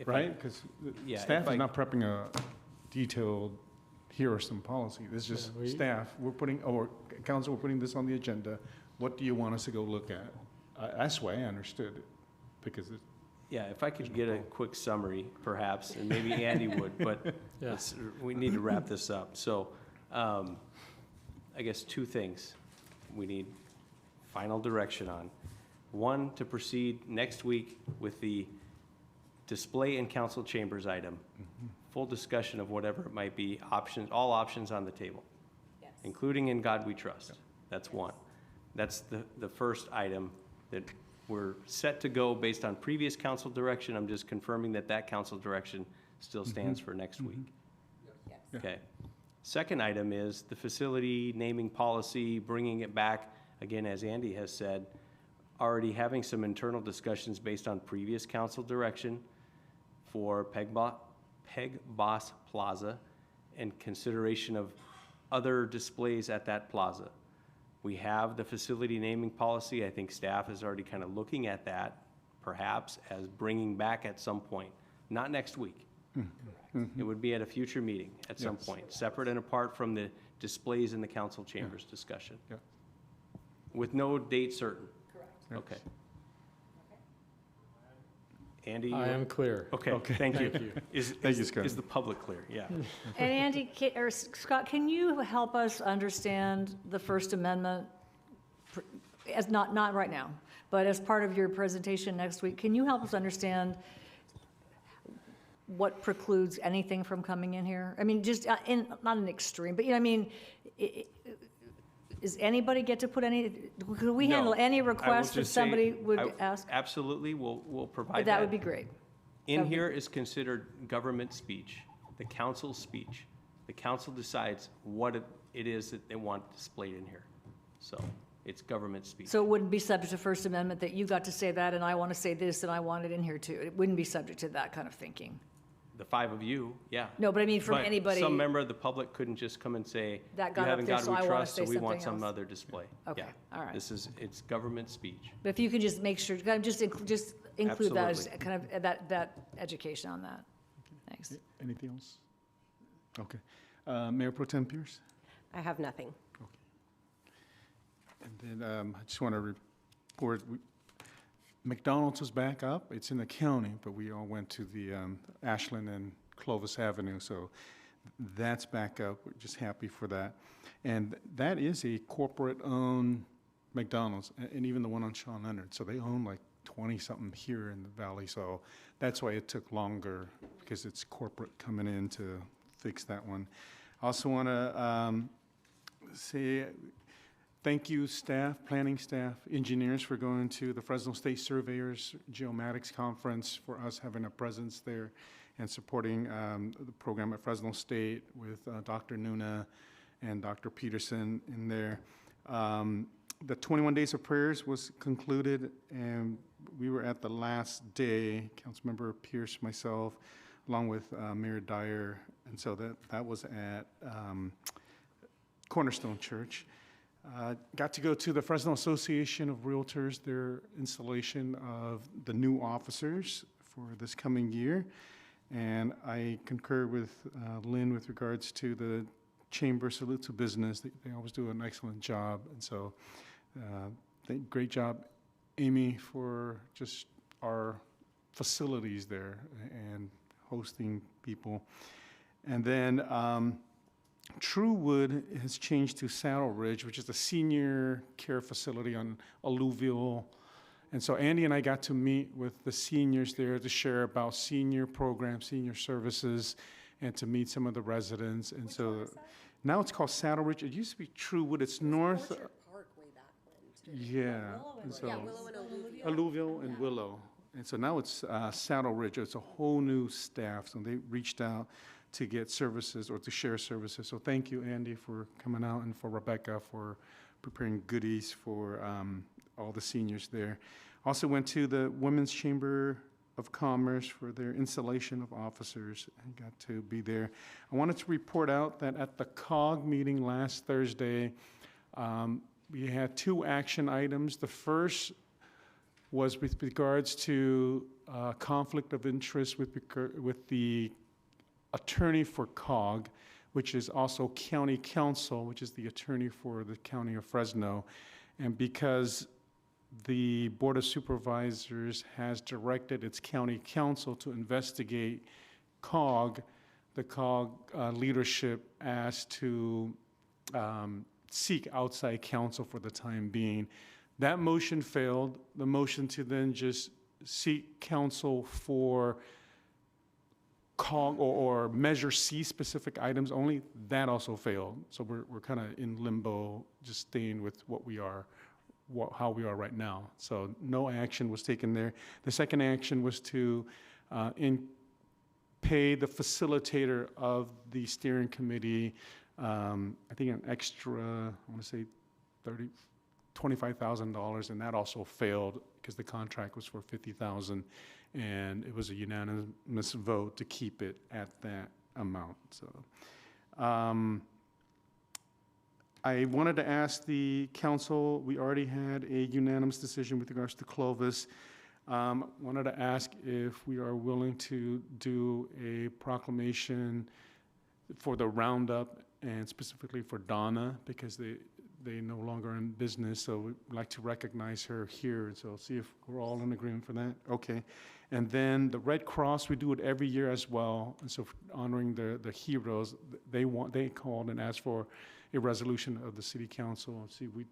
right? Because Yeah, staff if is I- not prepping a detailed, here are some policy. It's just staff, we're putting, or council, we're putting this on the agenda. What do you want us to go look at? That's why I understood it, because it, Yeah, if I could get a quick summary, perhaps, and maybe Andy would, but we need to wrap this up. So, I guess two things we need final direction on. One, to proceed next week with the display in council chambers item. Full discussion of whatever it might be, options, all options on the table. Including In God We Trust. That's one. That's the first item that we're set to go based on previous council direction. I'm just confirming that that council direction still stands for next week. Okay. Second item is the facility naming policy, bringing it back, again, as Andy has said, already having some internal discussions based on previous council direction for Peg Boss Plaza and consideration of other displays at that plaza. We have the facility naming policy. I think staff is already kind of looking at that, perhaps, as bringing back at some point, not next week. It would be at a future meeting at some point, separate and apart from the displays in the council chambers discussion. With no date certain. Correct. Okay. Andy? I am clear. Okay, Okay. thank you. Thank you. Thank you, Scott. Is the public clear? Yeah. And Andy, or Scott, can you help us understand the First Amendment, as not right now, but as part of your presentation next week? Can you help us understand what precludes anything from coming in here? I mean, just not an extreme, but you know, I mean, does anybody get to put any, could we handle any request that somebody would ask? Absolutely, we'll provide that. That would be great. In here is considered government speech, the council's speech. The council decides what it is that they want displayed in here. So it's government speech. So it wouldn't be subject to First Amendment that you got to say that and I want to say this and I want it in here too. It wouldn't be subject to that kind of thinking. The five of you, yeah. No, but I mean from But anybody. some member of the public couldn't just come and say, That you got up haven't there, got so I we wanna trust, so say we want something some else. other display. Okay, Yeah. all right. It's government speech. But if you could just make sure, just include that as Absolutely. kind of that education on that. Thanks. anything else? Okay. Mayor Pro Tem Pierce? I have nothing. And then I just want to report, McDonald's was back up. It's in the county, but we all went to the Ashland and Clovis Avenue, so that's back up. We're just happy for that. And that is a corporate-owned McDonald's, and even the one on Sean Leonard. So they own like 20-something here in the valley, so that's why it took longer, because it's corporate coming in to fix that one. I also want to say thank you, staff, planning staff, engineers, for going to the Fresno State Surveyors Geomatics Conference, for us having a presence there and supporting the program at Fresno State with Dr. Nuna and Dr. Peterson in there. The 21 Days of Prayers was concluded, and we were at the last day, Councilmember Pierce, myself, along with Mayor Dyer, and so that was at Cornerstone Church. Got to go to the Fresno Association of Realtors, their installation of the new officers for this coming year. And I concur with Lynn with regards to the chamber salute to business. They always do an excellent job. And so great job, Amy, for just our facilities there and hosting people. And then Truewood has changed to Saddle Ridge, which is a senior care facility on Alluvial. And so Andy and I got to meet with the seniors there to share about senior programs, senior services, and to meet some of the residents. And so now it's called Saddle Ridge. It used to be Truewood. It's north. Yeah. And so Alluvial and Willow. And so now it's Saddle Ridge. It's a whole new staff. So they reached out to get services or to share services. So thank you, Andy, for coming out, and for Rebecca for preparing goodies for all the seniors there. Also went to the Women's Chamber of Commerce for their installation of officers. I got to be there. I wanted to report out that at the COG meeting last Thursday, we had 2 action items. The first was with regards to conflict of interest with the attorney for COG, which is also county counsel, which is the attorney for the county of Fresno. And because the Board of Supervisors has directed its county counsel to investigate COG, the COG leadership asked to seek outside counsel for the time being. That motion failed. The motion to then just seek counsel for COG or Measure C specific items only, that also failed. So we're kind of in limbo, just staying with what we are, how we are right now. So no action was taken there. The second action was to pay the facilitator of the steering committee, I think an extra, I want to say $25,000, and that also failed because the contract was for $50,000, and it was a unanimous vote to keep it at that amount. So, I wanted to ask the council. We already had a unanimous decision with regards to Clovis. Wanted to ask if we are willing to do a proclamation for the roundup and specifically for Donna, because they no longer in business, so we'd like to recognize her here. So see if we're all in agreement for that. Okay. And then the Red Cross, we do it every year as well. And so honoring the heroes, they called and asked for a resolution of the city council. See, we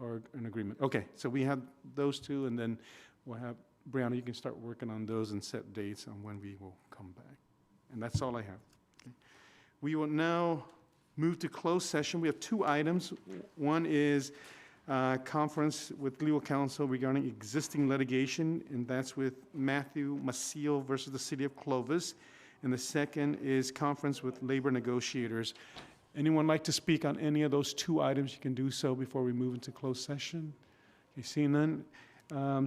are in agreement. Okay, so we have those two, and then we'll have, Brianna, you can start working on those and set dates on when we will come back. And that's all I have. Okay. We will now move to closed session. We have 2 items. One is conference with legal counsel regarding existing litigation, and that's with Matthew Maciel versus the City of Clovis. And the second is conference with labor negotiators. Anyone like to speak on any of those 2 items? You can do so before we move into closed session. You see none?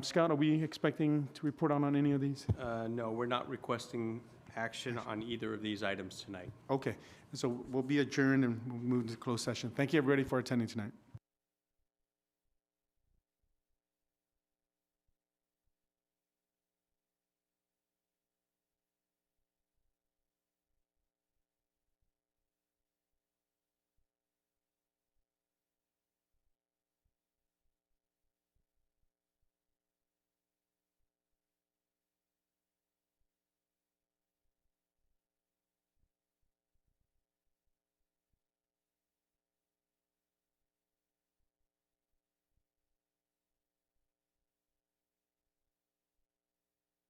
Scott, are we expecting to report on any of these? No, we're not requesting action on either of these items tonight. Okay, so we'll be adjourned and we'll move to closed session. Thank you, everybody, for attending tonight.